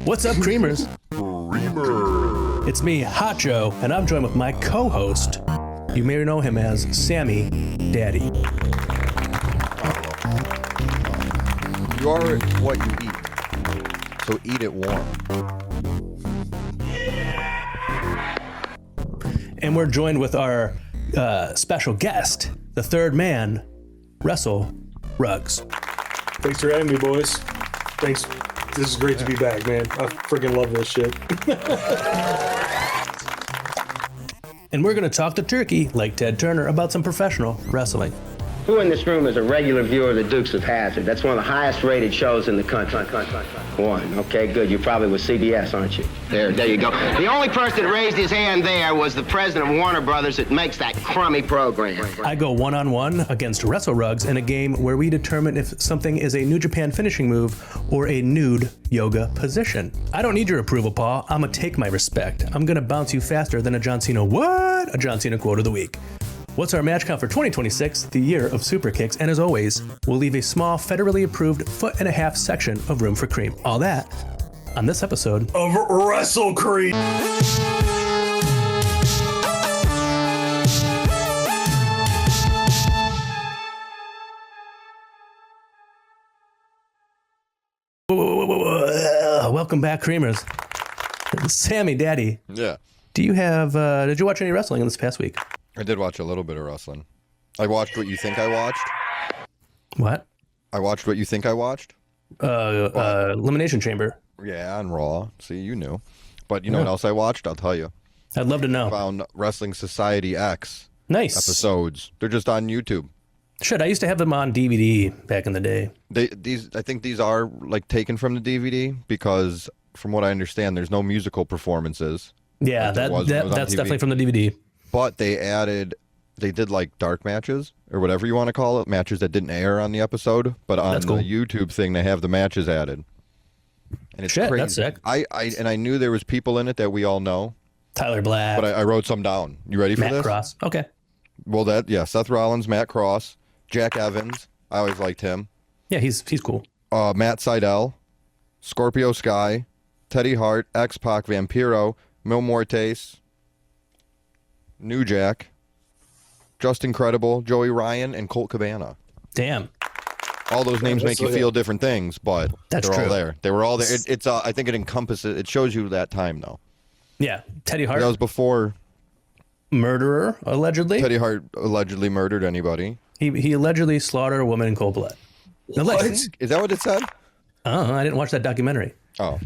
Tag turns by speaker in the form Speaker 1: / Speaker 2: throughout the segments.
Speaker 1: What's up, Creamers?
Speaker 2: Creamer.
Speaker 1: It's me, Hotjoe, and I'm joined with my co-host. You may know him as Sammydaddy.
Speaker 2: You are what you eat, so eat it warm.
Speaker 1: And we're joined with our special guest, the third man, WRESTLEWRUG.
Speaker 3: Thanks for having me, boys. Thanks. This is great to be back, man. I freaking love this shit.
Speaker 1: And we're going to talk to Turkey, like Ted Turner, about some professional wrestling.
Speaker 4: Who in this room is a regular viewer of the Dukes of Hazzard? That's one of the highest rated shows in the country. One. Okay, good. You're probably with CBS, aren't you? There you go. The only person that raised his hand there was the president of Warner Brothers that makes that crummy program.
Speaker 1: I go one-on-one against WRESTLEWRUGs in a game where we determine if something is a New Japan finishing move or a nude yoga position. I don't need your approval, Paul. I'm gonna take my respect. I'm gonna bounce you faster than a John Cena. What? A John Cena quote of the week. What's our match count for 2026, the year of super kicks? And as always, we'll leave a small, federally approved 1.5-foot section of room for cream. All that on this episode
Speaker 3: Of WrestleCream.
Speaker 1: Welcome back, Creamers. Sammydaddy.
Speaker 2: Yeah.
Speaker 1: Do you have, did you watch any wrestling in this past week?
Speaker 2: I did watch a little bit of wrestling. I watched What You Think I Watched.
Speaker 1: What?
Speaker 2: I watched What You Think I Watched.
Speaker 1: Elimination Chamber.
Speaker 2: Yeah, on Raw. See, you knew. But you know what else I watched? I'll tell you.
Speaker 1: I'd love to know.
Speaker 2: Found Wrestling Society X
Speaker 1: Nice.
Speaker 2: episodes. They're just on YouTube.
Speaker 1: Shit, I used to have them on DVD back in the day.
Speaker 2: I think these are like taken from the DVD because, from what I understand, there's no musical performances.
Speaker 1: Yeah,
Speaker 2: like there was when it was on
Speaker 1: that's
Speaker 2: TV.
Speaker 1: definitely from the DVD.
Speaker 2: But they did like dark matches or whatever you want to call it, matches that didn't air on the episode, but on
Speaker 1: That's cool.
Speaker 2: the YouTube thing they have the matches added. And it's
Speaker 1: Shit,
Speaker 2: crazy.
Speaker 1: that's sick.
Speaker 2: I knew there was people in it that we all know,
Speaker 1: Tyler Black,
Speaker 2: but I wrote some down. You ready for
Speaker 1: Matt
Speaker 2: this?
Speaker 1: Cross. Okay.
Speaker 2: Well, Seth Rollins, Matt Cross, Jack Evans. I always liked him.
Speaker 1: Yeah, he's cool.
Speaker 2: Matt Sydal, Scorpio Sky, Teddy Hart, X-Pac, Vampiro, Mil Muertes, New Jack, Justin Credible, Joey Ryan, and Colt Cabana.
Speaker 1: Damn.
Speaker 2: All those names make you feel different things, but
Speaker 1: That's
Speaker 2: they're
Speaker 1: true.
Speaker 2: all there. They were all there. It's I think it encompasses. It shows you that time though.
Speaker 1: Yeah, Teddy Hart,
Speaker 2: That was before
Speaker 1: murderer, allegedly.
Speaker 2: Teddy Hart allegedly murdered anybody.
Speaker 1: He allegedly slaughtered a woman in cold blood. Allegedly.
Speaker 2: Is that what it said?
Speaker 1: I didn't watch that documentary.
Speaker 2: Oh,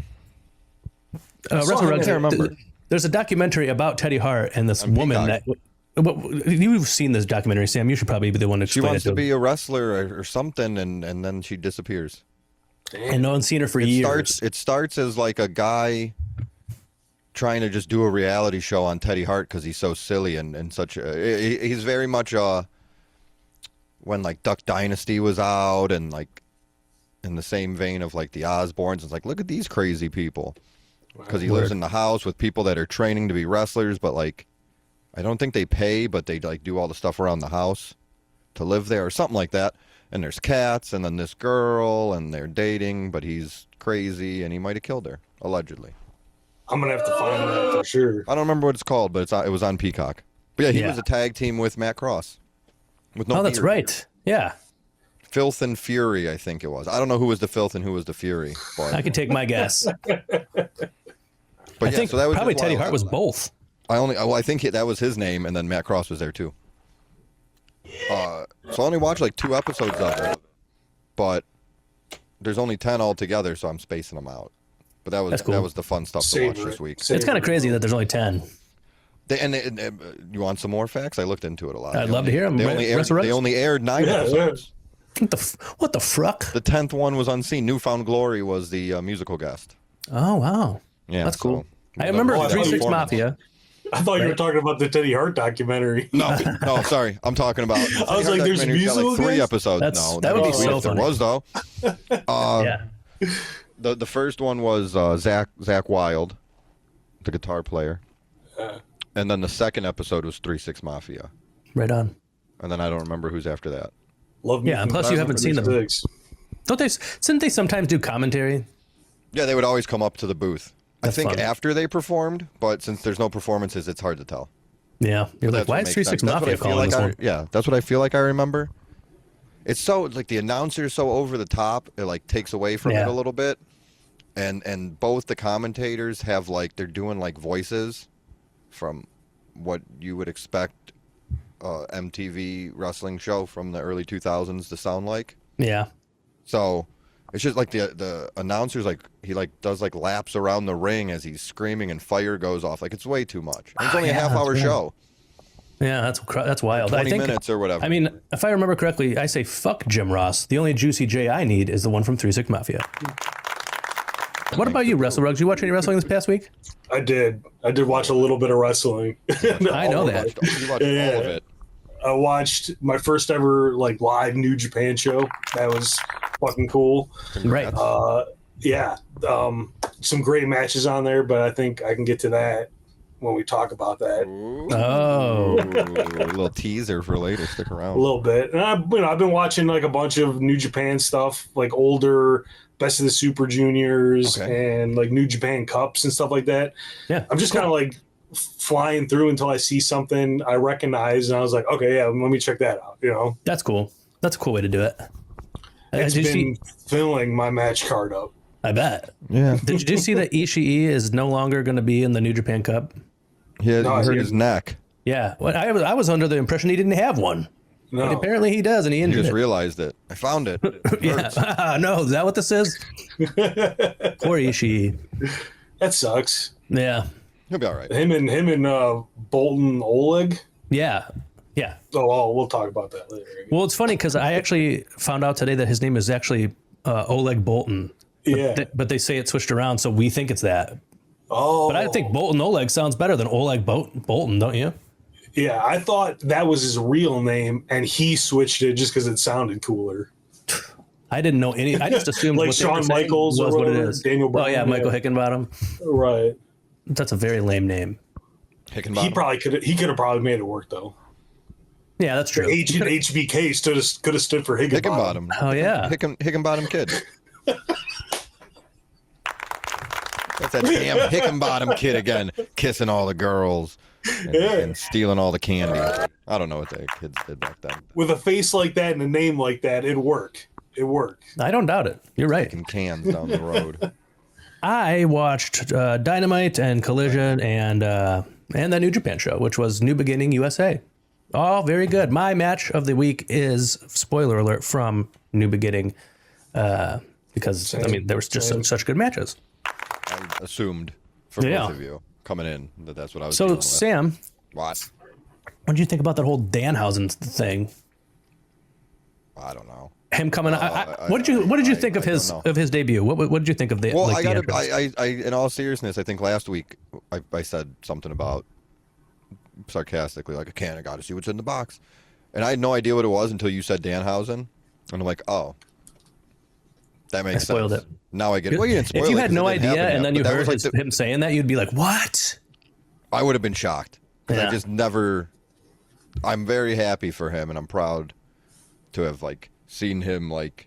Speaker 1: WrestleRugs,
Speaker 2: I can't remember.
Speaker 1: There's a documentary about Teddy Hart and this woman
Speaker 2: Peacock.
Speaker 1: you've seen this documentary, Sam. You should probably be the one to
Speaker 2: she
Speaker 1: explain
Speaker 2: wants
Speaker 1: it
Speaker 2: to be a wrestler or something, and then she disappears.
Speaker 1: And no one's seen her for years.
Speaker 2: It starts as like a guy trying to just do a reality show on Teddy Hart because he's so silly and such. He's very much when like Duck Dynasty was out and like in the same vein of like the Osbournes. It's like, look at these crazy people. Because he lives in the house with people that are training to be wrestlers, but like, I don't think they pay, but they like do all the stuff around the house to live there or something like that. And there's cats, and then this girl, and they're dating, but he's crazy, and he might have killed her, allegedly.
Speaker 3: I'm going to have to find that for sure.
Speaker 2: I don't remember what it's called, but it was on Peacock. But yeah, he was a tag team with Matt Cross. With no
Speaker 1: that's
Speaker 2: beard.
Speaker 1: right. Yeah.
Speaker 2: Filth and Fury, I think it was. I don't know who was the Filth and who was the Fury. But
Speaker 1: I can take my guess.
Speaker 2: But
Speaker 1: I think
Speaker 2: so that was
Speaker 1: probably
Speaker 2: just
Speaker 1: Teddy
Speaker 2: wild.
Speaker 1: Hart was both.
Speaker 2: I think that was his name, and then Matt Cross was there too. So I only watched like 2 episodes of it, but there's only 10 altogether, so I'm spacing them out. But that
Speaker 1: cool.
Speaker 2: was the fun stuff to watch this week.
Speaker 1: It's kind of crazy that there's only 10.
Speaker 2: You want some more facts? I looked into it a lot.
Speaker 1: I'd love to hear them.
Speaker 2: They only aired 9 episodes.
Speaker 1: What the fruck?
Speaker 2: The 10th one was unseen. Newfound Glory was the musical guest.
Speaker 1: Oh, wow.
Speaker 2: Yeah,
Speaker 1: that's cool.
Speaker 2: So,
Speaker 1: I remember
Speaker 3: Oh, I
Speaker 1: 3-6
Speaker 3: thought
Speaker 1: Mafia.
Speaker 3: I thought you were talking about the Teddy Hart documentary.
Speaker 2: No, sorry. I'm talking about.
Speaker 3: I was like, there's
Speaker 2: like
Speaker 3: musical
Speaker 2: 3
Speaker 3: guests?
Speaker 2: episodes.
Speaker 1: That would be so
Speaker 2: if there
Speaker 1: funny.
Speaker 2: was though.
Speaker 1: Yeah.
Speaker 2: The first one was Zach Wilde, the guitar player, and then the second episode was 3-6 Mafia,
Speaker 1: Right on.
Speaker 2: and then I don't remember who's after that.
Speaker 3: Love me.
Speaker 1: Yeah, and plus you haven't seen them. Didn't they sometimes do commentary?
Speaker 2: Yeah, they would always come up to the booth.
Speaker 1: That's
Speaker 2: I think
Speaker 1: fun.
Speaker 2: after they performed, but since there's no performances, it's hard to tell.
Speaker 1: Yeah, you're like,
Speaker 2: That's
Speaker 1: why
Speaker 2: what
Speaker 1: is
Speaker 2: makes
Speaker 1: 36
Speaker 2: sense. That's what
Speaker 1: Mafia
Speaker 2: I feel
Speaker 1: calling
Speaker 2: like
Speaker 1: this one?
Speaker 2: Yeah, that's what I feel like I remember. It's so like the announcer's so over the top, it like takes away from it a little bit. And both the commentators have like they're doing like voices from what you would expect MTV wrestling show from the early 2000s to sound like.
Speaker 1: Yeah.
Speaker 2: So it's just like the announcer's like he like does like laps around the ring as he's screaming and fire goes off. Like it's way too much. And it's only a half-hour show.
Speaker 1: Yeah, that's wild.
Speaker 2: 20
Speaker 1: I think,
Speaker 2: minutes or whatever.
Speaker 1: I mean, if I remember correctly, I say fuck Jim Ross. The only Juicy J I need is the one from 36 Mafia. What about you, WrestleRugs? Did you watch any wrestling this past week?
Speaker 3: I did watch a little bit of wrestling.
Speaker 1: I know that.
Speaker 2: You watched all of it.
Speaker 3: I watched my first ever like live New Japan show. That was fucking cool.
Speaker 1: Right.
Speaker 3: Yeah. Some great matches on there, but I think I can get to that when we talk about that.
Speaker 1: Oh.
Speaker 2: A little teaser for later. Stick around.
Speaker 3: A little bit. And I've been watching like a bunch of New Japan stuff, like older Best of the Super Juniors and like New Japan Cups and stuff like that.
Speaker 1: Yeah.
Speaker 3: I'm just kind of like flying through until I see something I recognize, and I was like, okay, yeah, let me check that out. You know,
Speaker 1: That's cool. That's a cool way to do it.
Speaker 3: it's
Speaker 1: Did you
Speaker 3: been filling my match card up.
Speaker 1: I bet.
Speaker 2: Yeah.
Speaker 1: Did you see that Ishii is no longer going to be in the New Japan Cup?
Speaker 2: He
Speaker 3: No,
Speaker 2: hurt
Speaker 3: he-
Speaker 2: his neck.
Speaker 1: Yeah. Well, I was under the impression he didn't have one. But
Speaker 3: No,
Speaker 1: apparently he does, and he
Speaker 2: He
Speaker 1: injured
Speaker 2: just
Speaker 1: it.
Speaker 2: realized it. I found it. It hurts.
Speaker 1: Yeah. No, is that what this is? Poor Ishii.
Speaker 3: that sucks.
Speaker 1: Yeah.
Speaker 2: He'll be all right.
Speaker 3: Him and Bolton Oleg.
Speaker 1: Yeah. Yeah.
Speaker 3: Oh, we'll talk about that later.
Speaker 1: Well, it's funny because I actually found out today that his name is actually Oleg Bolton.
Speaker 3: Yeah.
Speaker 1: But they say it switched around, so we think it's that.
Speaker 3: Oh,
Speaker 1: But I think Bolton Oleg sounds better than Oleg Bolton, don't you?
Speaker 3: yeah. I thought that was his real name, and he switched it just because it sounded cooler.
Speaker 1: I didn't know any. I just assumed
Speaker 3: Like
Speaker 1: what they were
Speaker 3: Shawn
Speaker 1: saying
Speaker 3: Michaels or
Speaker 1: was what it
Speaker 3: whatever,
Speaker 1: is.
Speaker 3: Daniel Bryan,
Speaker 1: Oh yeah, Michael Hickenbottom.
Speaker 3: Right.
Speaker 1: That's a very lame name.
Speaker 2: Hickenbottom.
Speaker 3: He probably could. He could have probably made it work though.
Speaker 1: Yeah, that's true.
Speaker 3: H and HBK could have stood for Higginbottom.
Speaker 2: Hickenbottom.
Speaker 1: Oh yeah.
Speaker 2: Hickenbottom kid. That's that damn Hickenbottom kid again, kissing all the girls and stealing all the candy. I don't know what the kids did back then.
Speaker 3: With a face like that and a name like that, it'd work. It worked.
Speaker 1: I don't doubt it. You're right.
Speaker 2: Kicking cans down the road.
Speaker 1: I watched Dynamite and Collision and the New Japan show, which was New Beginning USA. All very good. My match of the week is, spoiler alert, from New Beginning, because I mean there was just such good matches.
Speaker 2: I assumed for both of you coming in that that's what I was
Speaker 1: So
Speaker 2: dealing with.
Speaker 1: Sam,
Speaker 2: What?
Speaker 1: what did you think about that whole Danhausen thing?
Speaker 2: I don't know.
Speaker 1: Him coming. What did you think of his
Speaker 2: don't know.
Speaker 1: debut? What did you think of the?
Speaker 2: Well,
Speaker 1: like,
Speaker 2: I
Speaker 1: the
Speaker 2: got
Speaker 1: entrance?
Speaker 2: I in all seriousness, I think last week I said something about sarcastically like, I got to see what's in the box, and I had no idea what it was until you said Danhausen, and I'm like, oh, that makes sense.
Speaker 1: I spoiled it.
Speaker 2: Now I get it. Well, you didn't spoil
Speaker 1: If you
Speaker 2: it
Speaker 1: had
Speaker 2: 'cause
Speaker 1: no
Speaker 2: it didn't
Speaker 1: idea
Speaker 2: happen
Speaker 1: and
Speaker 2: yet,
Speaker 1: then
Speaker 2: but
Speaker 1: you
Speaker 2: that
Speaker 1: heard
Speaker 2: was like
Speaker 1: him saying that, you'd be like, "What?"
Speaker 2: I would have been shocked because
Speaker 1: Yeah.
Speaker 2: I just never. I'm very happy for him, and I'm proud to have like seen him like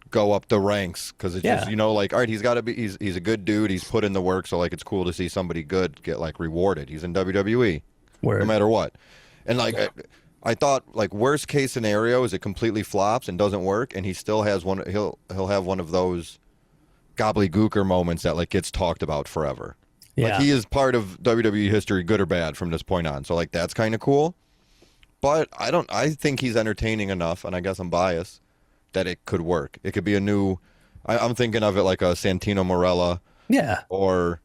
Speaker 2: go up the ranks because it's just like, all right, he's got to be. He's a good dude. He's put in the work, so like it's cool to see somebody good get like rewarded. He's in WWE,
Speaker 1: Word.
Speaker 2: no matter what, and like. I thought like worst case scenario is it completely flops and doesn't work, and he still has one. He'll have one of those gobbledygooker moments that like gets talked about forever.
Speaker 1: Yeah.
Speaker 2: Like he is part of WWE history, good or bad, from this point on. So like that's kind of cool. But I think he's entertaining enough, and I guess I'm biased, that it could work. It could be a new. I'm thinking of it like a Santino Marella.
Speaker 1: Yeah.
Speaker 2: Or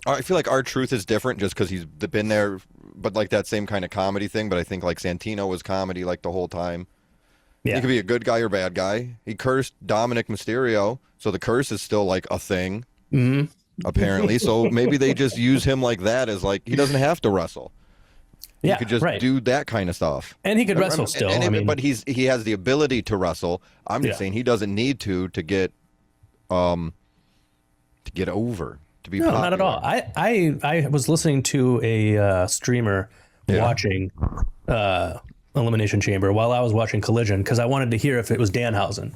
Speaker 2: I feel like R-Truth is different just because he's been there, but like that same kind of comedy thing. But I think like Santino was comedy like the whole time.
Speaker 1: Yeah.
Speaker 2: He could be a good guy or bad guy. He cursed Dominic Mysterio, so the curse is still like a thing, apparently. So maybe they just use him like that as like he doesn't have to wrestle.
Speaker 1: Yeah.
Speaker 2: He could just do that kind of stuff.
Speaker 1: And he could wrestle still.
Speaker 2: But he has the ability to wrestle. I'm just saying he doesn't need to get over, to be popular.
Speaker 1: not at all. I was listening to a streamer watching Elimination Chamber while I was watching Collision because I wanted to hear if it was Danhausen.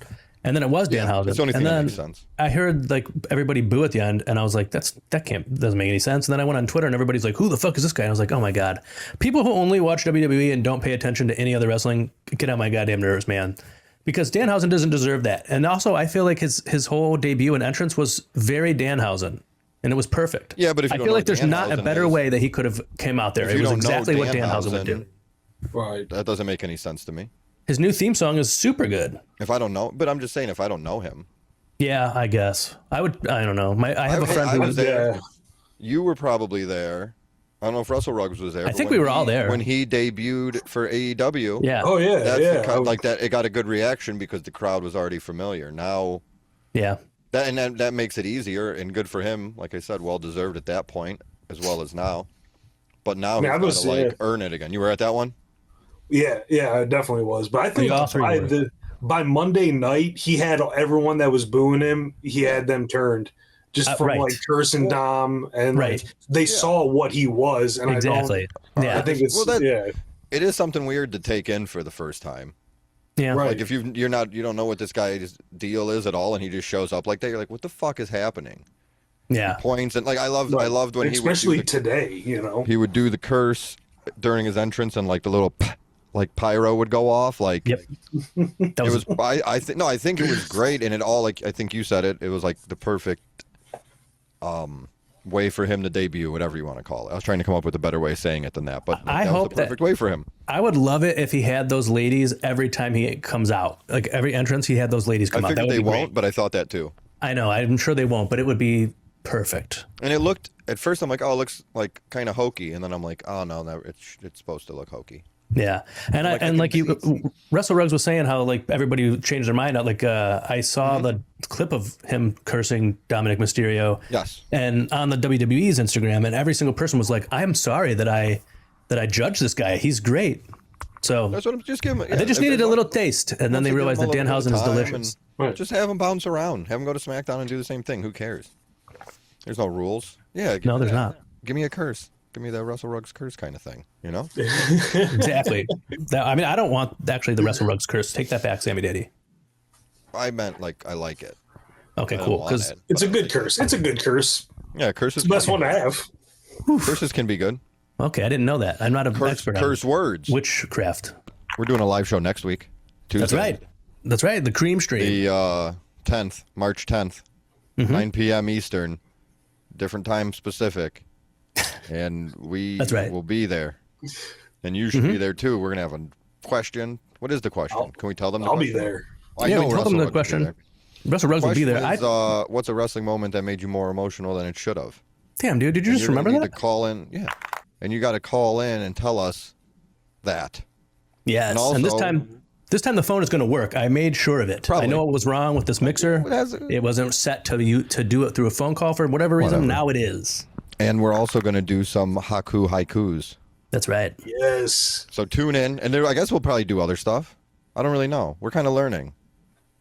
Speaker 1: And then it was Danhausen.
Speaker 2: That's the only thing
Speaker 1: and
Speaker 2: that
Speaker 1: then
Speaker 2: makes sense.
Speaker 1: I heard like everybody boo at the end, and I was like, doesn't make any sense. And then I went on Twitter, and everybody's like, who the fuck is this guy? And I was like, oh my God. People who only watch WWE and don't pay attention to any other wrestling get on my goddamn nerves, man. Because Danhausen doesn't deserve that. And also, I feel like his whole debut and entrance was very Danhausen. And it was perfect.
Speaker 2: Yeah, but if you
Speaker 1: I
Speaker 2: don't
Speaker 1: feel
Speaker 2: know
Speaker 1: like there's not a
Speaker 2: Danhausen
Speaker 1: better
Speaker 2: is-
Speaker 1: way that he could have came out there.
Speaker 2: If
Speaker 1: It
Speaker 2: you
Speaker 1: was
Speaker 2: don't know
Speaker 1: exactly what Danhausen would do.
Speaker 3: Right.
Speaker 2: That doesn't make any sense to me.
Speaker 1: His new theme song is super good.
Speaker 2: If I don't know, but I'm just saying, if I don't know him,
Speaker 1: Yeah, I guess. I don't know. I have a friend
Speaker 2: I
Speaker 1: who
Speaker 2: was there.
Speaker 3: Yeah.
Speaker 2: You were probably there. I don't know if WrestleRugs was there.
Speaker 1: I
Speaker 2: but
Speaker 1: think
Speaker 2: when
Speaker 1: we were all there.
Speaker 2: when he debuted for AEW.
Speaker 1: Yeah.
Speaker 3: Oh yeah,
Speaker 2: That's
Speaker 3: yeah.
Speaker 2: the kind like that. It got a good reaction because the crowd was already familiar. Now
Speaker 1: Yeah.
Speaker 2: that makes it easier and good for him. Like I said, well deserved at that point as well as now. But now
Speaker 3: I
Speaker 2: he's got to
Speaker 3: was,
Speaker 2: earn it again. You were at that one?
Speaker 3: Yeah, it definitely was. But I think
Speaker 1: all three were.
Speaker 3: by Monday night, he had everyone that was booing him. He had them turned just from
Speaker 1: right.
Speaker 3: like cursing Dom, and
Speaker 1: Right.
Speaker 3: like they saw what he was. And
Speaker 1: Exactly.
Speaker 3: I think it's
Speaker 2: It is something weird to take in for the first time.
Speaker 1: Yeah.
Speaker 3: Right.
Speaker 2: Like if you don't know what this guy's deal is at all, and he just shows up like that, you're like, what the fuck is happening?
Speaker 1: Yeah.
Speaker 2: Points and like I loved when
Speaker 3: especially
Speaker 2: he would
Speaker 3: today.
Speaker 2: he would do the curse during his entrance, and like the little like pyro would go off. Like
Speaker 1: Yep. That
Speaker 2: it was. I think it was great, and it all like I think you said it. It was like the perfect way for him to debut, whatever you want to call it. I was trying to come up with a better way of saying it than that, but
Speaker 1: I
Speaker 2: that
Speaker 1: hope
Speaker 2: was the perfect way for him.
Speaker 1: I would love it if he had those ladies every time he comes out. Like every entrance, he had those ladies come
Speaker 2: I
Speaker 1: out. That
Speaker 2: figured
Speaker 1: would
Speaker 2: they
Speaker 1: be great.
Speaker 2: won't, but I thought that too.
Speaker 1: I know. I'm sure they won't, but it would be perfect.
Speaker 2: And it looked at first. I'm like, oh, it looks like kind of hokey, and then I'm like, oh no, it's supposed to look hokey.
Speaker 1: Yeah, and WrestleRugs was saying how like everybody changed their mind. Like I saw the clip of him cursing Dominic Mysterio.
Speaker 2: Yes.
Speaker 1: And on the WWE's Instagram, and every single person was like, "I'm sorry that I judged this guy. He's great." So
Speaker 2: That's what I'm just giving.
Speaker 1: they just needed a little taste, and then they realized that Danhausen is delicious.
Speaker 2: Just have him bounce around. Have him go to SmackDown and do the same thing. Who cares? There's no rules. Yeah.
Speaker 1: No, there's not.
Speaker 2: Give me a curse. Give me the WrestleRugs curse kind of thing. You know?
Speaker 1: Exactly. I don't want actually the WrestleRugs curse. Take that back, Sammy Daddy.
Speaker 2: I meant like I like it.
Speaker 1: Okay,
Speaker 2: I don't
Speaker 1: cool.
Speaker 2: want
Speaker 1: Because
Speaker 2: it,
Speaker 3: it's a
Speaker 2: but-
Speaker 3: good curse. It's a good curse.
Speaker 2: Yeah, curses.
Speaker 3: It's the best one to have.
Speaker 2: Curses can be good.
Speaker 1: okay, I didn't know that. I'm not an expert on
Speaker 2: Curse words.
Speaker 1: witchcraft.
Speaker 2: We're doing a live show next week. Tuesday.
Speaker 1: That's right. That's right. The cream stream.
Speaker 2: The 10th, March 10th,
Speaker 1: Mm-hmm.
Speaker 2: 9 p.m. Eastern, different time specific, and we
Speaker 1: That's right.
Speaker 2: will be there. And you should be there too. We're gonna have a question. What is the question? Can we tell them? The
Speaker 3: I'll be
Speaker 2: question?
Speaker 3: there.
Speaker 2: I
Speaker 1: Yeah,
Speaker 2: know
Speaker 1: we told them the
Speaker 2: WrestleRugs will be
Speaker 1: question.
Speaker 2: there.
Speaker 1: WrestleRugs will be there.
Speaker 2: Question is, what's a wrestling moment that made you more emotional than it should have?
Speaker 1: Damn, dude, did you just
Speaker 2: You're gonna
Speaker 1: remember
Speaker 2: need
Speaker 1: that?
Speaker 2: to call in, yeah, and you got to call in and tell us that.
Speaker 1: Yes.
Speaker 2: And
Speaker 1: And,
Speaker 2: also-
Speaker 1: this time the phone is going to work. I made sure of it.
Speaker 2: Probably.
Speaker 1: I know what was wrong with this mixer. It wasn't set to do it through a phone call for whatever reason.
Speaker 2: Whatever.
Speaker 1: Now it is.
Speaker 2: And we're also going to do some haikus.
Speaker 1: That's right.
Speaker 3: Yes.
Speaker 2: So tune in, and I guess we'll probably do other stuff. I don't really know. We're kind of learning.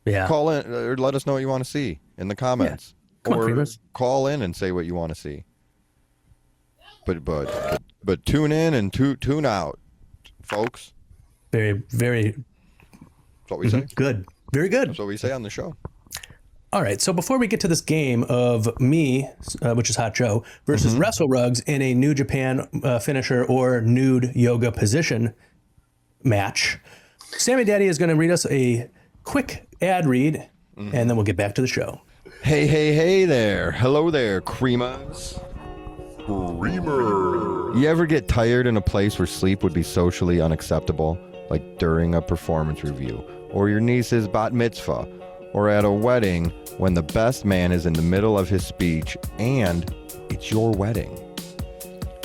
Speaker 1: Yeah.
Speaker 2: Call in or let us know what you want to see in the comments.
Speaker 1: Come on,
Speaker 2: or
Speaker 1: Creamers.
Speaker 2: call in and say what you want to see. But tune in and tune out, folks.
Speaker 1: Very, very
Speaker 2: That's what we say.
Speaker 1: good. Very good.
Speaker 2: That's what we say on the show.
Speaker 1: All right. So before we get to this game of me, which is Hot Joe, versus WrestleRugs in a New Japan finisher or nude yoga position match, Sammy Daddy is going to read us a quick ad read, and then we'll get back to the show.
Speaker 2: Hey there. Hello there, Creamers. Creamer. You ever get tired in a place where sleep would be socially unacceptable? Like during a performance review, or your niece's bat mitzvah, or at a wedding when the best man is in the middle of his speech and it's your wedding.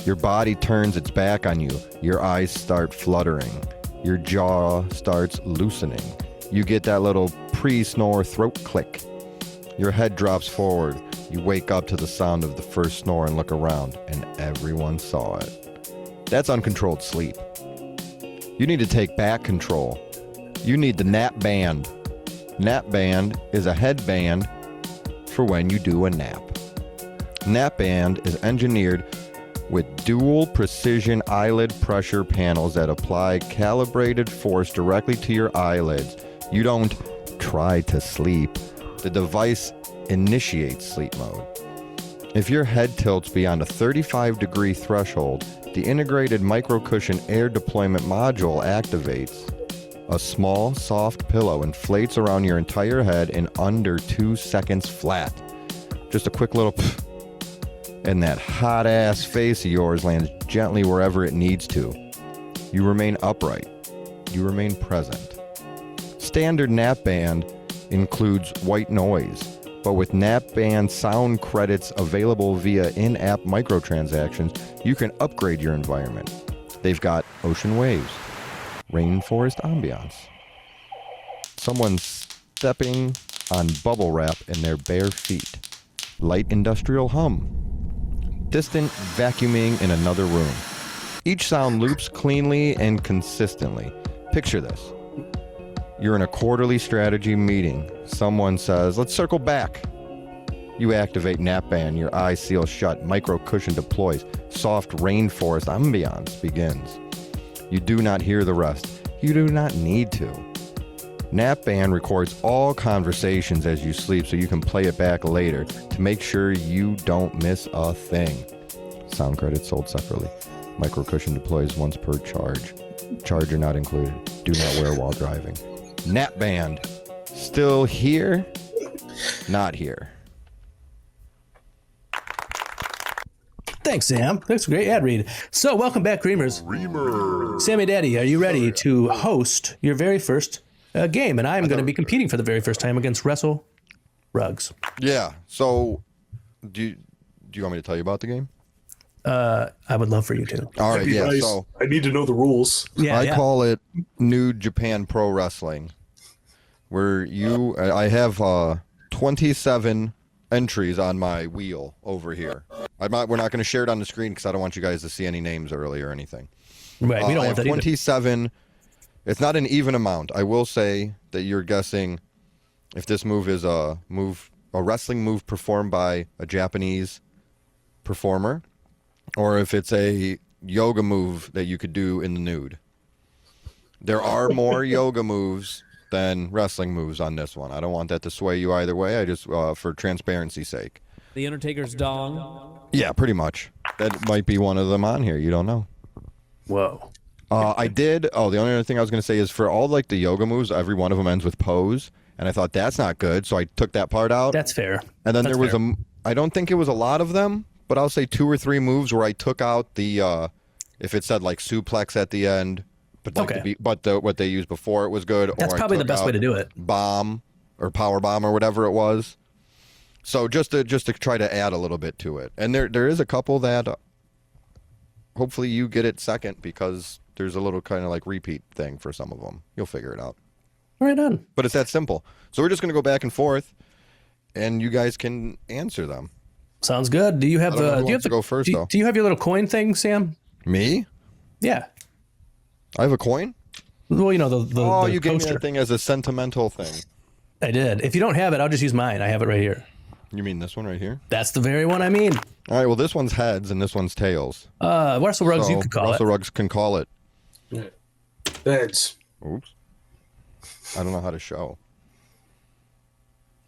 Speaker 2: Your body turns its back on you, your eyes start fluttering, your jaw starts loosening. You get that little pre-snore throat click. Your head drops forward. You wake up to the sound of the first snore and look around, and everyone saw it. That's uncontrolled sleep. You need to take back control. You need the nap band. Nap band is a headband for when you do a nap. Nap band is engineered with dual precision eyelid pressure panels that apply calibrated force directly to your eyelids. You don't try to sleep, the device initiates sleep mode. If your head tilts beyond a 35-degree threshold, the integrated micro-cushion air deployment module activates. A small, soft pillow inflates around your entire head in under 2 seconds flat. Just a quick little pff, and that hot-ass face of yours lands gently wherever it needs to. You remain upright. You remain present. Standard nap band includes white noise, but with nap band sound credits available via in-app microtransactions, you can upgrade your environment. They've got ocean waves, rainforest ambiance, someone stepping on bubble wrap in their bare feet, light industrial hum, distant vacuuming in another room. Each sound loops cleanly and consistently. Picture this. You're in a quarterly strategy meeting. Someone says, let's circle back. You activate nap band, your eyes seal shut, micro cushion deploys, soft rainforest ambiance begins. You do not hear the rest. You do not need to. Nap band records all conversations as you sleep so you can play it back later to make sure you don't miss a thing. Sound credits sold separately. Micro cushion deploys once per charge. Charger not included. Do not wear while driving. Nap band. Still here? Not here.
Speaker 1: Thanks, Sam. That's a great ad read. So, welcome back, Creamers. Sammy Daddy, are you ready to host your very first game? And I'm going to be competing for the very first time against WRESTLEWRUG.
Speaker 2: Yeah. So, do you want me to tell you about the game?
Speaker 1: I would love for you to.
Speaker 2: All right, yeah.
Speaker 3: Nice.
Speaker 2: So
Speaker 3: I need to know the rules.
Speaker 1: Yeah,
Speaker 2: I call it New Japan Pro Wrestling, where I have 27 entries on my wheel over here. We're not going to share it on the screen because I don't want you guys to see any names early or anything.
Speaker 1: Right, we don't
Speaker 2: I
Speaker 1: want
Speaker 2: have
Speaker 1: that
Speaker 2: 27. It's not an even amount. I will say that you're guessing if this move is a wrestling move performed by a Japanese performer, or if it's a yoga move that you could do in the nude. There are more yoga moves than wrestling moves on this one. I don't want that to sway you either way. I just, for transparency's sake.
Speaker 5: The Undertaker's dong.
Speaker 2: Yeah, pretty much. That might be one of them on here. You don't know.
Speaker 1: Whoa.
Speaker 2: The only other thing I was going to say is for all like the yoga moves, every one of them ends with pose. And I thought that's not good. So I took that part out.
Speaker 1: That's fair.
Speaker 2: And then there was I don't think it was a lot of them, but I'll say 2 or 3 moves where I took out the, if it said like suplex at the end, but like what they used before it was good.
Speaker 1: That's probably the best way to do it.
Speaker 2: Bomb or power bomb or whatever it was. So just to try to add a little bit to it. And there is a couple that hopefully you get it second because there's a little kind of like repeat thing for some of them. You'll figure it out.
Speaker 1: Right on.
Speaker 2: But it's that simple. So we're just going to go back and forth and you guys can answer them.
Speaker 1: Sounds good. Do you have
Speaker 2: to go first though?
Speaker 1: Do you have your little coin thing, Sam?
Speaker 2: Me?
Speaker 1: Yeah.
Speaker 2: I have a coin?
Speaker 1: Well, you know, the
Speaker 2: you gave me
Speaker 1: poster.
Speaker 2: that thing as a sentimental thing.
Speaker 1: I did. If you don't have it, I'll just use mine. I have it right here.
Speaker 2: You mean this one right here?
Speaker 1: That's the very one I mean.
Speaker 2: All right, well, this one's heads and this one's tails.
Speaker 1: WRESTLEWRUG, you could call it.
Speaker 2: WRESTLEWRUG can call it.
Speaker 3: Heads.
Speaker 2: Oops. I don't know how to show.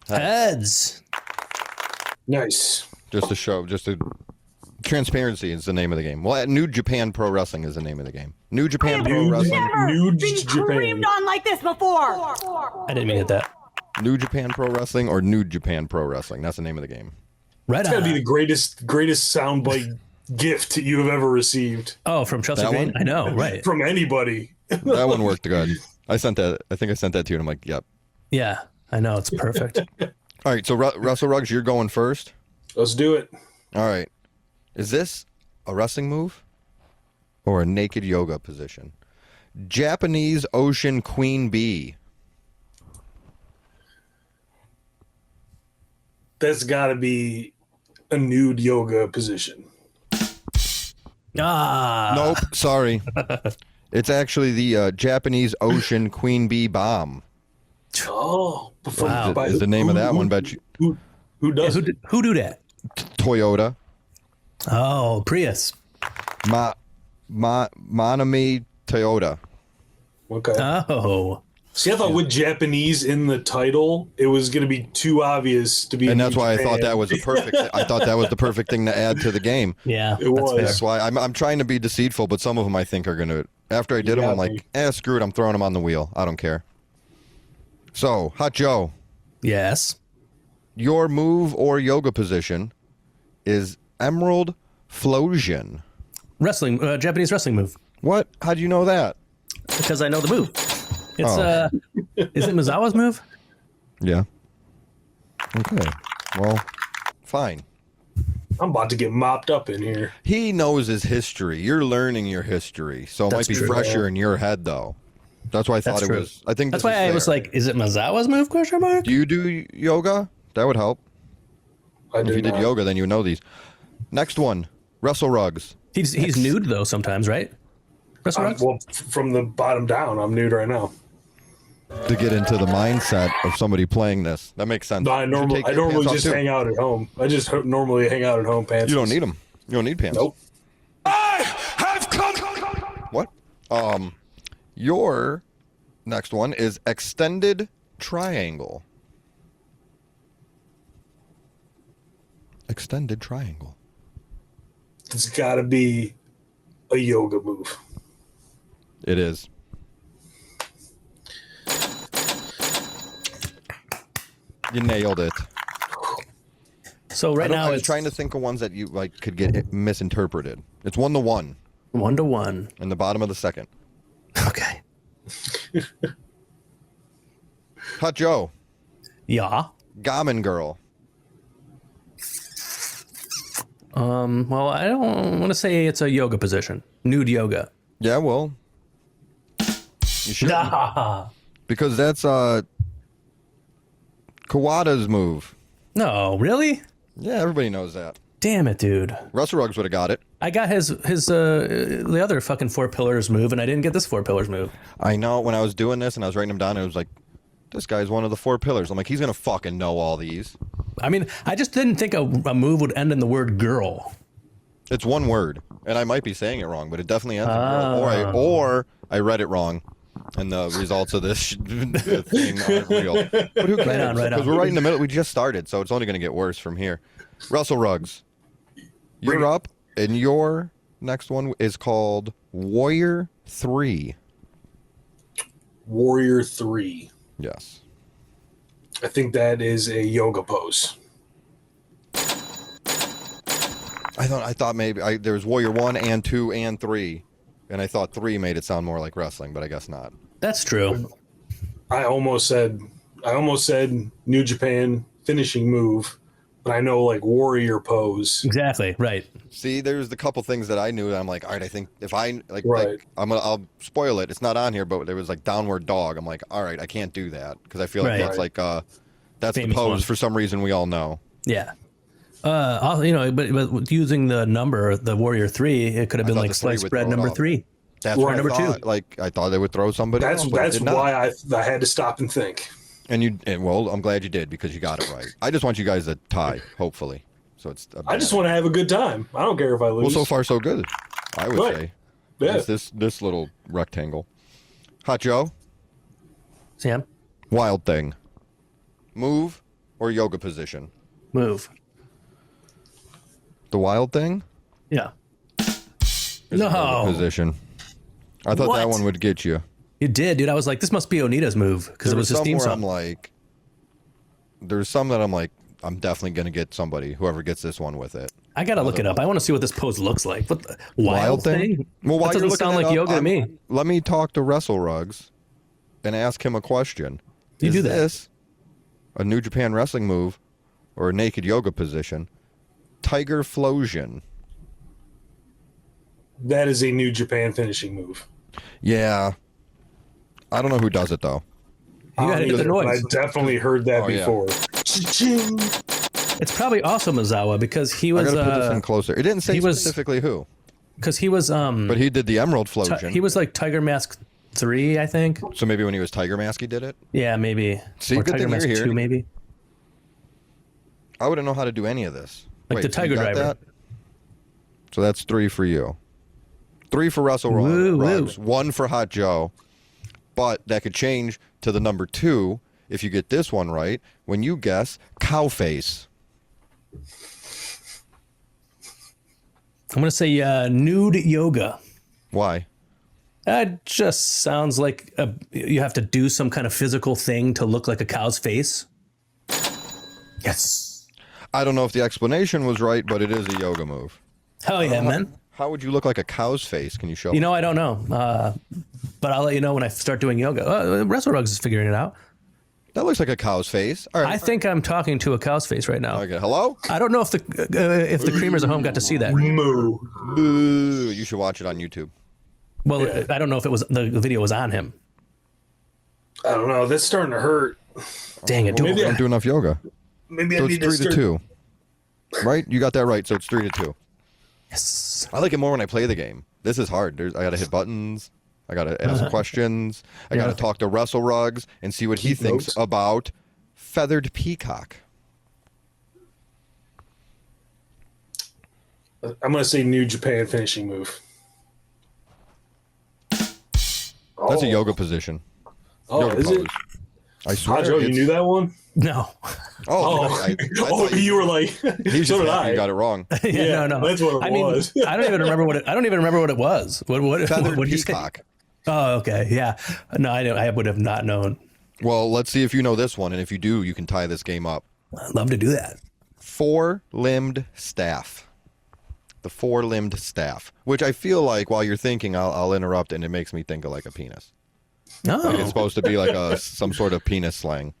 Speaker 1: Heads.
Speaker 3: Nice.
Speaker 2: Just to show, transparency is the name of the game. Well, New Japan Pro Wrestling is the name of the game. New Japan Pro Wrestling.
Speaker 3: New
Speaker 6: been
Speaker 3: Japan.
Speaker 6: creamed on like this before.
Speaker 1: I didn't mean to hit that.
Speaker 2: New Japan Pro Wrestling or New Japan Pro Wrestling. That's the name of the game.
Speaker 1: Right
Speaker 3: It's
Speaker 1: on.
Speaker 3: got to be the greatest soundbite gift you have ever received
Speaker 1: Oh, from Chelsea
Speaker 2: That
Speaker 1: Green?
Speaker 2: one?
Speaker 1: I know, right.
Speaker 3: from anybody.
Speaker 2: That one worked good. I think I sent that to you and I'm like, yep.
Speaker 1: Yeah, I know. It's perfect.
Speaker 2: All right, so WrestleRugs, you're going first.
Speaker 3: Let's do it.
Speaker 2: All right. Is this a wrestling move or a naked yoga position? Japanese Ocean Queen Bee.
Speaker 3: That's got to be a nude yoga position.
Speaker 1: Ah.
Speaker 2: Nope, sorry. It's actually the Japanese Ocean Queen Bee Bomb.
Speaker 3: Oh,
Speaker 1: Wow.
Speaker 2: Is the name of that one, bet you.
Speaker 3: Who does?
Speaker 1: Who do that?
Speaker 2: Toyota.
Speaker 1: Oh, Prius.
Speaker 2: Manami Toyota.
Speaker 3: Okay.
Speaker 1: Oh.
Speaker 3: See, I thought with Japanese in the title, it was going to be too obvious to be.
Speaker 2: And that's why I thought that was the perfect. I thought that was the perfect thing to add to the game.
Speaker 1: Yeah,
Speaker 3: it was.
Speaker 2: That's why I'm trying to be deceitful, but some of them I think are gonna. After I did them, I'm like, screw it. I'm throwing them on the wheel. I don't care. So, Hot Joe.
Speaker 1: Yes.
Speaker 2: Your move or yoga position is Emerald Flosion.
Speaker 1: Wrestling, Japanese wrestling move.
Speaker 2: What? How do you know that?
Speaker 1: Because I know the move. It's is it Mizawa's move?
Speaker 2: Yeah. Okay. Well, fine.
Speaker 3: I'm about to get mopped up in here.
Speaker 2: He knows his history. You're learning your history, so it might be fresher in your head, though. That's why I thought it was. I think
Speaker 1: that's why I was like, "Is it Mizawa's move?" Question mark.
Speaker 2: Do you do yoga? That would help.
Speaker 3: If
Speaker 2: you did yoga, then you know these. Next one, WrestleRugs.
Speaker 1: He's nude though sometimes, right? WrestleRugs.
Speaker 3: Well, from the bottom down, I'm nude right now.
Speaker 2: To get into the mindset of somebody playing this, that makes sense.
Speaker 3: No, I normally just hang out at home. I just normally hang out at home. Pants.
Speaker 2: You don't need them. You don't need pants.
Speaker 3: Nope.
Speaker 2: I have come. What? Your next one is extended triangle. Extended triangle.
Speaker 3: It's got to be a yoga move.
Speaker 2: It is. You nailed it.
Speaker 1: So right now,
Speaker 2: I was trying to think of ones that you like could get misinterpreted. It's 1-to-1.
Speaker 1: 1-to-1.
Speaker 2: In the bottom of the second.
Speaker 1: Okay.
Speaker 2: Hot Joe.
Speaker 1: Yeah.
Speaker 2: Gammon Girl.
Speaker 1: Well, I don't want to say it's a yoga position. Nude yoga.
Speaker 2: Yeah, well. You should. Because that's Kawada's move.
Speaker 1: No, really?
Speaker 2: Yeah, everybody knows that.
Speaker 1: Damn it, dude.
Speaker 2: WrestleRugs would have got it.
Speaker 1: I got his the other fucking 4 pillars move, and I didn't get this 4 pillars move.
Speaker 2: I know. When I was doing this and I was writing them down, it was like, this guy's one of the 4 pillars. I'm like, he's gonna fucking know all these.
Speaker 1: I mean, I just didn't think a move would end in the word girl.
Speaker 2: It's one word, and I might be saying it wrong, but it definitely ends in girl. Or I read it wrong, and the results of this thing aren't real. But who cares?
Speaker 1: Right on.
Speaker 2: Because we're right in the middle. We just started, so it's only going to get worse from here. WrestleRugs, you're up, and your next one is called Warrior 3.
Speaker 3: Warrior 3.
Speaker 2: Yes.
Speaker 3: I think that is a yoga pose.
Speaker 2: I thought maybe there was Warrior 1 and 2 and 3, and I thought 3 made it sound more like wrestling, but I guess not.
Speaker 1: That's true.
Speaker 3: I almost said New Japan finishing move, but I know like warrior pose.
Speaker 1: Exactly, right.
Speaker 2: See, there's the couple things that I knew that I'm like, all right, I think if I like I'll spoil it. It's not on here, but there was like downward dog. I'm like, all right, I can't do that because I feel like that's like that's
Speaker 1: famous
Speaker 2: the pose
Speaker 1: one.
Speaker 2: for some reason we all know.
Speaker 1: Yeah. But using the number, the Warrior 3, it could have been like sliced bread number 3.
Speaker 2: That's
Speaker 1: or number
Speaker 2: 2.
Speaker 1: 2.
Speaker 2: Like I thought they would throw somebody.
Speaker 3: That's why I had to stop and think.
Speaker 2: And well, I'm glad you did because you got it right. I just want you guys to tie, hopefully. So it's.
Speaker 3: I just want to have a good time. I don't care if I lose.
Speaker 2: Well, so far so good. I would say.
Speaker 3: Yeah.
Speaker 2: This little rectangle. Hot Joe.
Speaker 1: Sam.
Speaker 2: Wild Thing. Move or yoga position.
Speaker 1: Move.
Speaker 2: The Wild Thing.
Speaker 1: Yeah.
Speaker 2: Yoga position. I thought that one would get you.
Speaker 1: You did, dude. I was like, this must be Onita's move because it was his theme song.
Speaker 2: I'm like, there's some that I'm like, I'm definitely gonna get somebody, whoever gets this one with it.
Speaker 1: I gotta look it up. I want to see what this pose looks like. What the wild thing?
Speaker 2: Well,
Speaker 1: that doesn't sound like yoga to me.
Speaker 2: Let me talk to WrestleRugs and ask him a question.
Speaker 1: You do that.
Speaker 2: Is this a New Japan wrestling move or a naked yoga position? Tiger Flosion.
Speaker 3: That is a New Japan finishing move.
Speaker 2: Yeah. I don't know who does it though.
Speaker 1: You gotta do the noise.
Speaker 3: I definitely heard that before.
Speaker 1: It's probably also Mizawa because he was.
Speaker 2: I gotta put this in closer. It didn't say specifically who.
Speaker 1: Because he was.
Speaker 2: But he did the Emerald Flosion.
Speaker 1: He was like Tiger Mask 3, I think.
Speaker 2: So maybe when he was Tiger Mask, he did it.
Speaker 1: Yeah, maybe.
Speaker 2: See,
Speaker 1: or
Speaker 2: good
Speaker 1: Tiger
Speaker 2: thing
Speaker 1: Mask
Speaker 2: you're here.
Speaker 1: 2, maybe.
Speaker 2: I wouldn't know how to do any of this.
Speaker 1: Like the Tiger Driver.
Speaker 2: That? So that's 3 for you. 3 for WrestleRugs. 1 for Hot Joe. But that could change to the number 2 if you get this one right when you guess cow face.
Speaker 1: I'm going to say nude yoga.
Speaker 2: Why?
Speaker 1: That just sounds like you have to do some kind of physical thing to look like a cow's face. Yes.
Speaker 2: I don't know if the explanation was right, but it is a yoga move.
Speaker 1: Hell yeah, man.
Speaker 2: How would you look like a cow's face? Can you show
Speaker 1: You
Speaker 2: me?
Speaker 1: know, I don't know. But I'll let you know when I start doing yoga. WrestleRugs is figuring it out.
Speaker 2: That looks like a cow's face. All right.
Speaker 1: I think I'm talking to a cow's face right now.
Speaker 2: Okay, hello?
Speaker 1: I don't know if the creamers at home got to see that.
Speaker 3: Moo.
Speaker 2: Boo. You should watch it on YouTube.
Speaker 1: Well, I don't know if it was the video was on him.
Speaker 3: I don't know. That's starting to hurt.
Speaker 1: Dang it!
Speaker 3: Maybe
Speaker 2: Don't do enough yoga.
Speaker 3: Maybe
Speaker 2: So
Speaker 3: I
Speaker 2: it's
Speaker 3: need to
Speaker 2: 3
Speaker 3: start.
Speaker 2: to 2. Right? You got that right. So it's 3 to 2.
Speaker 1: Yes.
Speaker 2: I like it more when I play the game. This is hard. I got to hit buttons. I got to ask questions. I got to talk to WrestleRugs and see what he thinks
Speaker 3: notes.
Speaker 2: about feathered peacock.
Speaker 3: I'm going to say New Japan finishing move.
Speaker 2: That's a yoga position.
Speaker 3: Oh,
Speaker 2: Yoga
Speaker 3: is
Speaker 2: pose.
Speaker 3: it?
Speaker 2: I swear.
Speaker 3: Hotjoe, you
Speaker 2: it's-
Speaker 3: knew that one?
Speaker 1: No.
Speaker 2: Oh,
Speaker 3: Oh,
Speaker 2: I
Speaker 3: oh,
Speaker 2: thought
Speaker 3: you were like,
Speaker 2: He's
Speaker 3: so
Speaker 2: just
Speaker 3: did
Speaker 2: happy
Speaker 3: I.
Speaker 2: you got it wrong.
Speaker 1: Yeah, no.
Speaker 3: That's what it was.
Speaker 1: I don't even remember what it was. What
Speaker 2: Feathered
Speaker 1: did you say?
Speaker 2: peacock.
Speaker 1: Oh, okay. Yeah. No, I would have not known.
Speaker 2: Well, let's see if you know this one, and if you do, you can tie this game up.
Speaker 1: I'd love to do that.
Speaker 2: 4-limbed staff. The 4-limbed staff, which I feel like while you're thinking, I'll interrupt, and it makes me think of like a penis.
Speaker 1: No.
Speaker 2: Like it's supposed to be like some sort of penis slang.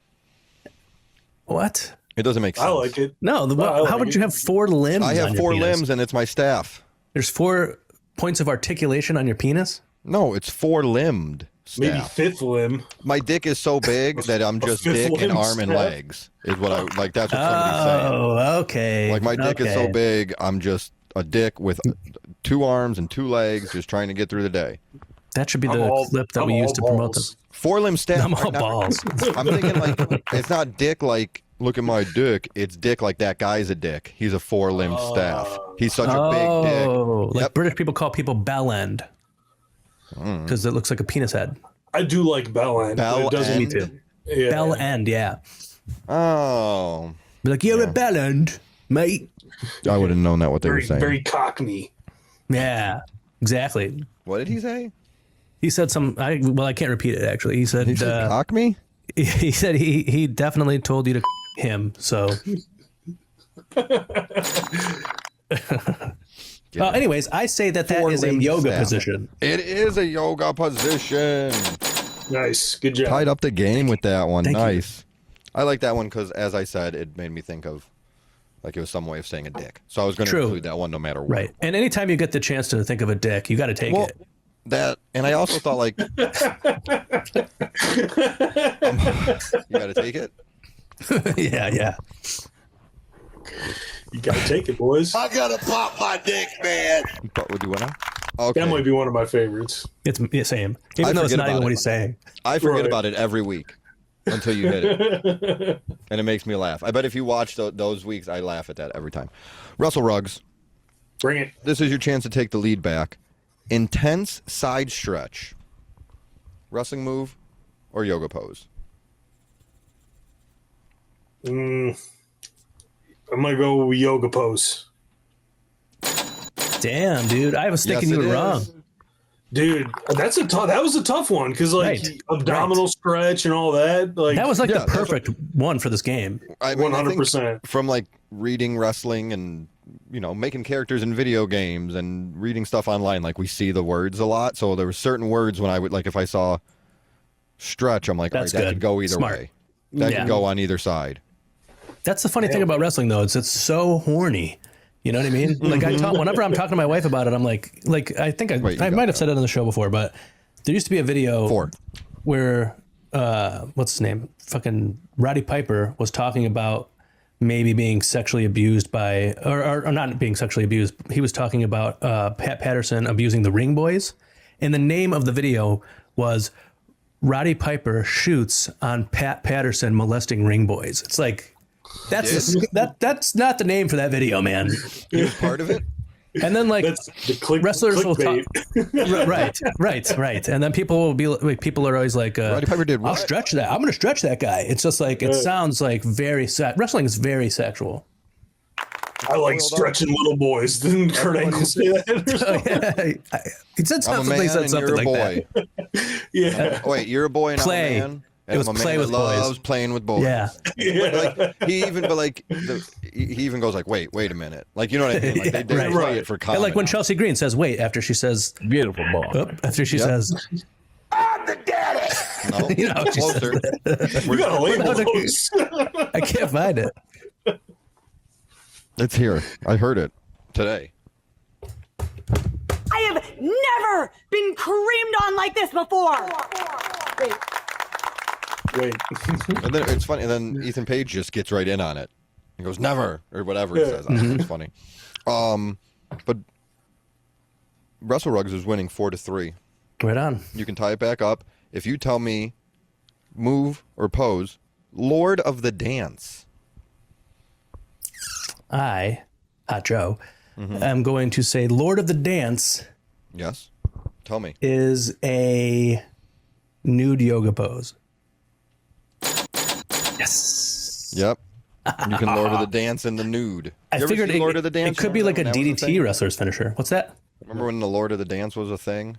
Speaker 1: What?
Speaker 2: It doesn't make sense.
Speaker 3: I like it.
Speaker 1: No.
Speaker 3: I like
Speaker 1: How would
Speaker 3: it.
Speaker 1: you have 4 limbs?
Speaker 2: I have
Speaker 1: on your
Speaker 2: 4
Speaker 1: penis?
Speaker 2: limbs, and it's my staff.
Speaker 1: There's 4 points of articulation on your penis.
Speaker 2: No, it's 4-limbed staff.
Speaker 3: Maybe fifth limb.
Speaker 2: My dick is so big that I'm just
Speaker 3: fifth
Speaker 2: dick and
Speaker 3: limb
Speaker 2: arm and
Speaker 3: staff?
Speaker 2: legs. Is what I like. That's what somebody's saying.
Speaker 1: Oh, okay.
Speaker 2: Like my dick is so
Speaker 1: Okay.
Speaker 2: big, I'm just a dick with 2 arms and 2 legs, just trying to get through the day.
Speaker 1: That should be
Speaker 3: I'm
Speaker 1: the
Speaker 3: all-
Speaker 1: clip that
Speaker 3: I'm
Speaker 1: we
Speaker 3: all
Speaker 1: use to promote
Speaker 3: balls.
Speaker 1: this.
Speaker 2: 4-limb staff.
Speaker 1: I'm all balls.
Speaker 2: I'm thinking like it's not dick like look at my dick. It's dick like that guy's a dick. He's a 4-limbed staff. He's such a big dick.
Speaker 1: Oh, like
Speaker 2: Yep.
Speaker 1: British people call people bell end because it looks like a penis head.
Speaker 3: I do like bell end. but
Speaker 2: Bell
Speaker 3: it doesn't
Speaker 2: end?
Speaker 3: Yeah.
Speaker 1: Bell end, yeah.
Speaker 2: Oh,
Speaker 1: Be like, you're a bell end, mate.
Speaker 2: I would have known that what they were
Speaker 3: Very,
Speaker 2: saying.
Speaker 3: very cockney.
Speaker 1: Yeah, exactly.
Speaker 2: What did he say?
Speaker 1: He said I can't repeat it actually. He said
Speaker 2: He said cock me?
Speaker 1: he said he definitely told you to him. So anyways, I say that is a
Speaker 2: 4-limbed
Speaker 1: yoga
Speaker 2: staff.
Speaker 1: position.
Speaker 2: It is a yoga position.
Speaker 3: Nice. Good job.
Speaker 2: Tied up the game with that one.
Speaker 1: Thank you.
Speaker 2: Nice. I like that one because, as I said, it made me think of like it was some way of saying a dick. So I was going to
Speaker 1: True.
Speaker 2: include that one no matter what.
Speaker 1: Right. And anytime you get the chance to think of a dick, you got to take
Speaker 2: Well,
Speaker 1: it.
Speaker 2: that, and I also thought like, you got to take it.
Speaker 1: Yeah.
Speaker 3: You got to take it, boys.
Speaker 7: I gotta pop my dick, man.
Speaker 2: But would you want to? Okay.
Speaker 3: That might be one of my favorites.
Speaker 1: It's same.
Speaker 2: I
Speaker 1: Even though it's
Speaker 2: forget
Speaker 1: not
Speaker 2: about
Speaker 1: even
Speaker 2: it.
Speaker 1: what he's saying.
Speaker 2: I forget
Speaker 3: Right.
Speaker 2: about it every week until you hit it, and it makes me laugh. I bet if you watch those weeks, I laugh at that every time. WrestleRugs,
Speaker 3: Bring it.
Speaker 2: this is your chance to take the lead back. Intense side stretch. Wrestling move or yoga pose?
Speaker 3: I'm going to go yoga pose.
Speaker 1: Damn, dude. I was thinking
Speaker 2: Yes,
Speaker 1: you
Speaker 2: it
Speaker 1: were
Speaker 2: is.
Speaker 1: wrong.
Speaker 3: Dude, that was a tough one because like
Speaker 1: Right.
Speaker 3: abdominal stretch and all that. Like
Speaker 1: That was like
Speaker 2: Yeah,
Speaker 1: the
Speaker 2: that's
Speaker 1: perfect one for this game.
Speaker 2: I mean, I think
Speaker 3: 100%.
Speaker 2: from like reading wrestling and making characters in video games and reading stuff online, like we see the words a lot. So there were certain words when I would like if I saw stretch, I'm like, all right,
Speaker 1: That's
Speaker 2: that
Speaker 1: good.
Speaker 2: could go either
Speaker 1: Smart.
Speaker 2: way. That
Speaker 1: Yeah.
Speaker 2: could go on either side.
Speaker 1: That's the funny thing about wrestling, though. It's so horny. You know what I mean? Like whenever I'm talking to my wife about it, I'm like I think
Speaker 2: Wait, you
Speaker 1: I
Speaker 2: got
Speaker 1: might have
Speaker 2: that.
Speaker 1: said it on the show before, but there used to be a video
Speaker 2: 4.
Speaker 1: where what's his name? Fucking Roddy Piper was talking about maybe being sexually abused by or not being sexually abused. He was talking about Pat Patterson abusing the Ring Boys, and the name of the video was Roddy Piper shoots on Pat Patterson molesting Ring Boys. It's like that's not the name for that video, man.
Speaker 2: He was part of it.
Speaker 1: And then like
Speaker 3: That's the
Speaker 1: wrestlers will talk.
Speaker 3: clickbait.
Speaker 1: Right. And then people will be like, people are always like,
Speaker 2: Roddy Piper did
Speaker 1: I'll
Speaker 2: what?
Speaker 1: stretch that. I'm going to stretch that guy. It's just like, it sounds like very wrestling is very sexual.
Speaker 3: I like stretching little boys. Didn't Kurt Angle say that?
Speaker 1: He said
Speaker 2: I'm a
Speaker 1: something.
Speaker 2: man
Speaker 1: He said
Speaker 2: and
Speaker 1: something
Speaker 2: you're a
Speaker 1: like
Speaker 2: boy.
Speaker 1: that.
Speaker 3: Yeah.
Speaker 2: Oh, wait, you're a boy and
Speaker 1: Play.
Speaker 2: I'm a man. And
Speaker 1: It was
Speaker 2: I'm a
Speaker 1: play
Speaker 2: man
Speaker 1: with
Speaker 2: that loves
Speaker 1: boys.
Speaker 2: playing with boys.
Speaker 1: Yeah.
Speaker 2: Like, he even goes like, wait a minute. Like, you know what I mean? Like, they play
Speaker 3: right.
Speaker 2: it for
Speaker 1: And
Speaker 2: comedy.
Speaker 1: like when Chelsea Green says, wait, after she says,
Speaker 5: Beautiful ball.
Speaker 1: after she says,
Speaker 7: I'm the daddy.
Speaker 2: No,
Speaker 1: you know, she said
Speaker 2: closer.
Speaker 3: We gotta label
Speaker 1: No,
Speaker 3: those.
Speaker 1: I can't find it.
Speaker 2: It's here. I heard it today.
Speaker 6: I have never been creamed on like this before.
Speaker 3: Wait.
Speaker 2: And then it's funny. And then Ethan Page just gets right in on it. He goes, never, or whatever he says. I don't know, it's funny. But WrestleRugs is winning 4-3.
Speaker 1: Right on.
Speaker 2: You can tie it back up. If you tell me move or pose, Lord of the Dance.
Speaker 1: I, Hot Joe, am going to say Lord of the Dance
Speaker 2: Yes. Tell me.
Speaker 1: is a nude yoga pose. Yes.
Speaker 2: Yep. You can Lord of the Dance in the nude.
Speaker 1: I
Speaker 2: You ever
Speaker 1: figured
Speaker 2: see Lord of the Dance?
Speaker 1: it could be like a
Speaker 2: Remember when that was
Speaker 1: DDT
Speaker 2: thing?
Speaker 1: wrestler's finisher. What's that?
Speaker 2: Remember when the Lord of the Dance was a thing?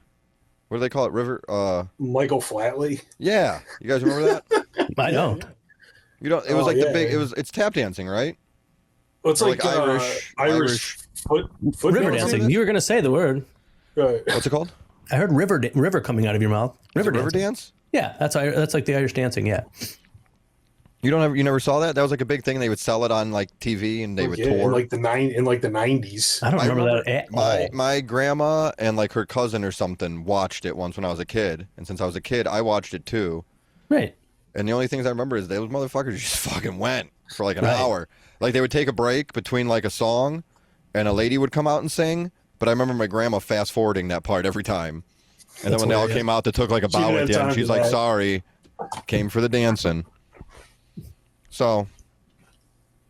Speaker 2: What do they call it? River?
Speaker 3: Michael Flatley.
Speaker 2: Yeah. You guys remember that?
Speaker 1: I don't.
Speaker 2: You don't. It was
Speaker 3: Oh,
Speaker 2: like the
Speaker 3: yeah,
Speaker 2: big.
Speaker 3: yeah.
Speaker 2: It's tap dancing, right?
Speaker 3: Well, it's
Speaker 2: Or
Speaker 3: like,
Speaker 2: like
Speaker 3: Irish foot
Speaker 1: River dancing. You were going to say the word.
Speaker 3: Right.
Speaker 2: What's it called?
Speaker 1: I heard river coming out of your mouth.
Speaker 2: River
Speaker 1: dancing.
Speaker 2: dance.
Speaker 1: Yeah, that's like the Irish dancing. Yeah.
Speaker 2: You never saw that? That was like a big thing. They would sell it on like TV and they would
Speaker 3: Yeah,
Speaker 2: tour.
Speaker 3: in like the 90s.
Speaker 1: I don't remember that at all.
Speaker 2: My grandma and like her cousin or something watched it once when I was a kid, and since I was a kid, I watched it too.
Speaker 1: Right.
Speaker 2: And the only things I remember is those motherfuckers just fucking went for like an
Speaker 1: Right.
Speaker 2: hour. Like they would take a break between like a song, and a lady would come out and sing. But I remember my grandma fast forwarding that part every time. And then when they all came out, they took like a bow
Speaker 3: didn't
Speaker 2: at the
Speaker 3: have
Speaker 2: end.
Speaker 3: time
Speaker 2: She's
Speaker 3: for
Speaker 2: like,
Speaker 3: that.
Speaker 2: "Sorry, came for the dancing." So,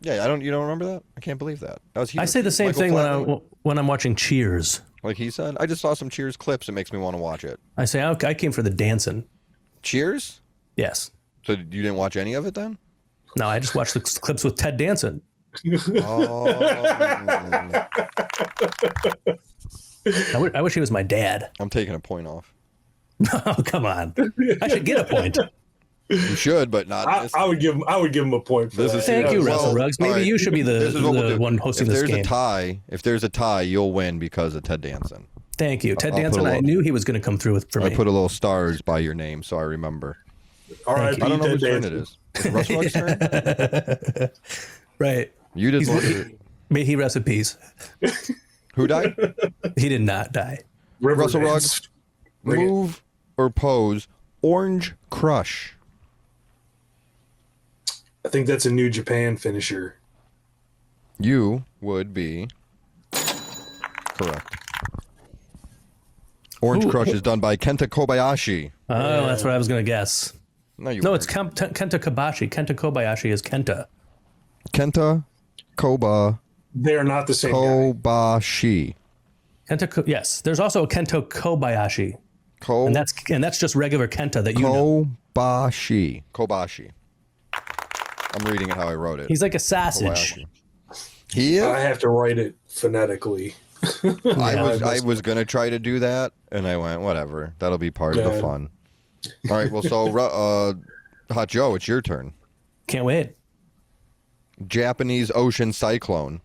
Speaker 2: yeah, you don't remember that? I can't believe that. That was huge.
Speaker 1: I say the same
Speaker 2: Michael
Speaker 1: thing
Speaker 2: Flatley,
Speaker 1: when I'm watching Cheers.
Speaker 2: like he said. I just saw some Cheers clips. It makes me want to watch it.
Speaker 1: I say I came for the dancing.
Speaker 2: Cheers?
Speaker 1: Yes.
Speaker 2: So you didn't watch any of it then?
Speaker 1: No, I just watched the clips with Ted dancing.
Speaker 2: Oh,
Speaker 1: I wish he was my dad.
Speaker 2: I'm taking a point off.
Speaker 1: Oh, come on. I should get a point.
Speaker 2: You should, but not.
Speaker 3: I would give him a point for
Speaker 2: This
Speaker 3: that.
Speaker 2: is
Speaker 1: Thank you,
Speaker 2: Well,
Speaker 1: Wrestle Rugs. Maybe
Speaker 2: all right.
Speaker 1: you should be
Speaker 2: This is what we'll
Speaker 1: the
Speaker 2: do.
Speaker 1: one hosting
Speaker 2: if
Speaker 1: this
Speaker 2: there's
Speaker 1: game.
Speaker 2: if there's a tie, you'll win because of Ted Danson.
Speaker 1: Thank you. Ted
Speaker 2: I'll put
Speaker 1: Danson,
Speaker 2: a
Speaker 1: I
Speaker 2: little-
Speaker 1: knew he was going to come through for
Speaker 2: I
Speaker 1: me.
Speaker 2: put a little stars by your name, so I remember.
Speaker 3: R.I.P.
Speaker 2: I don't know whose
Speaker 3: Ted
Speaker 2: turn it
Speaker 3: Danson.
Speaker 2: is. Is it Russell Rug's turn?
Speaker 1: Right.
Speaker 2: You did.
Speaker 1: May he rest in peace.
Speaker 2: Who died?
Speaker 1: He did not die.
Speaker 3: River
Speaker 2: Russell
Speaker 3: Dance.
Speaker 2: Ruggs. Move or pose. Orange Crush.
Speaker 3: I think that's a New Japan finisher.
Speaker 2: You would be correct. Orange Crush is done by Kenta Kobayashi.
Speaker 1: Oh, that's what I was going to guess.
Speaker 2: No, you
Speaker 1: No,
Speaker 2: weren't.
Speaker 1: it's Kenta Kobashi. Kenta Kobayashi is Kenta.
Speaker 2: Kenta
Speaker 3: They are not the same guy.
Speaker 2: Kobashi.
Speaker 1: Yes. There's also a Kento Kobayashi. And that's just regular Kenta that you know.
Speaker 2: Kobashi. I'm reading it how I wrote it.
Speaker 1: He's like a sausage.
Speaker 2: Kobayashi. He is?
Speaker 3: I have to write it phonetically.
Speaker 2: I was gonna try to do that, and I went, whatever. That'll be part of the fun. All right. Well, so Hot Joe, it's your turn.
Speaker 1: Can't wait.
Speaker 2: Japanese Ocean Cyclone.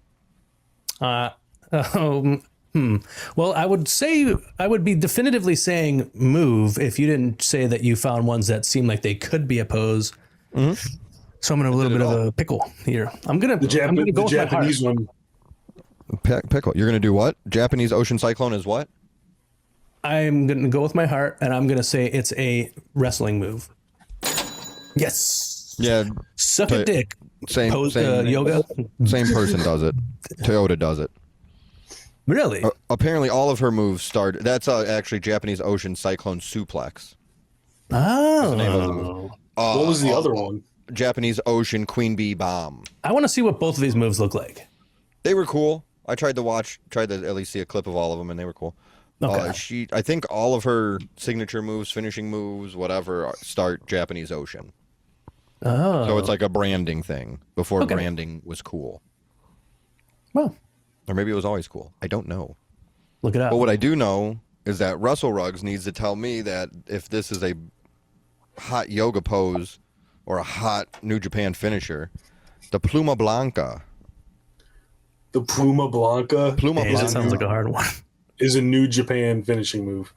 Speaker 1: Well, I would be definitively saying move if you didn't say that you found ones that seem like they could be a pose. Mm-hmm. So I'm in a little bit of a pickle here. I'm gonna go
Speaker 3: the
Speaker 1: with
Speaker 3: Japanese
Speaker 1: my heart.
Speaker 3: one.
Speaker 2: Pickle. You're gonna do what? Japanese Ocean Cyclone is what?
Speaker 1: I'm gonna go with my heart, and I'm gonna say it's a wrestling move. Yes.
Speaker 2: Yeah.
Speaker 1: Suck a dick.
Speaker 2: Same.
Speaker 1: Pose
Speaker 2: same
Speaker 1: yoga.
Speaker 2: Same person does it. Toyota does it.
Speaker 1: Really?
Speaker 2: Apparently, all of her moves start. That's actually Japanese Ocean Cyclone Suplex.
Speaker 1: Oh.
Speaker 2: The name of the move.
Speaker 3: What was the other one?
Speaker 2: Japanese Ocean Queen Bee Bomb.
Speaker 1: I want to see what both of these moves look like.
Speaker 2: They were cool. I tried to at least see a clip of all of them, and they were cool.
Speaker 1: Okay.
Speaker 2: I think all of her signature moves, finishing moves, whatever, start Japanese Ocean.
Speaker 1: Oh.
Speaker 2: So it's like a branding thing before
Speaker 1: Okay.
Speaker 2: branding was cool.
Speaker 1: Well,
Speaker 2: Or maybe it was always cool. I don't know.
Speaker 1: look it up.
Speaker 2: But what I do know is that WrestleRugs needs to tell me that if this is a hot yoga pose or a hot New Japan finisher, the Pluma Blanca.
Speaker 3: The Pluma Blanca
Speaker 1: Dang, that sounds like a hard one.
Speaker 3: is a New Japan finishing move.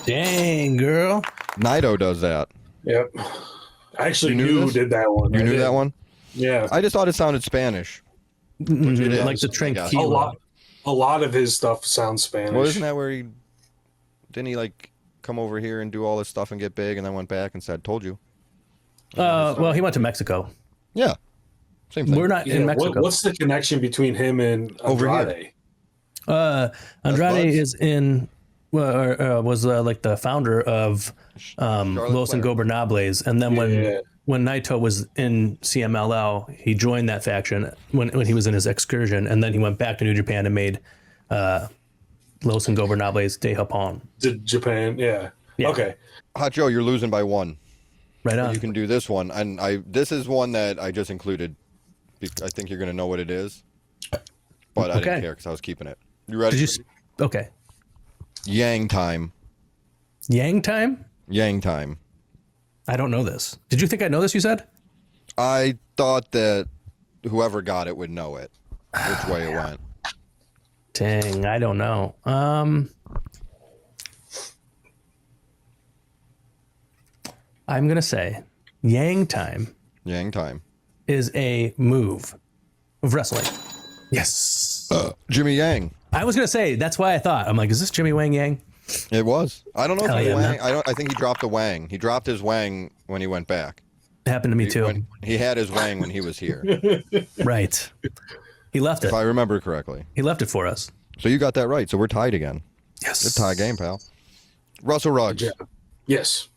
Speaker 1: Dang, girl.
Speaker 3: Naito
Speaker 2: does that.
Speaker 3: Yep. I actually
Speaker 2: You knew
Speaker 3: knew who
Speaker 2: this?
Speaker 3: did that one.
Speaker 2: You
Speaker 3: I
Speaker 2: knew
Speaker 3: did.
Speaker 2: that one?
Speaker 3: Yeah.
Speaker 2: I just thought it sounded Spanish. Which it is,
Speaker 1: Like the
Speaker 2: I guess.
Speaker 1: tranquilo.
Speaker 3: A lot of his stuff sounds Spanish.
Speaker 2: Well, isn't that where didn't he like come over here and do all this stuff and get big and then went back and said, told you?
Speaker 1: Well, he went to Mexico.
Speaker 2: Yeah. Same thing.
Speaker 1: We're not in Mexico.
Speaker 3: What's the connection between him and
Speaker 2: Over
Speaker 3: Andrade?
Speaker 1: Andrade
Speaker 2: Buzz?
Speaker 1: is in, was like the founder of Los
Speaker 2: Flair.
Speaker 1: Ingobernables, and then when Naito was in CMLL, he joined that faction when he was in his excursion, and then he went back to New Japan and made Los Ingobernables de Japón.
Speaker 3: Japan, yeah.
Speaker 1: Yeah.
Speaker 3: Okay.
Speaker 2: Hot Joe, you're losing by one.
Speaker 1: Right on.
Speaker 2: You can do this one, and this is one that I just included. I think you're going to know what it is, but I didn't care because I was keeping it. You ready?
Speaker 1: Did you? Okay.
Speaker 2: Yang time.
Speaker 1: Yang time?
Speaker 2: Yang time.
Speaker 1: I don't know this. Did you think I know this? You said.
Speaker 2: I thought that whoever got it would know it, which way it went.
Speaker 1: Dang, I don't know. I'm gonna say Yang time.
Speaker 2: Yang time
Speaker 1: is a move of wrestling. Yes.
Speaker 2: Jimmy Yang.
Speaker 1: I was gonna say that's why I thought I'm like, is this Jimmy Wang Yang?
Speaker 2: It was. I don't know if
Speaker 1: Hell
Speaker 2: it was
Speaker 1: yeah,
Speaker 2: Wang.
Speaker 1: man.
Speaker 2: I think he dropped a Wang. He dropped his Wang when he went back.
Speaker 1: It happened to me too.
Speaker 2: He had his Wang when he was here.
Speaker 1: Right. He left it.
Speaker 2: If I remember correctly.
Speaker 1: He left it for us.
Speaker 2: So you got that right. So we're tied again.
Speaker 1: Yes.
Speaker 2: Good tie game, pal. Russell Ruggs.
Speaker 3: Yeah. Yes.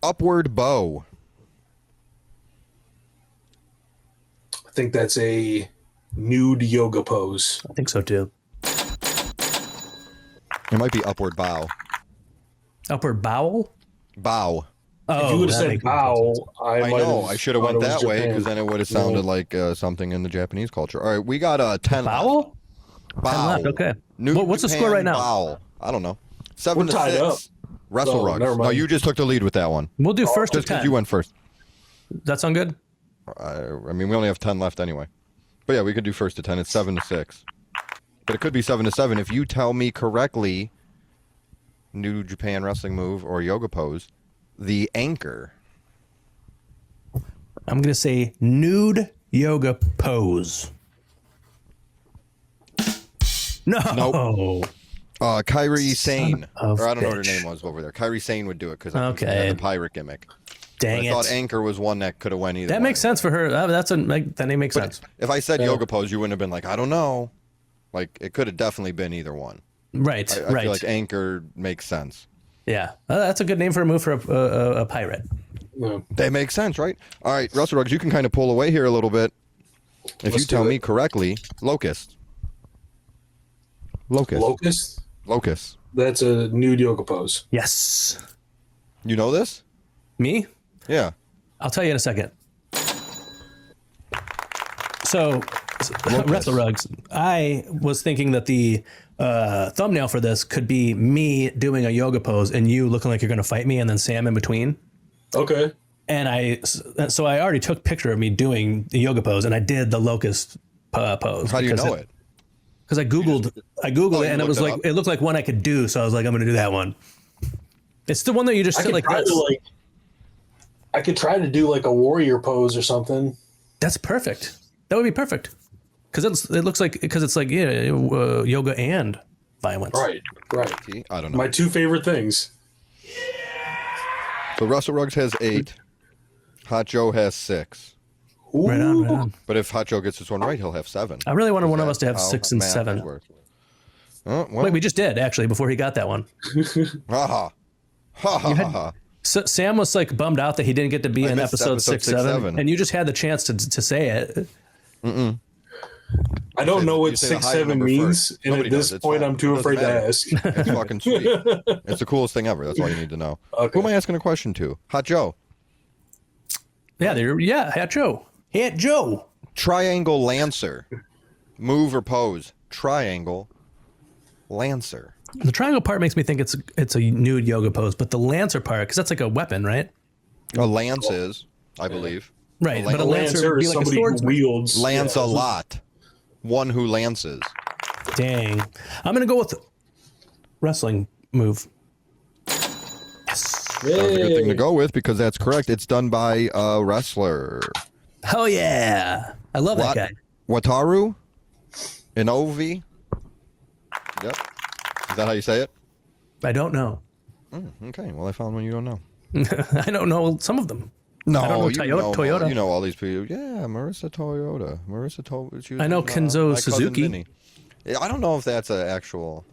Speaker 2: Upward bow.
Speaker 3: I think that's a nude yoga pose.
Speaker 1: I think so too.
Speaker 2: It might be upward bow.
Speaker 1: Upward bowel?
Speaker 2: Bow.
Speaker 1: Oh,
Speaker 3: if you would have
Speaker 1: that
Speaker 3: said
Speaker 1: makes
Speaker 3: bow, I
Speaker 2: I
Speaker 3: might
Speaker 2: know.
Speaker 3: have
Speaker 2: I should have
Speaker 3: thought
Speaker 2: went
Speaker 3: it was
Speaker 2: that way
Speaker 3: Japan.
Speaker 2: because then it would have sounded like something in the Japanese culture. All right, we got a 10
Speaker 1: Bowel?
Speaker 2: left. Bow.
Speaker 1: 10 left, okay.
Speaker 2: New
Speaker 1: What's the
Speaker 2: Japan
Speaker 1: score right now?
Speaker 2: Bow. I don't know. 7
Speaker 3: We're
Speaker 2: to
Speaker 3: tied
Speaker 2: 6.
Speaker 3: up.
Speaker 2: Wrestle
Speaker 3: Oh,
Speaker 2: Ruggs.
Speaker 3: never
Speaker 2: No,
Speaker 3: mind.
Speaker 2: you just took the lead with that one.
Speaker 1: We'll do first to
Speaker 2: Just because
Speaker 1: 10.
Speaker 2: you went first.
Speaker 1: That sound good?
Speaker 2: I mean, we only have 10 left anyway. But yeah, we could do first to 10. It's 7 to 6. But it could be 7 to 7 if you tell me correctly New Japan wrestling move or yoga pose, the anchor.
Speaker 1: I'm gonna say nude yoga pose. No.
Speaker 2: Nope. Kairi Sane.
Speaker 1: of
Speaker 2: Or I don't know what her
Speaker 1: bitch.
Speaker 2: name was over there. Kairi Sane would do it because
Speaker 1: Okay.
Speaker 2: she had the pirate gimmick.
Speaker 1: Dang
Speaker 2: I
Speaker 1: it.
Speaker 2: thought anchor was one that could have went either
Speaker 1: That
Speaker 2: way.
Speaker 1: makes sense for her. That name makes sense.
Speaker 2: If I said yoga pose, you wouldn't have been like, I don't know. Like, it could have definitely been either one.
Speaker 1: Right.
Speaker 2: I
Speaker 1: right.
Speaker 2: feel like anchor makes sense.
Speaker 1: Yeah. That's a good name for a move for a pirate.
Speaker 3: No.
Speaker 2: That makes sense, right? All right, Russell Ruggs, you can kind of pull away here a little bit. If
Speaker 3: Let's
Speaker 2: you tell
Speaker 3: do
Speaker 2: me
Speaker 3: it.
Speaker 2: correctly, locust.
Speaker 3: Locust?
Speaker 2: Locust.
Speaker 3: That's a nude yoga pose.
Speaker 1: Yes.
Speaker 2: You know this?
Speaker 1: Me?
Speaker 2: Yeah.
Speaker 1: I'll tell you in a second. So, Wrestle Rugs, I was thinking that the thumbnail for this could be me doing a yoga pose and you looking like you're going to fight me and then Sam in between.
Speaker 3: Okay.
Speaker 1: And so I already took a picture of me doing the yoga pose and I did the locust pose.
Speaker 2: How do you know it?
Speaker 1: Because I Googled it and it was
Speaker 2: looked it
Speaker 1: like,
Speaker 2: up?
Speaker 1: it looked like one I could do. So I was like, I'm going to do that one. It's the one that you just
Speaker 3: I
Speaker 1: sit
Speaker 3: could
Speaker 1: like
Speaker 3: try
Speaker 1: this.
Speaker 3: to I could try to do like a warrior pose or something.
Speaker 1: That's perfect. That would be perfect. Because it looks like, it's like, yoga and violence.
Speaker 3: Right. Right.
Speaker 2: See? I don't know.
Speaker 3: My two favorite things.
Speaker 2: So Russell Ruggs has 8. Hot Joe has 6.
Speaker 3: Ooh.
Speaker 1: Right on, right on.
Speaker 2: But if Hot Joe gets this one right, he'll have 7.
Speaker 1: I really wanted one of us to have
Speaker 2: How
Speaker 1: 6 and
Speaker 2: math
Speaker 1: 7.
Speaker 2: works. Oh, well.
Speaker 1: Wait, we just did actually before he got that one.
Speaker 2: Ha ha. Ha ha ha ha.
Speaker 1: So Sam was like bummed out that he didn't get to be in
Speaker 2: missed
Speaker 1: episode
Speaker 2: episode
Speaker 1: 6, 7,
Speaker 2: 7.
Speaker 1: and you just had the chance to say it.
Speaker 3: I don't know what
Speaker 2: You say the
Speaker 3: 6'7"
Speaker 2: height number
Speaker 3: means,
Speaker 2: first.
Speaker 3: and
Speaker 2: Nobody
Speaker 3: at this
Speaker 2: does. It's
Speaker 3: point,
Speaker 2: fine.
Speaker 3: I'm too
Speaker 2: It doesn't
Speaker 3: afraid to
Speaker 2: matter.
Speaker 3: ask.
Speaker 2: It's fucking sweet. It's the coolest thing ever. That's all you need to know.
Speaker 3: Okay.
Speaker 2: Who am I asking a question to? Hot Joe.
Speaker 1: Hat Joe. Hat Joe.
Speaker 2: Triangle Lancer. Move or pose? Triangle Lancer.
Speaker 1: The triangle part makes me think it's a nude yoga pose, but the lancer part, because that's like a weapon, right?
Speaker 2: A lance is, I believe.
Speaker 1: Right, but a
Speaker 3: A
Speaker 1: lancer
Speaker 3: lancer
Speaker 1: would be
Speaker 3: is
Speaker 1: like a
Speaker 3: somebody who
Speaker 1: swordsman.
Speaker 3: wields.
Speaker 2: Lance a lot. One who lances.
Speaker 1: Dang. I'm going to go with wrestling move. Yes.
Speaker 2: That was a good thing to go with because that's correct. It's done by a wrestler.
Speaker 1: Hell yeah. I love that guy.
Speaker 2: Wataru Inoue. Yep. Is that how you say it?
Speaker 1: I don't know.
Speaker 2: Okay. Well, I found one you don't know.
Speaker 1: I don't know some of them.
Speaker 2: No,
Speaker 1: I don't know
Speaker 2: you know
Speaker 1: Toyota.
Speaker 2: You know all these people. Yeah, Marissa Toyota. She was
Speaker 1: I know
Speaker 2: in,
Speaker 1: Kenzo
Speaker 2: My Cousin
Speaker 1: Suzuki.
Speaker 2: Vinny. Yeah, I don't know if that's an actual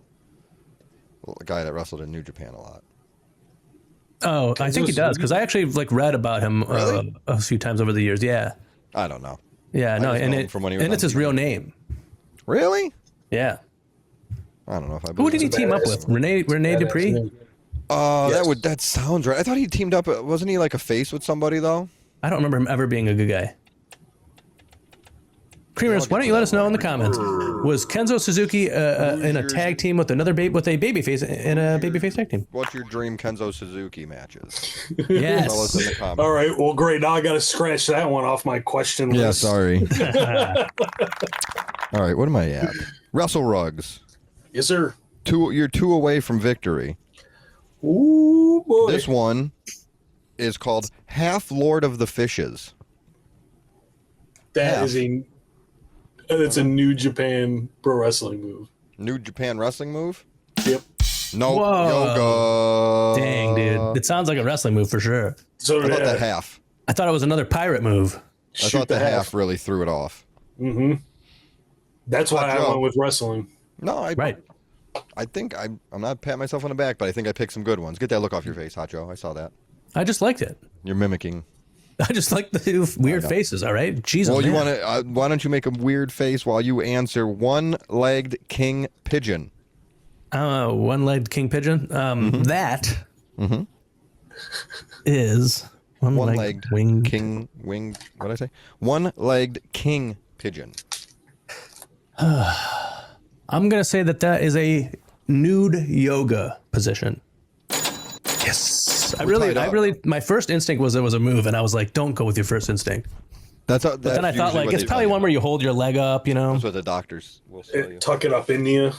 Speaker 2: guy that wrestled in New Japan a lot.
Speaker 1: Oh, I think he does because I actually read about him
Speaker 2: Really?
Speaker 1: a few times over the years. Yeah,
Speaker 2: I don't know.
Speaker 1: yeah, no,
Speaker 2: just
Speaker 1: and
Speaker 2: know him from when he was on
Speaker 1: it's his
Speaker 2: TV.
Speaker 1: real name.
Speaker 2: Really?
Speaker 1: Yeah.
Speaker 2: I don't know if I.
Speaker 1: Who did he
Speaker 2: believe
Speaker 1: team
Speaker 2: it.
Speaker 1: up with? Renee Dupree?
Speaker 2: That sounds right. I thought he teamed up. Wasn't he like a face with somebody though?
Speaker 1: I don't remember him ever being a good guy. Creamers, why don't you let us know in the comments? Was Kenzo Suzuki in a tag team with a babyface in a babyface tag team?
Speaker 2: What's your dream Kenzo Suzuki matches?
Speaker 1: Yes.
Speaker 2: Tell us in the comments.
Speaker 3: All right. Well, great. Now I got to scratch that one off my question list.
Speaker 2: Yeah, sorry. All right, what am I at? WrestleRugs.
Speaker 3: Yes, sir.
Speaker 2: You're 2 away from victory.
Speaker 3: Ooh, boy.
Speaker 2: This one is called Half Lord of the Fishes.
Speaker 3: That is it's a New Japan pro wrestling move.
Speaker 2: New Japan wrestling move?
Speaker 3: Yep.
Speaker 2: No,
Speaker 1: Whoa.
Speaker 2: yoga.
Speaker 1: Dang, dude. It sounds like a wrestling move for sure.
Speaker 3: So
Speaker 2: I thought the half.
Speaker 1: I thought it was another pirate move.
Speaker 2: I thought the half really threw it off.
Speaker 3: Mm-hmm. That's why I went with wrestling.
Speaker 2: No,
Speaker 1: Right.
Speaker 2: I think I'm not patting myself on the back, but I think I picked some good ones. Get that look off your face, Hot Joe. I saw that.
Speaker 1: I just liked it.
Speaker 2: You're mimicking.
Speaker 1: I just like the weird faces, all right? Jesus,
Speaker 2: Well, you
Speaker 1: man.
Speaker 2: want to? Why don't you make a weird face while you answer one-legged king pigeon?
Speaker 1: One-legged king pigeon? That is
Speaker 2: One-legged
Speaker 1: wing.
Speaker 2: king wing. What did I say? One-legged king pigeon.
Speaker 1: I'm going to say that is a nude yoga position. Yes. I really, my first instinct was it was a move, and I was like, don't go with your first instinct.
Speaker 2: But
Speaker 1: But then I thought, it's probably one where you hold your leg up, you know?
Speaker 2: That's what the doctors will tell you.
Speaker 3: Tuck it up in you.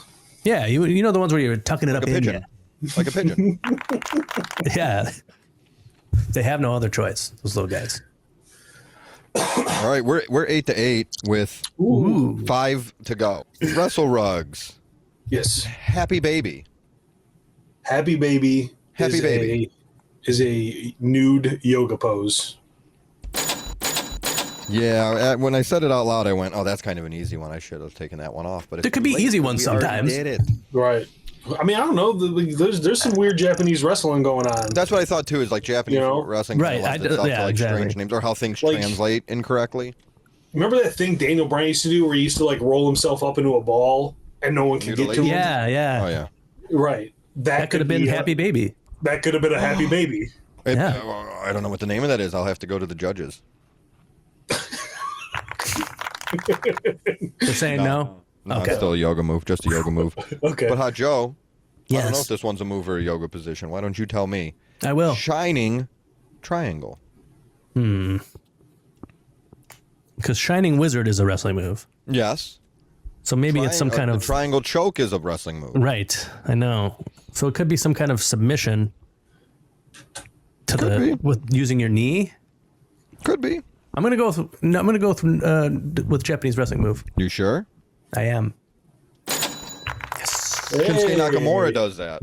Speaker 1: Yeah, you know the ones where you're tucking it
Speaker 2: Like
Speaker 1: up
Speaker 2: a
Speaker 1: in
Speaker 2: pigeon.
Speaker 1: you.
Speaker 2: Like a pigeon.
Speaker 1: Yeah. They have no other choice, those little guys.
Speaker 2: All right, we're 8-8 with 5 to go. WrestleRugs.
Speaker 3: Yes.
Speaker 2: Happy Baby.
Speaker 3: Happy Baby.
Speaker 2: Happy Baby.
Speaker 3: Is a nude yoga pose.
Speaker 2: Yeah, when I said it out loud, I went, "Oh, that's kind of an easy one. I should have taken that one off." But
Speaker 1: There could be easy ones
Speaker 2: we already
Speaker 1: sometimes.
Speaker 2: Did it?
Speaker 3: Right. I mean, I don't know. There's some weird Japanese wrestling going on.
Speaker 2: That's what I thought too. Is like Japanese wrestling,
Speaker 1: Right,
Speaker 2: lends itself to like
Speaker 1: exactly.
Speaker 2: strange names or how things
Speaker 3: Like-
Speaker 2: translate incorrectly.
Speaker 3: Remember that thing Daniel Bryan used to do where he used to roll himself up into a ball and no one could get to him?
Speaker 1: Yeah, yeah.
Speaker 2: Oh yeah.
Speaker 3: Right.
Speaker 1: That could have been Happy Baby.
Speaker 3: That could have been a Happy Baby.
Speaker 1: Yeah.
Speaker 2: I don't know what the name of that is. I'll have to go to the judges.
Speaker 1: They're saying no?
Speaker 2: No,
Speaker 1: Okay.
Speaker 2: it's still a yoga move, just a yoga move.
Speaker 3: Okay.
Speaker 2: But Hot Joe, I don't know
Speaker 1: Yes.
Speaker 2: if this one's a move or a yoga position. Why don't you tell me?
Speaker 1: I will.
Speaker 2: Shining triangle.
Speaker 1: Because Shining Wizard is a wrestling move.
Speaker 2: Yes.
Speaker 1: So maybe it's some kind
Speaker 2: the
Speaker 1: of...
Speaker 2: triangle choke is a wrestling move.
Speaker 1: Right, I know. So it could be some kind of submission to with using your knee.
Speaker 2: Could be.
Speaker 1: I'm gonna go with Japanese wrestling move.
Speaker 2: You sure?
Speaker 1: I am.
Speaker 2: Shinsuke Nakamura does that.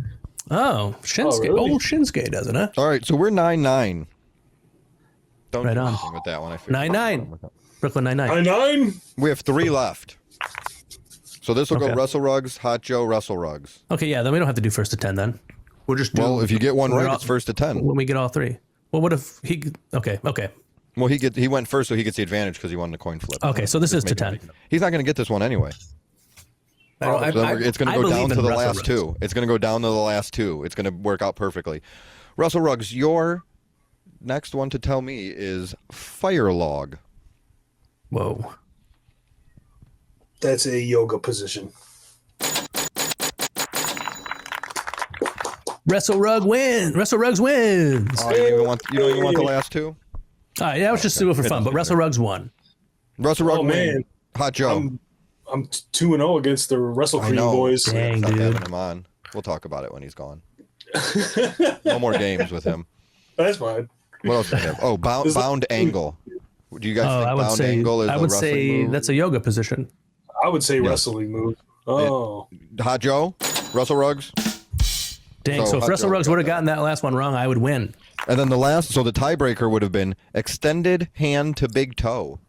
Speaker 1: Oh, Shinsuke.
Speaker 3: really?
Speaker 1: Oh, Shinsuke does it, huh?
Speaker 2: All right, so we're 9-9. Don't
Speaker 1: Right
Speaker 2: do
Speaker 1: on.
Speaker 2: anything with that one. I figured.
Speaker 1: 9-9. Brooklyn Nine-Nine.
Speaker 3: 9-9.
Speaker 2: We have 3 left. So this will
Speaker 1: Okay.
Speaker 2: go WrestleRugs, Hot Joe, WrestleRugs.
Speaker 1: Okay, yeah, then we don't have to do first to 10 then. We'll just do...
Speaker 2: Well, if you get one
Speaker 1: we're
Speaker 2: right,
Speaker 1: all-
Speaker 2: it's first to 10.
Speaker 1: When we get all 3. Well, what if he... Okay.
Speaker 2: Well, he went first, so he gets the advantage because he won the coin flip.
Speaker 1: Okay, so this is to 10.
Speaker 2: He's not going to get this one anyway. It's going to go down to the last two. It's going to go down to the last two. It's going to work out perfectly. Russell Ruggs, your next one to tell me is fire log.
Speaker 1: Whoa.
Speaker 3: That's a yoga position.
Speaker 1: WrestleRug wins. WrestleRugs wins.
Speaker 2: Oh, you don't even want the last two?
Speaker 1: All right, yeah, I was just doing it for fun, but WrestleRugs won.
Speaker 2: WrestleRug win.
Speaker 3: Man.
Speaker 2: Hot Joe.
Speaker 3: I'm 2-0 against the WrestleCream boys.
Speaker 1: Dang,
Speaker 2: Stop
Speaker 1: dude.
Speaker 2: having him on. We'll talk about it when he's gone. No more games with him.
Speaker 3: That's fine.
Speaker 2: What else do we have? Oh, bound angle. Do you guys think
Speaker 1: I would
Speaker 2: bound
Speaker 1: say,
Speaker 2: angle is
Speaker 1: I
Speaker 2: a
Speaker 1: would
Speaker 2: wrestling
Speaker 1: say
Speaker 2: move?
Speaker 1: that's a yoga position.
Speaker 3: I would say wrestling move. Oh.
Speaker 2: Hot Joe? Russell Ruggs?
Speaker 1: Dang, so if
Speaker 2: Hot Joe
Speaker 1: WrestleRugs
Speaker 2: got
Speaker 1: would have gotten that last one wrong, I would win.
Speaker 2: And then the tiebreaker would have been extended hand to big toe.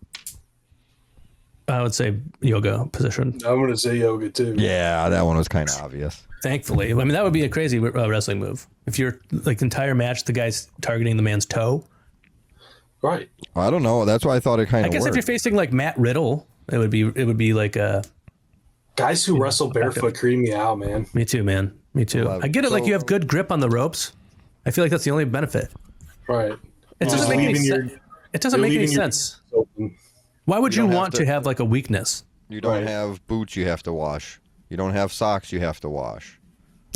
Speaker 1: I would say yoga position.
Speaker 3: I'm going to say yoga too.
Speaker 2: Yeah, that one was kind of obvious.
Speaker 1: Thankfully. I mean, that would be a crazy wrestling move. If you're, like, the entire match, the guy's targeting the man's toe.
Speaker 3: Right.
Speaker 2: I don't know. That's why I thought it kind of
Speaker 1: I guess
Speaker 2: worked.
Speaker 1: if you're facing, like, Matt Riddle, it would be like a...
Speaker 3: Guys who wrestle barefoot cream me out, man.
Speaker 1: Me too, man. Me too. I get it, like, you have good grip on the ropes. I feel like that's the only benefit.
Speaker 3: Right.
Speaker 1: It doesn't make any sense. It doesn't make any sense. Why would you want to have, like, a weakness?
Speaker 2: You don't have boots you have to wash. You don't have socks you have to wash.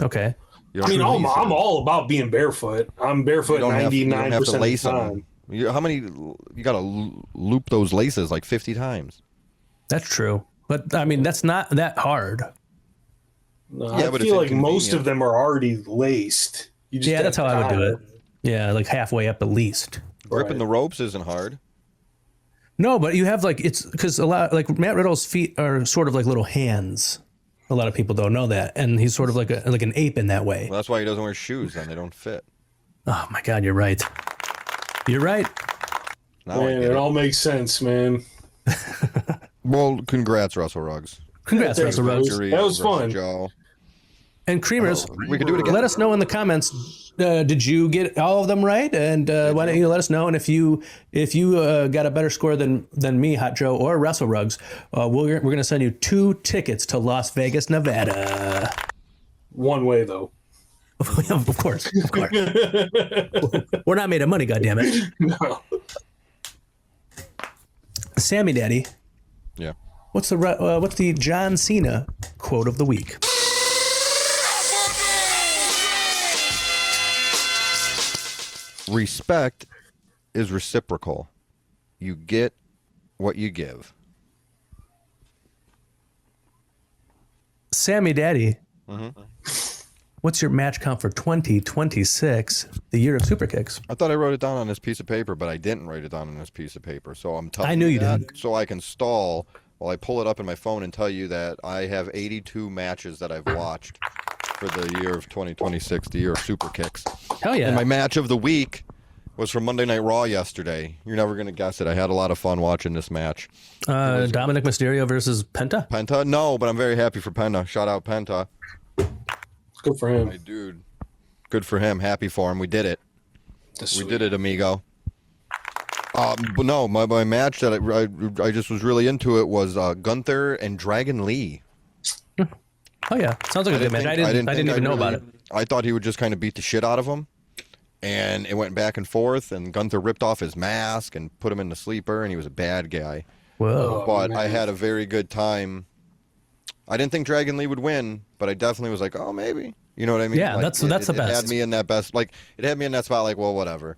Speaker 1: Okay.
Speaker 3: I mean, I'm all about being barefoot. I'm barefoot 99% of the time.
Speaker 2: You got to loop those laces like 50 times.
Speaker 1: That's true. But, I mean, that's not that hard.
Speaker 3: I feel like most of them are already laced.
Speaker 1: Yeah, that's how I would do it. Yeah, like halfway up at least.
Speaker 2: Gripping the ropes isn't hard.
Speaker 1: No, but you have, like, it's because a lot, like, Matt Riddle's feet are sort of like little hands. A lot of people don't know that, and he's sort of like an ape in that way.
Speaker 2: Well, that's why he doesn't wear shoes, then they don't fit.
Speaker 1: Oh my God, you're right. You're right.
Speaker 3: Man, it all makes sense, man.
Speaker 2: Well, congrats, Russell Ruggs.
Speaker 1: Congrats, Russell Ruggs.
Speaker 3: That was fun.
Speaker 2: Joe.
Speaker 1: And Creamers,
Speaker 2: we could do it again.
Speaker 1: Let us know in the comments. Did you get all of them right? And why don't you let us know? And if you got a better score than me, Hot Joe, or Russell Ruggs, we're going to send you 2 tickets to Las Vegas, Nevada.
Speaker 3: One way though.
Speaker 1: Of course. We're not made of money, goddammit.
Speaker 3: No.
Speaker 1: Sammy Daddy.
Speaker 2: Yeah.
Speaker 1: What's the John Cena quote of the week?
Speaker 2: Respect is reciprocal. You get what you give.
Speaker 1: Sammy Daddy. Mm-hmm. What's your match count for 2026, the year of super kicks?
Speaker 2: I thought I wrote it down on this piece of paper, but I didn't write it down on this piece of paper. So I'm telling you.
Speaker 1: I knew you
Speaker 2: that
Speaker 1: did.
Speaker 2: So I can stall while I pull it up in my phone and tell you that I have 82 matches that I've watched for the year of 2026, the year of super kicks.
Speaker 1: Hell yeah.
Speaker 2: And my match of the week was from Monday Night Raw yesterday. You're never going to guess it. I had a lot of fun watching this match.
Speaker 1: Dominic Mysterio versus Penta?
Speaker 2: Penta? No, but I'm very happy for Penta. Shout out Penta.
Speaker 3: Good for him.
Speaker 2: My dude. Good for him. Happy for him. We did it. We did it, amigo. But no, my match that I just was really into it was Gunther and Dragon Lee.
Speaker 1: Oh yeah, sounds like a good match. I didn't even know about it.
Speaker 2: I thought he would just kind of beat the shit out of him, and it went back and forth. And Gunther ripped off his mask and put him in the sleeper, and he was a bad guy.
Speaker 1: Whoa!
Speaker 2: But I had a very good time. I didn't think Dragon Lee would win, but I definitely was like, oh, maybe. You know what I mean?
Speaker 1: Yeah,
Speaker 2: like,
Speaker 1: that's the best.
Speaker 2: It had me in that best. Like it had me in that spot. Like, well, whatever.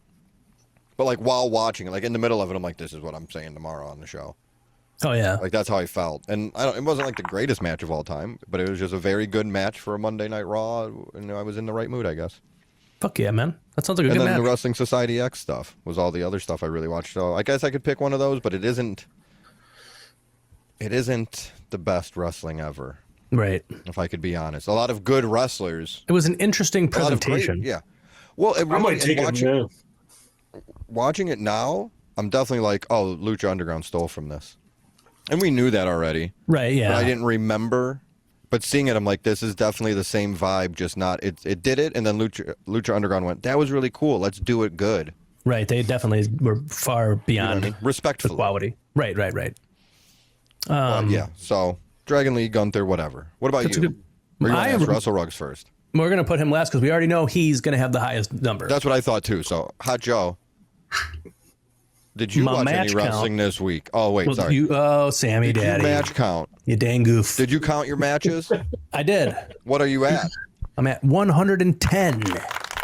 Speaker 2: But like while watching it, like in the middle of it, I'm like, this is what I'm saying tomorrow on the show.
Speaker 1: Oh yeah.
Speaker 2: Like that's how I felt, and it wasn't like the greatest match of all time, but it was just a very good match for a Monday Night Raw, and I was in the right mood, I guess.
Speaker 1: Fuck yeah, man! That sounds like a good
Speaker 2: match. And then
Speaker 1: match.
Speaker 2: the Wrestling Society X stuff was all the other stuff I really watched. So I guess I could pick one of those, but it isn't. It isn't the best wrestling ever.
Speaker 1: Right.
Speaker 2: If I could be honest, a lot of good wrestlers.
Speaker 1: It was an interesting presentation.
Speaker 2: Yeah. Well, it really,
Speaker 3: I might take it.
Speaker 2: Watching it now, I'm definitely like, oh, Lucha Underground stole from this. And we knew that already.
Speaker 1: Right, yeah.
Speaker 2: But I didn't remember. But seeing it, I'm like, this is definitely the same vibe, just not... It did it, and then Lucha Underground went, that was really cool. Let's do it good.
Speaker 1: Right. They definitely were far beyond
Speaker 2: respectful
Speaker 1: the quality. Right.
Speaker 2: Yeah. So Dragon Lee, Gunther, whatever. What about you? Or you want to ask Russell Ruggs first?
Speaker 1: We're going to put him last because we already know he's going to have the highest number.
Speaker 2: That's what I thought too. So Hot Joe, did you watch any wrestling this week? Oh wait, sorry.
Speaker 1: Sammy Daddy.
Speaker 2: Did you match count?
Speaker 1: You dang goof.
Speaker 2: Did you count your matches?
Speaker 1: I did.
Speaker 2: What are you at?
Speaker 1: I'm at 110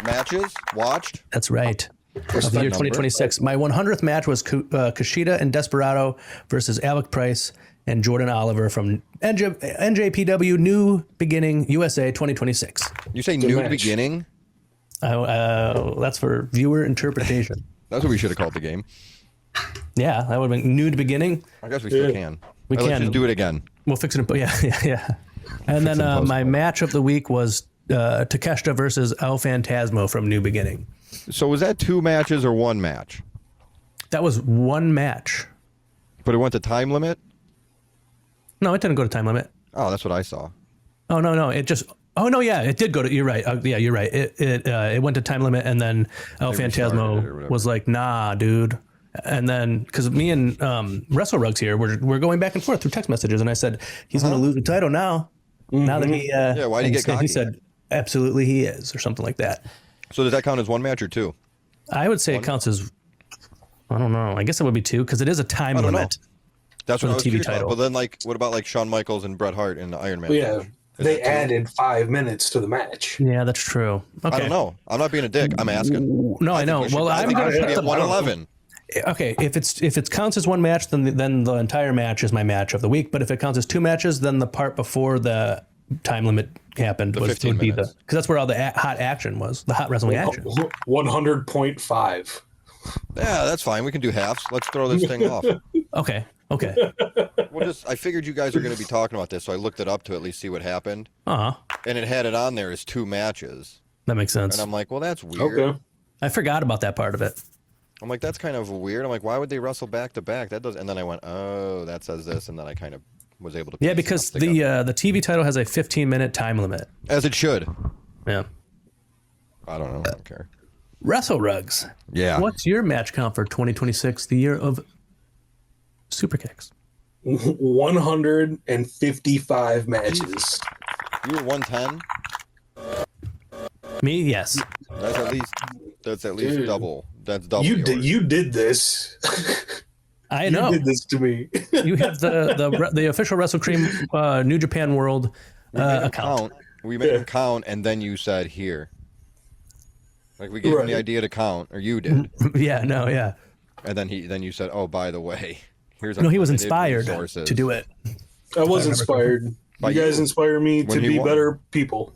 Speaker 2: matches watched.
Speaker 1: That's right. Of the year 2026. My 100th match was Kushida and Desperado versus Alec Price and Jordan Oliver from NJPW New Beginning USA 2026.
Speaker 2: You say New Beginning?
Speaker 1: That's for viewer interpretation.
Speaker 2: That's what we should have called the game.
Speaker 1: Yeah, that would have been Nude Beginning.
Speaker 2: I guess we still can.
Speaker 1: We can.
Speaker 2: Let's just do it again.
Speaker 1: We'll fix it. Yeah. And then my match of the week was Takeshita versus El Phantasmo from New Beginning.
Speaker 2: So was that 2 matches or 1 match?
Speaker 1: That was 1 match.
Speaker 2: But it went to time limit?
Speaker 1: No, it didn't go to time limit.
Speaker 2: Oh, that's what I saw.
Speaker 1: Oh, no. It just... Oh, no, yeah. It did go to... You're right. Yeah, you're right. It went to time limit, and then El Phantasmo was like, nah, dude. And then... Because me and WrestleRugs here, we're going back and forth through text messages, and I said, he's going to lose the title now. Mm-hmm. Now that he...
Speaker 2: yeah, why did he get cocky?
Speaker 1: He said, absolutely he is, or something like that.
Speaker 2: So does that count as 1 match or 2?
Speaker 1: I would say 1? It counts as... I don't know. I guess it would be 2, because it is a time limit.
Speaker 2: That's what
Speaker 1: the TV title.
Speaker 2: But then, what about Shawn Michaels and Bret Hart in the Iron Man?
Speaker 3: Yeah, they added 5 minutes to the match.
Speaker 1: Yeah, that's true. Okay.
Speaker 2: I don't know. I'm not being a dick. I'm asking.
Speaker 1: No, I know. Well, I'm going to
Speaker 2: put 111.
Speaker 1: Okay, if it counts as 1 match, then the entire match is my match of the week. But if it counts as 2 matches, then the part before the time limit happened would be because that's where all the hot action was, the hot wrestling action.
Speaker 3: 100.5.
Speaker 2: Yeah, that's fine. We can do halves. Let's throw this thing off.
Speaker 1: Okay.
Speaker 2: I figured you guys are going to be talking about this, so I looked it up to at least see what happened. And it had it on there as 2 matches.
Speaker 1: That makes sense.
Speaker 2: And I'm like, well, that's weird.
Speaker 3: Okay.
Speaker 1: I forgot about that part of it.
Speaker 2: I'm like, that's kind of weird. I'm like, why would they wrestle back to back? That does. And then I went, oh, that says this, and then I kind of was able to.
Speaker 1: Yeah, because the TV title has a 15-minute time limit.
Speaker 2: As it should.
Speaker 1: Yeah.
Speaker 2: I don't know. I don't care.
Speaker 1: WrestleRugs.
Speaker 2: Yeah.
Speaker 1: What's your match count for 2026, the year of Super Kicks?
Speaker 3: 155 matches.
Speaker 2: You were 110?
Speaker 1: Me, yes.
Speaker 2: That's at least double. That's double.
Speaker 3: You did this.
Speaker 1: I know.
Speaker 3: You did this to me.
Speaker 1: You have the official WrestleCream New Japan World account.
Speaker 2: We made him count, and then you said here. Like we gave him the idea to count, or you did.
Speaker 1: Yeah.
Speaker 2: And then you said, "Oh, by the way, here's."
Speaker 1: No, he was inspired to do it.
Speaker 3: I was inspired. You guys inspire me to be better people.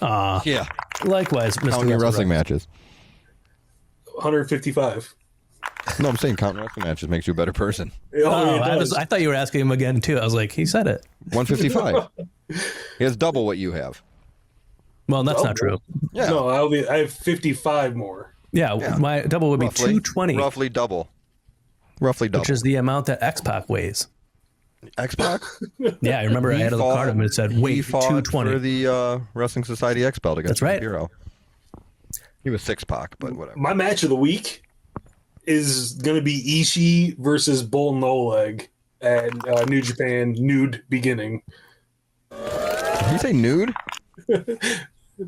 Speaker 2: Yeah.
Speaker 1: Likewise, Mr.
Speaker 2: Counting your wrestling matches.
Speaker 3: 155.
Speaker 2: No, I'm saying counting wrestling matches makes you a better person.
Speaker 1: I thought you were asking him again too. I was like, he said it.
Speaker 2: 155. He has double what you have.
Speaker 1: Well, that's not true.
Speaker 3: Yeah. No, I have 55 more.
Speaker 1: Yeah, my double would be 220.
Speaker 2: Roughly double.
Speaker 1: Which is the amount that X-Pac weighs.
Speaker 2: X-Pac?
Speaker 1: Yeah, I remember I had a little card and it said weight 220.
Speaker 2: For the Wrestling Society X belt against Hero. He was 6-Pac, but whatever.
Speaker 3: My match of the week is going to be Ishii versus Bull No Leg at New Japan Nude Beginning.
Speaker 2: Did you say nude?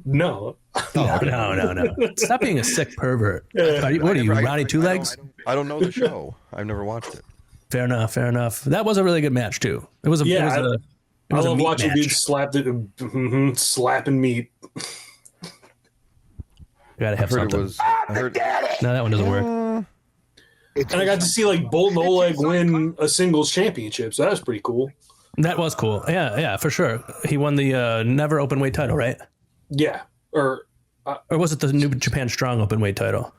Speaker 3: No.
Speaker 1: No. Stop being a sick pervert. What are you, Ronnie Two Legs?
Speaker 2: I don't know the show. I've never watched it.
Speaker 1: Fair enough. That was a really good match too. It was a
Speaker 3: I love watching dudes slapping meat.
Speaker 1: You gotta have something. No, that one doesn't work.
Speaker 3: And I got to see Bull No Leg win a singles championship, so that was pretty cool.
Speaker 1: That was cool. Yeah, for sure. He won the never openweight title, right?
Speaker 3: Yeah. Or
Speaker 1: was it the New Japan Strong openweight title?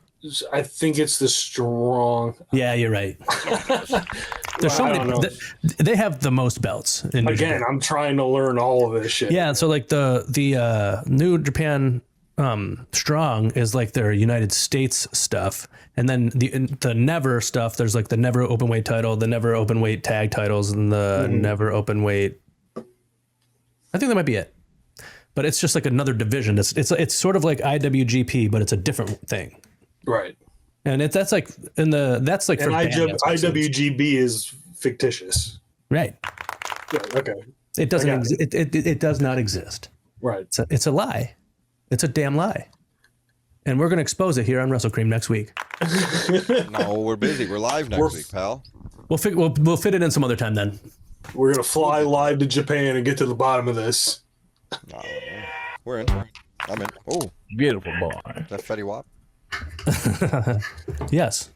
Speaker 3: I think it's the Strong.
Speaker 1: Yeah, you're right. There's so many. They have the most belts. In New Japan.
Speaker 3: I'm trying to learn all of this shit.
Speaker 1: Yeah, so the New Japan Strong is their United States stuff, and then the Never stuff. There's the Never openweight title, the Never openweight tag titles, and the Never openweight. I think that might be it, but it's just another division. It's sort of like IWGP, but it's a different thing.
Speaker 3: Right.
Speaker 1: And that's like that's like
Speaker 3: And
Speaker 1: for
Speaker 3: IWGB is fictitious.
Speaker 1: Right.
Speaker 3: Yeah, okay.
Speaker 1: It doesn't. It does not exist.
Speaker 3: Right.
Speaker 1: It's a lie. It's a damn lie. And we're going to expose it here on WrestleCream next week.
Speaker 2: No, we're busy. We're live next week, pal.
Speaker 1: We'll fit it in some other time then.
Speaker 3: We're going to fly live to Japan and get to the bottom of this.
Speaker 2: No, we're in. I'm in. Oh,
Speaker 8: beautiful boy.
Speaker 2: Is that Fetty Wap?
Speaker 1: Yes.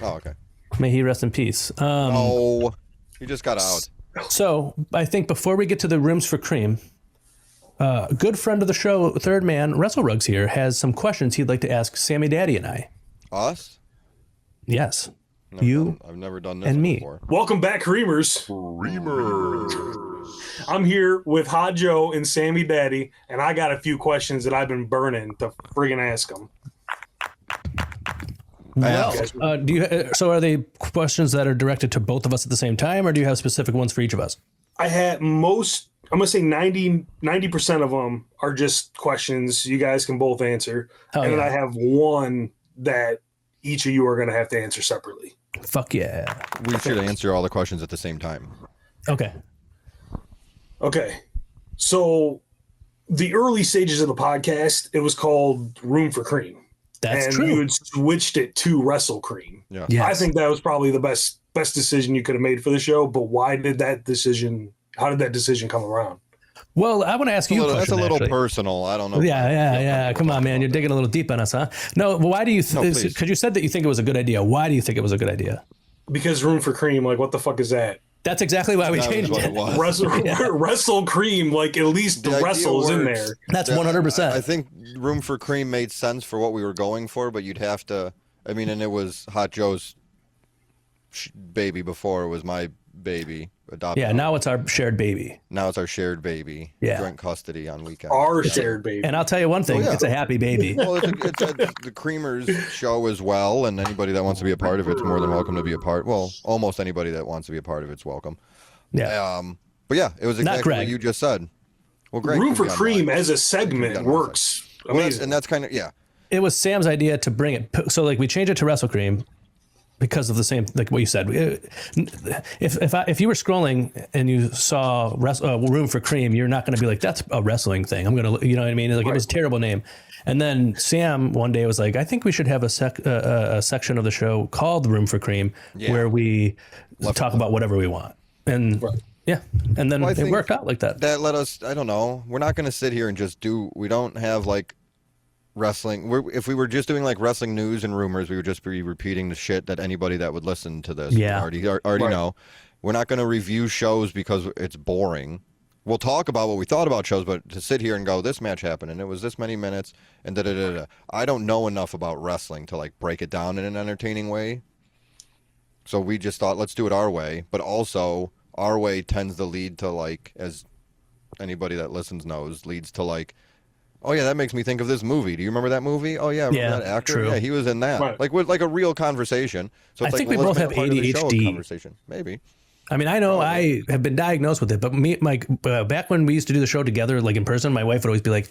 Speaker 2: Oh, okay.
Speaker 1: May he rest in peace.
Speaker 2: Oh, he just got out.
Speaker 1: So I think before we get to the rooms for cream, a good friend of the show, Third Man, WrestleRugs here, has some questions he'd like to ask Sammy Daddy and I.
Speaker 2: Us?
Speaker 1: Yes.
Speaker 2: I've never done this
Speaker 1: and me.
Speaker 2: before.
Speaker 3: Welcome back, Creamers. I'm here with Hot Joe and Sammy Daddy, and I got a few questions that I've been burning to friggin' ask them.
Speaker 1: Well, so are they questions that are directed to both of us at the same time, or do you have specific ones for each of us?
Speaker 3: I had I'm going to say 90% of them are just questions you guys can both answer. And then I have one that each of you are going to have to answer separately.
Speaker 1: Fuck yeah.
Speaker 2: We should answer all the questions at the same time.
Speaker 1: Okay.
Speaker 3: So the early stages of the podcast, it was called Room for Cream.
Speaker 1: That's true.
Speaker 3: You had switched it to WrestleCream.
Speaker 2: Yeah.
Speaker 1: Yes.
Speaker 3: I think that was probably the best decision you could have made for the show. But how did that decision come around?
Speaker 1: Well, I want to ask you a question.
Speaker 2: That's a little
Speaker 1: actually.
Speaker 2: Personal. I don't know.
Speaker 1: Yeah. Come on, man. You're digging a little deep on us, huh? No, why do you because you said that you think it was a good idea. Why do you think it was a good idea?
Speaker 3: Because Room for Cream, like, what the fuck is that?
Speaker 1: That's exactly why we changed it.
Speaker 3: WrestleCream, like, at least the wrestle's in there.
Speaker 1: That's 100%.
Speaker 2: I think Room for Cream made sense for what we were going for, but you'd have to, and it was Hot Joe's baby before it was my baby. Adopted.
Speaker 1: Yeah, now it's our shared baby.
Speaker 2: Now it's our shared baby.
Speaker 1: Yeah.
Speaker 2: Joint custody on weekends.
Speaker 3: Our shared baby.
Speaker 1: And I'll tell you one thing, it's a happy baby.
Speaker 2: Well, it's the Creamers show as well, and anybody that wants to be a part of it's more than welcome to be a part. Well, almost anybody that wants to be a part of it's welcome.
Speaker 1: Yeah.
Speaker 2: But yeah, it was exactly what you just said. Well, Greg,
Speaker 3: Room for Cream as a segment works amazing.
Speaker 2: And that's kind of,
Speaker 1: It was Sam's idea to bring it. So, like, we changed it to WrestleCream because of the same, like what you said. If you were scrolling and you saw Room for Cream, you're not going to be like, that's a wrestling thing. I'm going to, you know what I mean? Like, it was a terrible name. And then Sam one day was like, I think we should have a section of the show called Room for Cream where we talk about whatever we want. And and then it worked out like that.
Speaker 2: That let us, I don't know, we're not going to sit here and just we don't have like wrestling. If we were just doing like wrestling news and rumors, we would just be repeating the shit that anybody that would listen to this already know. We're not going to review shows because it's boring. We'll talk about what we thought about shows, but to sit here and go, this match happened and it was this many minutes and da-da-da-da. I don't know enough about wrestling to like break it down in an entertaining way. So we just thought, let's do it our way. But also, our way tends to lead to, like, as anybody that listens knows, leads to, like, oh, yeah, that makes me think of this movie. Do you remember that movie? Oh, yeah, remember that actor?
Speaker 1: True.
Speaker 2: Yeah, he was in that.
Speaker 3: Right.
Speaker 2: Like, with, like a real conversation. So it's
Speaker 1: I think
Speaker 2: like,
Speaker 1: we
Speaker 2: well,
Speaker 1: both have ADHD.
Speaker 2: Conversation. Maybe.
Speaker 1: I mean, I know I have been diagnosed with it, but back when we used to do the show together, like in person, my wife would always be like,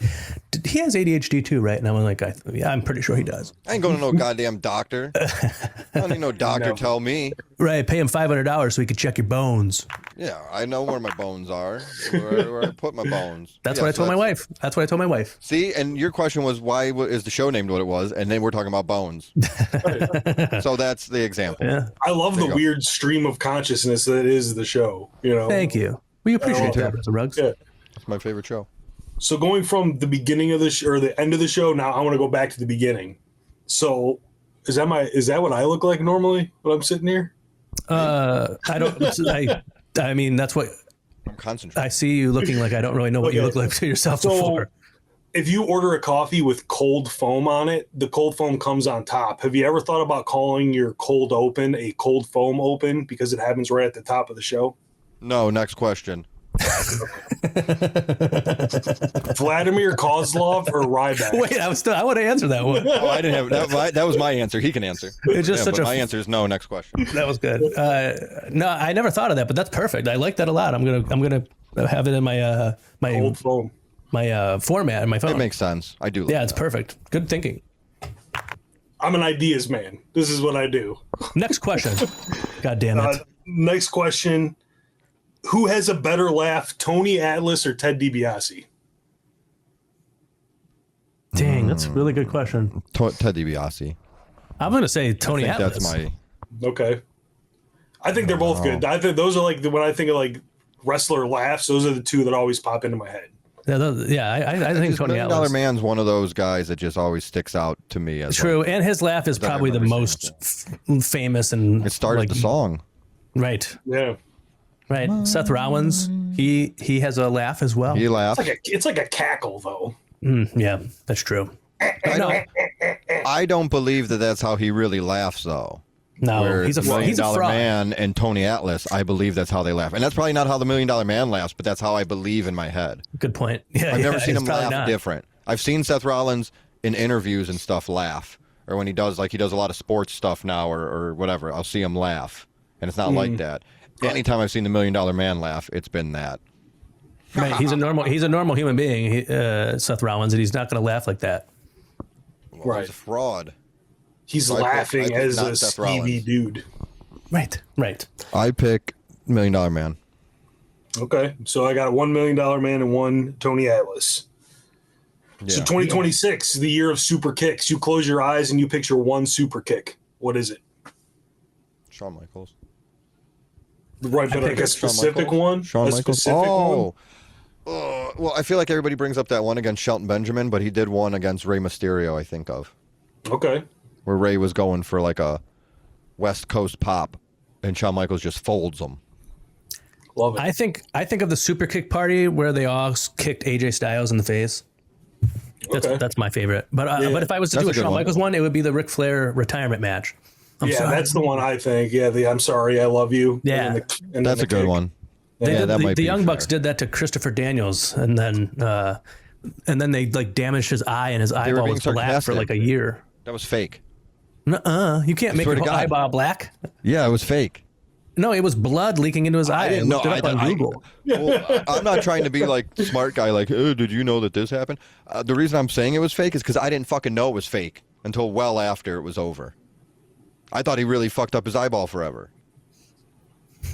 Speaker 1: he has ADHD too, right? And I'm like, yeah, I'm pretty sure he does.
Speaker 2: I ain't going to no goddamn doctor. I don't need no doctor tell me.
Speaker 1: Right, pay him $500 so he could check your bones.
Speaker 2: Yeah, I know where my bones are, where I put my bones.
Speaker 1: That's what I told my wife. That's what I told my wife.
Speaker 2: See, and your question was, why is the show named what it was? And then we're talking about bones. So that's the example.
Speaker 1: Yeah.
Speaker 3: I love the weird stream of consciousness that is the show. You know.
Speaker 1: Thank you. We appreciate that, Mr. Ruggs.
Speaker 3: Yeah.
Speaker 2: It's my favorite show.
Speaker 3: So going from the beginning of the show or the end of the show, now I want to go back to the beginning. So is that what I look like normally when I'm sitting here?
Speaker 1: I don't. I mean, that's what
Speaker 2: I'm concentrating.
Speaker 1: I see you looking like. I don't really know what you look like to yourself before.
Speaker 3: If you order a coffee with cold foam on it, the cold foam comes on top. Have you ever thought about calling your cold open a cold foam open because it happens right at the top of the show?
Speaker 2: No. Next question.
Speaker 3: Vladimir Kozlov or Ryback?
Speaker 1: Wait, I want to answer that one.
Speaker 2: Oh, I didn't have that was my answer. He can answer.
Speaker 1: It's just
Speaker 2: my answer is no. Next question.
Speaker 1: That was good. No, I never thought of that, but that's perfect. I like that a lot. I'm gonna have it in my my
Speaker 3: cold foam.
Speaker 1: My format in my phone.
Speaker 2: It makes sense. I do.
Speaker 1: It's perfect. Good thinking.
Speaker 3: I'm an ideas man. This is what I do.
Speaker 1: Next question. God damn it.
Speaker 3: Next question. Who has a better laugh, Tony Atlas or Ted DiBiase?
Speaker 1: Dang, that's a really good question.
Speaker 2: Ted DiBiase.
Speaker 1: I'm going to say Tony
Speaker 2: I think
Speaker 1: Atlas.
Speaker 2: that's my...
Speaker 3: Okay. I think they're both good. I think those are like when I think of like wrestler laughs, those are the two that always pop into my head.
Speaker 1: I think Tony
Speaker 2: $1 Million
Speaker 1: Atlas.
Speaker 2: Man's one of those guys that just always sticks out to me. As
Speaker 1: True,
Speaker 2: like,
Speaker 1: and his laugh is probably the most famous and
Speaker 2: it started the song.
Speaker 1: Right.
Speaker 3: Yeah.
Speaker 1: Right. Seth Rollins, he has a laugh as well.
Speaker 2: He laughs.
Speaker 3: It's like a cackle though.
Speaker 1: Yeah, that's true.
Speaker 2: I don't believe that that's how he really laughs though.
Speaker 1: No,
Speaker 2: Where
Speaker 1: he's a
Speaker 2: $1
Speaker 1: fraud.
Speaker 2: Man and Tony Atlas, I believe that's how they laugh. And that's probably not how the $1 Million Man laughs, but that's how I believe in my head.
Speaker 1: Good point. Yeah,
Speaker 2: I've never seen him laugh
Speaker 1: not.
Speaker 2: different. I've seen Seth Rollins in interviews and stuff laugh. Or when he does a lot of sports stuff now or whatever, I'll see him laugh. And it's not like that. Anytime I've seen the $1 Million Man laugh, it's been that.
Speaker 1: Right, he's a normal human being, Seth Rollins, and he's not going to laugh like that.
Speaker 2: Well,
Speaker 3: Right.
Speaker 2: He's a fraud.
Speaker 3: He's
Speaker 2: I
Speaker 3: laughing
Speaker 2: pick
Speaker 3: as
Speaker 2: not
Speaker 3: a
Speaker 2: Seth
Speaker 3: skeevy
Speaker 2: Rollins.
Speaker 3: dude.
Speaker 1: Right.
Speaker 2: I pick $1 Million Man.
Speaker 3: Okay, so I got a $1 Million Man and one Tony Atlas.
Speaker 2: Yeah.
Speaker 3: So 2026, the year of super kicks. You close your eyes and you picture one super kick. What is it?
Speaker 2: Shawn Michaels.
Speaker 3: Right, but like a specific one?
Speaker 2: Shawn
Speaker 3: A
Speaker 2: Michaels.
Speaker 3: specific one?
Speaker 2: Well, I feel like everybody brings up that one against Shelton Benjamin, but he did one against Rey Mysterio, I think of.
Speaker 3: Okay.
Speaker 2: Where Rey was going for like a West Coast pop, and Shawn Michaels just folds him.
Speaker 3: Love it.
Speaker 1: I think of the super kick party where they all kicked AJ Styles in the face. That's my favorite. But if I was to do a Shawn Michaels one, it would be the Ric Flair retirement match.
Speaker 3: That's the one I think. Yeah, I'm sorry, I love you.
Speaker 1: Yeah.
Speaker 3: And
Speaker 2: That's a good one.
Speaker 1: The Young Bucks did that to Christopher Daniels, and then they like damaged his eye, and his eyeball was black for like a year.
Speaker 2: That was fake.
Speaker 1: You can't make your eyeball black.
Speaker 2: Yeah, it was fake.
Speaker 1: No, it was blood leaking into his eye.
Speaker 2: I didn't know.
Speaker 1: Looked it up on Google.
Speaker 2: Well, I'm not trying to be like smart guy. Like, oh, did you know that this happened? The reason I'm saying it was fake is because I didn't fucking know it was fake until well after it was over. I thought he really fucked up his eyeball forever.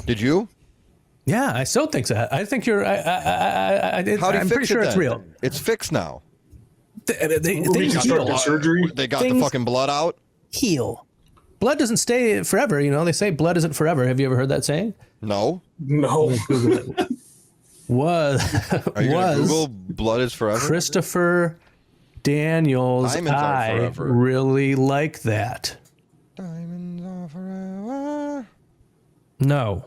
Speaker 2: Did you?
Speaker 1: Yeah, I still think so. I think you're. I'm pretty sure it's real.
Speaker 2: It's fixed now.
Speaker 1: Things heal.
Speaker 3: Surgery.
Speaker 2: They got the fucking blood out.
Speaker 1: Heal. Blood doesn't stay forever. You know, they say blood isn't forever. Have you ever heard that saying?
Speaker 2: No.
Speaker 1: Are you
Speaker 2: gonna Google blood is forever?
Speaker 1: Christopher Daniels' eye really like that?
Speaker 2: Diamonds are forever.
Speaker 1: No.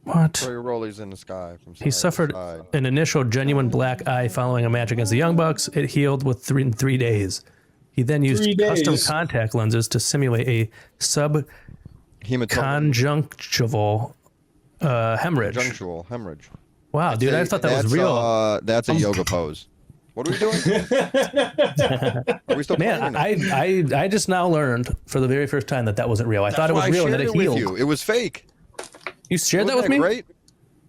Speaker 1: What?
Speaker 2: Throw your rollies in the sky. From
Speaker 1: He suffered an initial genuine black eye following a match against the Young Bucks. It healed in 3 days. He then used custom contact lenses to simulate a subconjunctival hemorrhage.
Speaker 2: Conjunctival hemorrhage.
Speaker 1: Wow, dude, I thought that was real.
Speaker 2: That's a yoga pose. What are we doing? Are we still playing or not?
Speaker 1: I just now learned for the very first time that wasn't real. I thought it was real and that it healed.
Speaker 2: It was fake.
Speaker 1: You shared that with me?
Speaker 2: Great.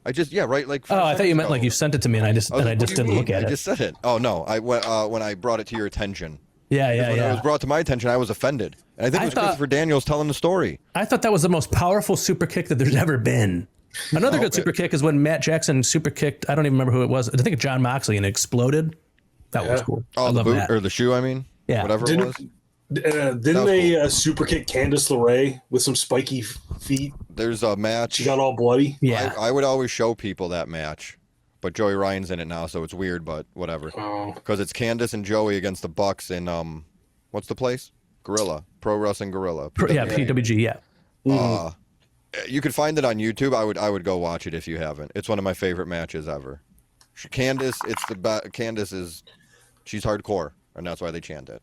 Speaker 2: I just like.
Speaker 1: Oh, I thought you meant like you sent it to me and I just didn't look at it.
Speaker 2: I just said it. Oh no, when I brought it to your attention.
Speaker 1: Yeah.
Speaker 2: When it was brought to my attention, I was offended, and I think it was Christopher Daniels telling the story.
Speaker 1: I thought that was the most powerful super kick that there's ever been. Another good super kick is when Matt Jackson super kicked. I don't even remember who it was. I think John Moxley, and it exploded. That was cool.
Speaker 2: Oh, the boot or the shoe? I mean, whatever it was.
Speaker 3: Didn't they super kick Candice LeRae with some spiky feet?
Speaker 2: There's a match.
Speaker 3: She got all bloody.
Speaker 1: Yeah,
Speaker 2: I would always show people that match, but Joey Ryan's in it now, so it's weird. But whatever, because it's Candice and Joey against the Bucks in what's the place? Gorilla Pro Wrestling Gorilla.
Speaker 1: PWG. Yeah.
Speaker 2: You could find it on YouTube. I would go watch it if you haven't. It's one of my favorite matches ever. Candice, Candice is she's hardcore, and that's why they chant it.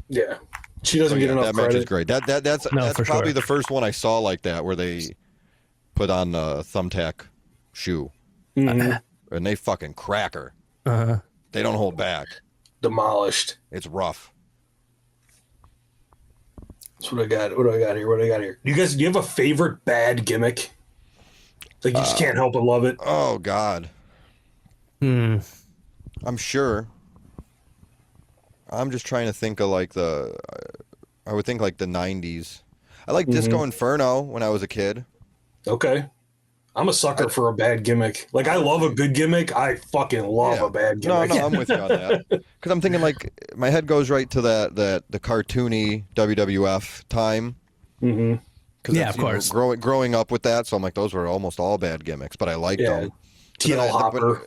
Speaker 3: Yeah, she doesn't get enough
Speaker 2: that
Speaker 3: credit.
Speaker 2: match is great. That's probably the first one I saw like that, where they put on the thumbtack shoe, and they fucking crack her. They don't hold back.
Speaker 3: Demolished.
Speaker 2: It's rough.
Speaker 3: That's what I got. What do I got here? Do you have a favorite bad gimmick? Like you just can't help but love it.
Speaker 2: Oh God. I'm sure. I'm just trying to think of like I would think like the 90s. I like Disco Inferno when I was a kid.
Speaker 3: Okay. I'm a sucker for a bad gimmick. Like, I love a good gimmick. I fucking love a bad gimmick.
Speaker 2: No, I'm with you on that. Because I'm thinking, like, my head goes right to the cartoony WWF time.
Speaker 1: Yeah, of course.
Speaker 2: Growing up with that, so I'm like, those were almost all bad gimmicks, but I liked them.
Speaker 3: TL Hopper.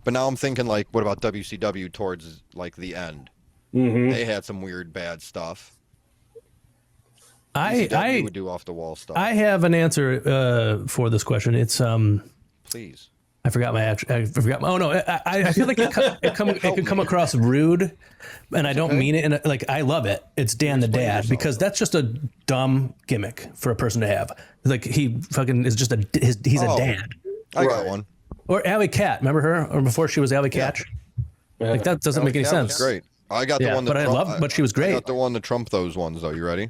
Speaker 2: But now I'm thinking, like, what about WCW towards, like, the end? They had some weird, bad stuff. I would do off the wall stuff.
Speaker 1: I have an answer for this question. It's
Speaker 2: Please.
Speaker 1: I forgot my. Oh no! I feel like it could come across rude, and I don't mean it. And like, I love it. It's Dan the Dad, because that's just a dumb gimmick for a person to have. Like, he fucking is just he's a dad.
Speaker 2: I got one.
Speaker 1: Or Alley Cat. Remember her? Or before she was Alley Catch. Like, that doesn't make any sense.
Speaker 2: Great. I got the one that
Speaker 1: but she was great.
Speaker 2: I got the one to trump those ones though. You ready?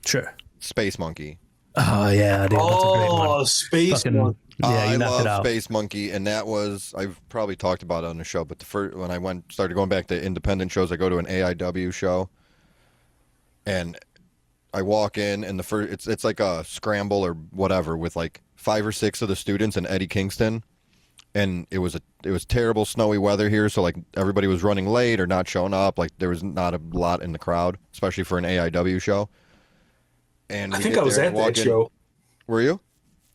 Speaker 1: Sure.
Speaker 2: Space Monkey.
Speaker 1: Oh yeah, dude, that's a great one.
Speaker 3: Space Monkey.
Speaker 1: Yeah, you knocked it out.
Speaker 2: Space Monkey, and that was, I've probably talked about it on the show, but the first, when I started going back to independent shows, I go to an AIW show, and I walk in, and it's like a scramble or whatever with like 5 or 6 of the students and Eddie Kingston, and it was terrible snowy weather here, so like everybody was running late or not showing up, like there was not a lot in the crowd, especially for an AIW show. And
Speaker 3: I think I was at that show.
Speaker 2: Were you?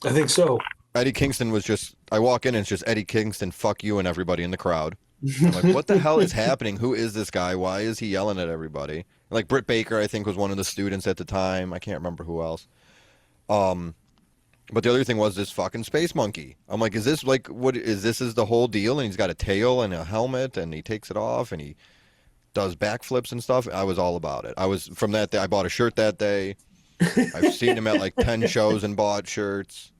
Speaker 3: I think so.
Speaker 2: Eddie Kingston was just, I walk in and it's just Eddie Kingston, fuck you, and everybody in the crowd. I'm like, what the hell is happening? Who is this guy? Why is he yelling at everybody? Like, Britt Baker, I think, was one of the students at the time. I can't remember who else. But the other thing was this fucking Space Monkey. I'm like, is this like, what is this is the whole deal? And he's got a tail and a helmet and he takes it off and he does backflips and stuff. I was all about it. From that day, I bought a shirt that day. I've seen him at like 10 shows and bought shirts.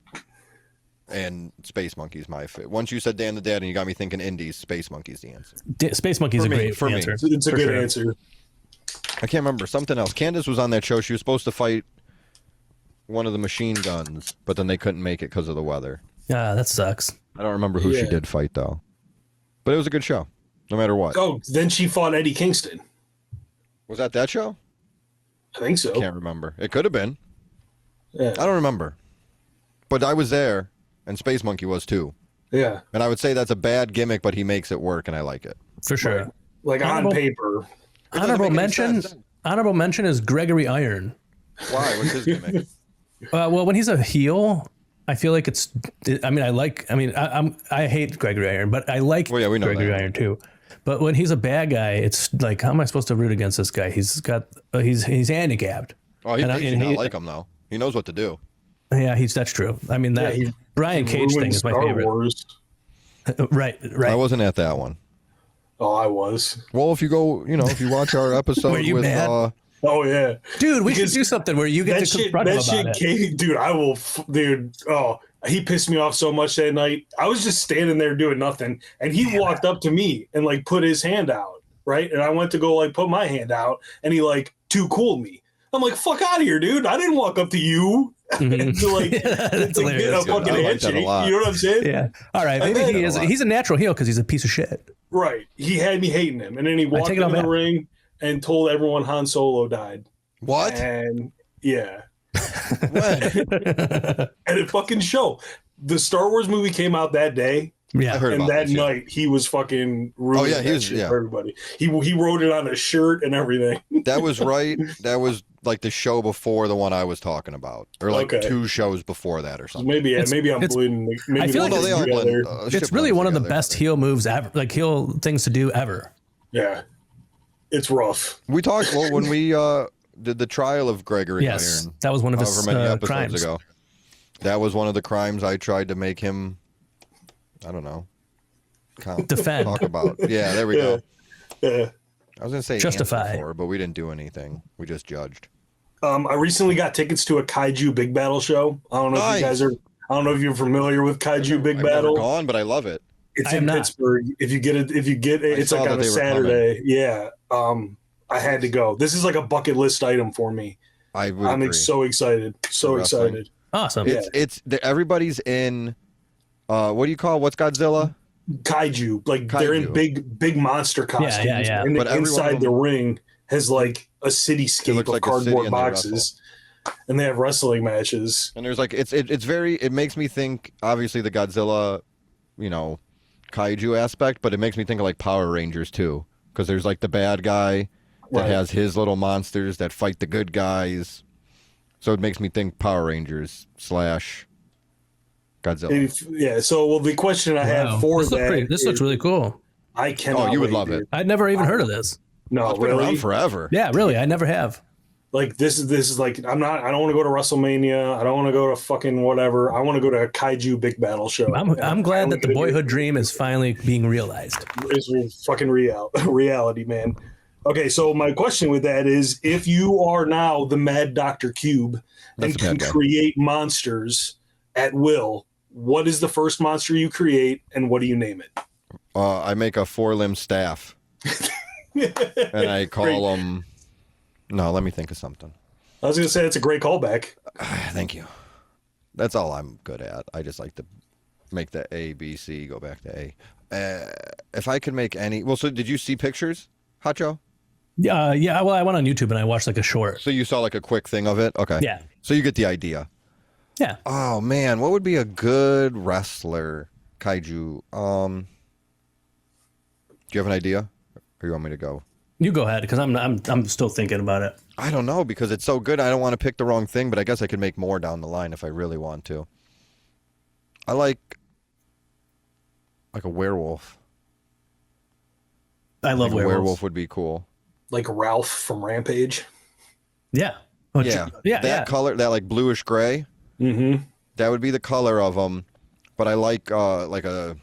Speaker 2: And Space Monkey's my fit. Once you said Dan the Dad and you got me thinking indies, Space Monkey's the answer.
Speaker 1: Space Monkey's a great answer.
Speaker 3: It's a good answer.
Speaker 2: I can't remember. Something else. Candace was on that show. She was supposed to fight one of the machine guns, but then they couldn't make it because of the weather.
Speaker 1: Yeah, that sucks.
Speaker 2: I don't remember who she did fight, though. But it was a good show, no matter what.
Speaker 3: Oh, then she fought Eddie Kingston.
Speaker 2: Was that show?
Speaker 3: I think so.
Speaker 2: Can't remember. It could have been.
Speaker 3: Yeah.
Speaker 2: I don't remember. But I was there, and Space Monkey was too.
Speaker 3: Yeah.
Speaker 2: And I would say that's a bad gimmick, but he makes it work, and I like it.
Speaker 1: For sure.
Speaker 3: Right. Like on paper.
Speaker 1: Honorable mention is Gregory Iron.
Speaker 2: Why? What's his gimmick?
Speaker 1: Well, when he's a heel, I feel like it's. I hate Gregory Iron, but I like
Speaker 2: we know
Speaker 1: Gregory Iron too. But when he's a bad guy, it's like, how am I supposed to root against this guy? He's got he's handicapped.
Speaker 2: Oh, he makes you not like him though. He knows what to do.
Speaker 1: Yeah, that's true. I mean, that Brian Cage thing is my favorite.
Speaker 3: Wars.
Speaker 1: Right.
Speaker 2: I wasn't at that one.
Speaker 3: Oh, I was.
Speaker 2: Well, if you go, if you watch our episode
Speaker 1: Were you
Speaker 2: with
Speaker 1: mad?
Speaker 3: Oh yeah,
Speaker 1: dude, we should do something where you get to confront him about it.
Speaker 3: Dude, I will, dude. Oh, he pissed me off so much that night. I was just standing there doing nothing, and he walked up to me and like put his hand out, right? And I went to go like put my hand out, and he like too cooled me. I'm like, fuck out of here, dude! I didn't walk up to you.
Speaker 1: Mm-hmm.
Speaker 3: to get a fucking handshake. You know what I'm saying?
Speaker 1: Yeah. All right. Maybe he's a natural heel because he's a piece of shit.
Speaker 3: Right. He had me hating him, and then he walked into the ring and told everyone Han Solo died.
Speaker 2: What?
Speaker 3: And yeah.
Speaker 2: When?
Speaker 3: At a fucking show. The Star Wars movie came out that day.
Speaker 1: Yeah.
Speaker 2: I heard
Speaker 3: and
Speaker 2: about
Speaker 3: that
Speaker 2: this,
Speaker 3: night he was fucking ruining that shit for everybody. He wrote it on a shirt and everything.
Speaker 2: That was right. That was like the show before the one I was talking about, or like 2 shows before that, or something.
Speaker 3: Maybe I'm blending.
Speaker 1: I feel like
Speaker 3: they all
Speaker 2: blend.
Speaker 1: It's really one of the best heel moves ever, like heel things to do ever.
Speaker 3: Yeah, it's rough.
Speaker 2: We talked when we did the trial of Gregory Iron.
Speaker 1: That was one of his
Speaker 2: many episodes
Speaker 1: crimes.
Speaker 2: ago. That was one of the crimes I tried to make him. I don't know.
Speaker 1: Defend.
Speaker 2: Talk about. Yeah, there we go.
Speaker 3: Yeah.
Speaker 2: I was gonna say
Speaker 1: justify,
Speaker 2: before, but we didn't do anything. We just judged.
Speaker 3: I recently got tickets to a Kaiju Big Battle show. I don't know if you guys are. I don't know if you're familiar with Kaiju Big Battle.
Speaker 2: I've never gone, but I love it.
Speaker 3: It's in Pittsburgh. If you get it, it's like on a Saturday. Yeah. I had to go. This is like a bucket list item for me. I'm so excited. So excited.
Speaker 1: Awesome.
Speaker 2: It's everybody's in. What do you call what's Godzilla?
Speaker 3: Kaiju. Like they're in big monster costumes.
Speaker 1: Yeah.
Speaker 3: And
Speaker 2: but
Speaker 3: inside the ring, has like a
Speaker 2: It
Speaker 3: cityscape
Speaker 2: looks
Speaker 3: of
Speaker 2: like a city
Speaker 3: cardboard
Speaker 2: and they
Speaker 3: boxes, and they have wrestling matches.
Speaker 2: And there's like it makes me think, obviously the Godzilla, kaiju aspect, but it makes me think of like Power Rangers too, because there's like the bad guy that has his little monsters that fight the good guys. So it makes me think Power Rangers / Godzilla.
Speaker 3: Yeah. So, well, the question I have for
Speaker 1: this looks really cool.
Speaker 3: I cannot.
Speaker 2: Oh, you would
Speaker 3: wait,
Speaker 2: love
Speaker 3: dude.
Speaker 2: it.
Speaker 1: I'd never even heard of this.
Speaker 3: No,
Speaker 2: It's been
Speaker 3: really.
Speaker 2: around forever.
Speaker 1: Yeah, really, I never have.
Speaker 3: Like this is like I don't want to go to WrestleMania. I don't want to go to fucking whatever. I want to go to a kaiju big battle show.
Speaker 1: I'm glad that the boyhood dream is finally being realized.
Speaker 3: It's fucking reality, man. Okay, so my question with that is, if you are now the Mad Dr. Cube
Speaker 2: That's
Speaker 3: and
Speaker 2: a
Speaker 3: can
Speaker 2: bad guy.
Speaker 3: create monsters at will, what is the first monster you create, and what do you name it?
Speaker 2: I make a 4-limb staff, and I call them. No, let me think of something.
Speaker 3: I was gonna say it's a great callback.
Speaker 2: Thank you. That's all I'm good at. I just like to make the A, B, C go back to A. If I could make any, well, so did you see pictures, hotjoe?
Speaker 1: Yeah. Well, I went on YouTube and I watched like a short.
Speaker 2: So you saw like a quick thing of it? Okay.
Speaker 1: Yeah.
Speaker 2: So you get the idea.
Speaker 1: Yeah.
Speaker 2: Oh man, what would be a good wrestler kaiju? Do you have an idea, or you want me to go?
Speaker 1: You go ahead, because I'm still thinking about it.
Speaker 2: I don't know, because it's so good. I don't want to pick the wrong thing, but I guess I could make more down the line if I really want to. I like a werewolf.
Speaker 1: I love
Speaker 2: A
Speaker 1: werewolves.
Speaker 2: werewolf would be cool.
Speaker 3: Like Ralph from Rampage.
Speaker 1: Yeah.
Speaker 2: That color, that like bluish gray.
Speaker 3: Mm-hmm.
Speaker 2: That would be the color of them. But I like the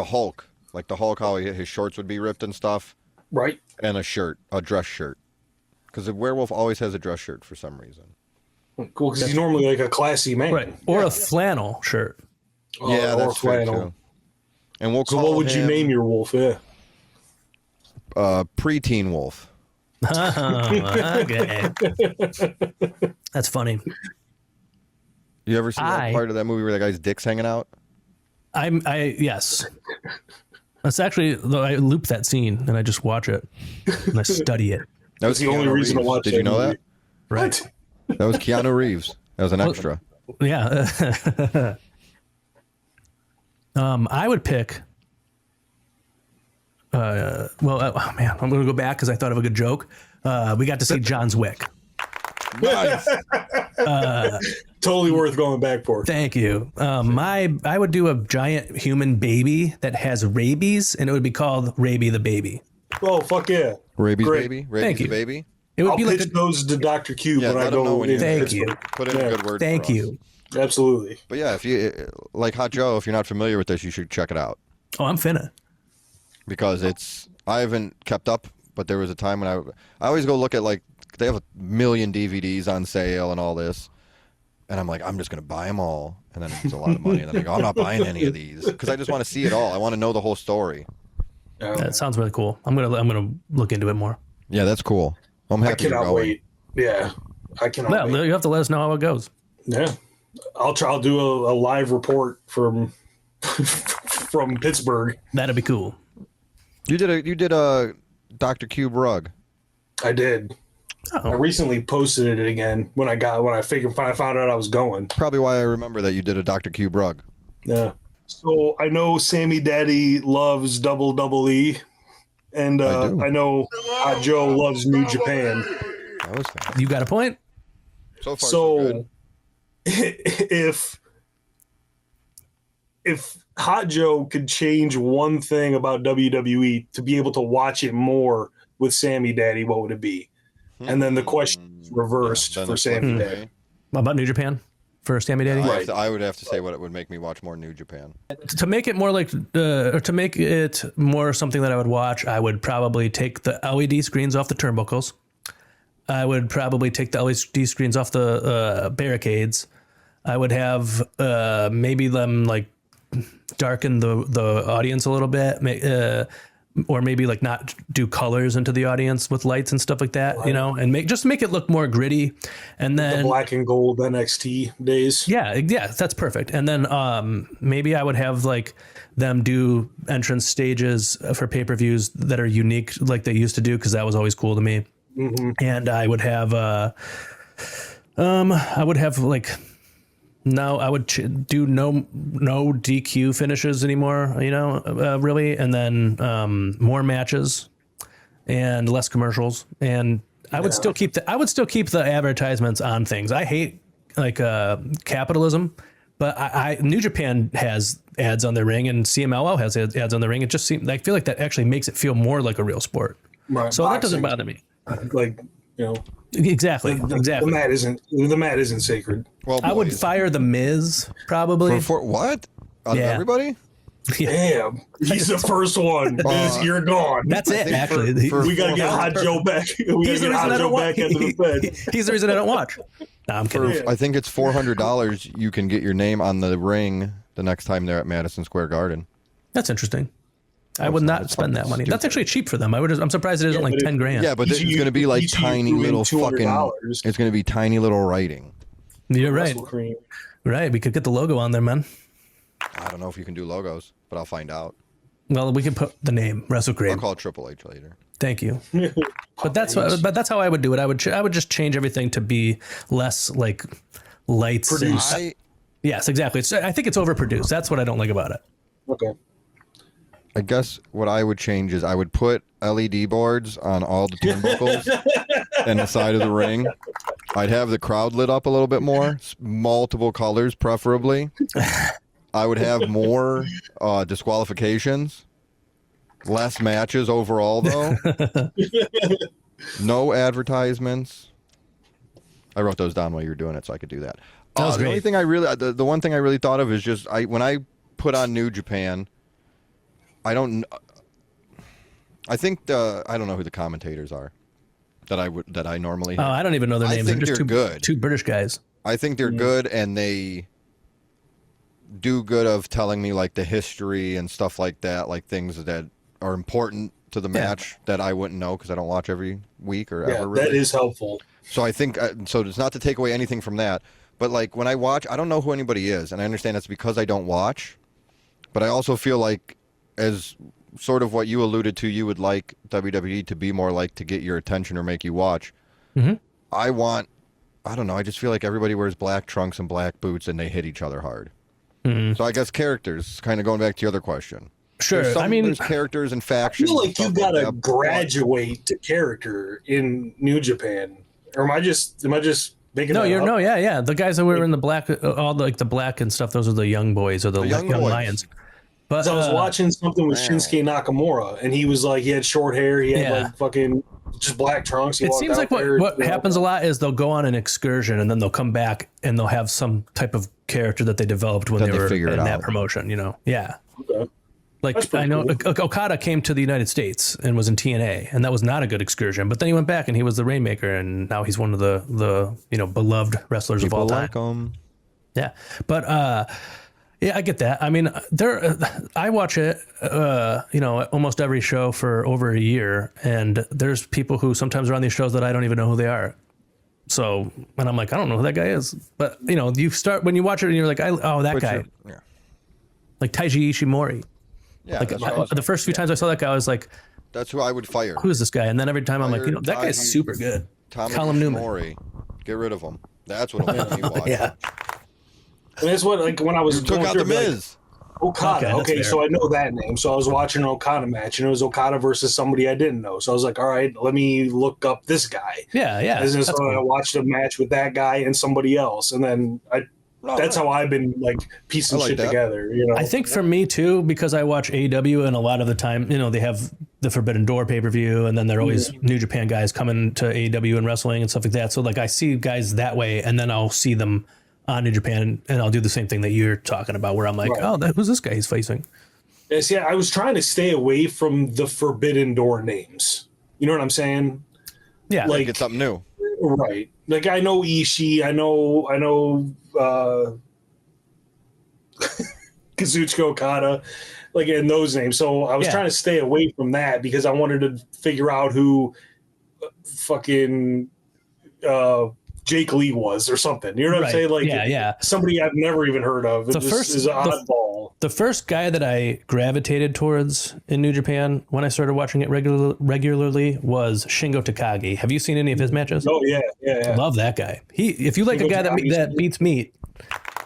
Speaker 2: Hulk. Like the Hulk, how his shorts would be ripped and stuff.
Speaker 3: Right.
Speaker 2: And a dress shirt. Because the werewolf always has a dress shirt for some reason.
Speaker 3: Cool, because he's normally like a classy man.
Speaker 1: Right. Or a flannel shirt.
Speaker 2: Yeah,
Speaker 3: or
Speaker 2: that's fair
Speaker 3: flannel.
Speaker 2: too. And we'll
Speaker 3: So
Speaker 2: call
Speaker 3: what would you
Speaker 2: him,
Speaker 3: name your wolf? Yeah.
Speaker 2: Preteen wolf.
Speaker 1: Okay. That's funny.
Speaker 2: You ever seen that part of that movie where that guy's dick's hanging out?
Speaker 1: Yes. That's actually, I loop that scene and I just watch it and I study it.
Speaker 2: That was
Speaker 3: That's the only
Speaker 2: Keanu
Speaker 3: reason to
Speaker 2: Reeves.
Speaker 3: watch
Speaker 2: Did
Speaker 3: that
Speaker 2: you know
Speaker 3: movie.
Speaker 2: that?
Speaker 1: Right.
Speaker 2: That was Keanu Reeves. That was an extra.
Speaker 1: Yeah. I would pick. Oh man, I'm going to go back because I thought of a good joke. We got to see John's Wick.
Speaker 2: Nice.
Speaker 3: Totally worth going back for.
Speaker 1: Thank you. I would do a giant human baby that has rabies, and it would be called Raby the Baby.
Speaker 3: Oh, fuck yeah.
Speaker 2: Rabies
Speaker 3: Great.
Speaker 2: baby? Rabies
Speaker 1: Thank
Speaker 2: the
Speaker 1: you.
Speaker 2: baby?
Speaker 1: It would
Speaker 3: I'll
Speaker 1: be like
Speaker 3: pitch those to Dr. Cube
Speaker 2: Yeah,
Speaker 3: when I
Speaker 2: let him know
Speaker 3: go
Speaker 2: when you
Speaker 3: in.
Speaker 1: Thank you.
Speaker 2: Put in a good word
Speaker 1: Thank
Speaker 2: for us.
Speaker 1: you.
Speaker 3: Absolutely.
Speaker 2: But yeah, if you like Hot Joe, if you're not familiar with this, you should check it out.
Speaker 1: Oh, I'm finna.
Speaker 2: Because I haven't kept up, but there was a time when I always go look at, like, they have 1 million DVDs on sale and all this. And I'm like, I'm just going to buy them all. And then it's a lot of money. And then I go, I'm not buying any of these. Because I just want to see it all. I want to know the whole story.
Speaker 1: That sounds really cool. I'm gonna look into it more.
Speaker 2: Yeah, that's cool. I'm
Speaker 3: I
Speaker 2: happy you're
Speaker 3: cannot
Speaker 2: going.
Speaker 3: wait. Yeah. I cannot
Speaker 1: Well,
Speaker 3: wait.
Speaker 1: you have to let us know how it goes.
Speaker 3: Yeah. I'll do a live report from from Pittsburgh.
Speaker 1: That'd be cool.
Speaker 2: You did a Dr. Cube rug.
Speaker 3: I did.
Speaker 1: Oh.
Speaker 3: I recently posted it again when I found out I was going.
Speaker 2: Probably why I remember that you did a Dr. Cube rug.
Speaker 3: Yeah. So I know Sammy Daddy loves WWE, and I know Hot Joe loves New Japan.
Speaker 2: That was fun.
Speaker 1: You got a point?
Speaker 2: So far, so
Speaker 3: So
Speaker 2: good.
Speaker 3: if Hot Joe could change one thing about WWE to be able to watch it more with Sammy Daddy, what would it be? And then the question is reversed
Speaker 2: Then
Speaker 3: for
Speaker 2: it's
Speaker 3: Sammy
Speaker 2: flipped,
Speaker 3: Daddy.
Speaker 2: right?
Speaker 1: About New Japan for Sammy Daddy?
Speaker 2: I would have to say what it would make me watch more New Japan.
Speaker 1: To make it more like, or to make it more something that I would watch, I would probably take the LED screens off the turnbuckles. I would probably take the LED screens off the barricades. I would have maybe them like darken the audience a little bit. or maybe like not do colors into the audience with lights and stuff like that, you know, and make it look more gritty. And then
Speaker 3: the black and gold NXT days.
Speaker 1: Yeah, that's perfect. And then maybe I would have like them do entrance stages for pay-per-views that are unique like they used to do, because that was always cool to me. Mm-hmm. And I would have like I would do no DQ finishes anymore, you know, really, and then more matches and less commercials. And I would still keep the advertisements on things. I hate like capitalism, but New Japan has ads on their ring and CMLL has ads on their ring. It just seems, I feel like that actually makes it feel more like a real sport.
Speaker 3: Right.
Speaker 1: So that doesn't bother me.
Speaker 3: Like, you know,
Speaker 1: exactly.
Speaker 3: The mat isn't sacred.
Speaker 2: Well,
Speaker 1: I would fire the Miz probably.
Speaker 2: For what? Out of everybody?
Speaker 3: Damn, he's the first one. Miz, you're gone.
Speaker 1: That's it. Actually,
Speaker 3: we gotta get Hot Joe back. He's the
Speaker 1: reason I don't watch. No, I'm kidding.
Speaker 2: I think it's $400. You can get your name on the ring the next time they're at Madison Square Garden.
Speaker 1: That's interesting. I would not spend that money. That's actually cheap for them. I'm surprised it isn't like 10 grand.
Speaker 2: Yeah, but it's going to be like tiny little fucking. It's going to be tiny little writing.
Speaker 1: You're right. Right. We could get the logo on there, man.
Speaker 2: I don't know if you can do logos, but I'll find out.
Speaker 1: Well, we can put the name WrestleCream.
Speaker 2: I'll call Triple H later.
Speaker 1: Thank you. But that's how I would do it. I would just change everything to be less like lights. Yes, exactly. I think it's overproduced. That's what I don't like about it.
Speaker 3: Okay.
Speaker 2: I guess what I would change is I would put LED boards on all the turnbuckles and the side of the ring. I'd have the crowd lit up a little bit more, multiple colors preferably. I would have more disqualifications, less matches overall though. No advertisements. I wrote those down while you were doing it so I could do that.
Speaker 1: That was great.
Speaker 2: The only thing the one thing I really thought of is just when I put on New Japan, I think I don't know who the commentators are that I normally have.
Speaker 1: Oh, I don't even know their names.
Speaker 2: I think they're good.
Speaker 1: Two British guys.
Speaker 2: I think they're good, and they do good of telling me like the history and stuff like that, like things that are important to the match that I wouldn't know because I don't watch every week or ever. Really.
Speaker 3: That is helpful.
Speaker 2: So I think so. It's not to take away anything from that, but like when I watch, I don't know who anybody is, and I understand that's because I don't watch. But I also feel like, as sort of what you alluded to, you would like WWE to be more like to get your attention or make you watch. Mm-hmm. I don't know. I just feel like everybody wears black trunks and black boots and they hit each other hard. Mm-hmm. So I guess characters, kind of going back to your other question.
Speaker 1: Sure.
Speaker 2: There's characters and factions.
Speaker 3: I feel like you got to graduate to character in New Japan. Or am I just making that up?
Speaker 1: Yeah. The guys that were in the black, all the black and stuff, those are the young boys or the young lions. But
Speaker 3: I was watching something with Shinsuke Nakamura, and he was like, he had short hair, he had like fucking just black trunks.
Speaker 1: It seems like what happens a lot is they'll go on an excursion and then they'll come back and they'll have some type of character that they developed when they were in that promotion, you know? Yeah. Okay. Like I know Okada came to the United States and was in TNA, and that was not a good excursion. But then he went back and he was the Rainmaker, and now he's one of the beloved wrestlers of all time. Like him. Yeah, but yeah, I get that. I mean, I watch it, almost every show for over a year, and there's people who sometimes are on these shows that I don't even know who they are. So, and I'm like, I don't know who that guy is. But you start when you watch it, and you're like, that guy, like Taiji Ishimori.
Speaker 2: Yeah,
Speaker 1: like the first few times I saw that guy, I was like,
Speaker 2: "That's who I would fire."
Speaker 1: Who is this guy? And then every time I'm like, that guy's super good. Colin Newman.
Speaker 2: Get rid of him. That's what will make me watch.
Speaker 3: Yeah. And that's what, like, when I was
Speaker 2: took out the Miz.
Speaker 3: Okada. Okay, so I know that name. So I was watching an Okada match, and it was Okada versus somebody I didn't know. So I was like, all right, let me look up this guy.
Speaker 1: Yeah.
Speaker 3: And so I watched a match with that guy and somebody else, and then that's how I've been like piecing shit together.
Speaker 1: I think for me too, because I watch AEW, and a lot of the time, they have the Forbidden Door pay-per-view, and then they're always New Japan guys coming to AEW and wrestling and stuff like that. So like I see guys that way, and then I'll see them on New Japan, and I'll do the same thing that you're talking about, where I'm like, who's this guy he's facing?
Speaker 3: Yes, yeah. I was trying to stay away from the Forbidden Door names. You know what I'm saying?
Speaker 1: Yeah,
Speaker 2: like it's something new,
Speaker 3: right? Like I know Ishii, I know Kazuchika Okada, like in those names. So I was trying to stay away from that because I wanted to figure out who fucking Jake Lee was or something. You know what I'm saying? Like somebody I've never even heard of. It is an oddball.
Speaker 1: The first guy that I gravitated towards in New Japan when I started watching it regularly was Shingo Takagi. Have you seen any of his matches?
Speaker 3: Oh yeah.
Speaker 1: Love that guy. If you like
Speaker 3: Shingo
Speaker 1: a guy that beats meat,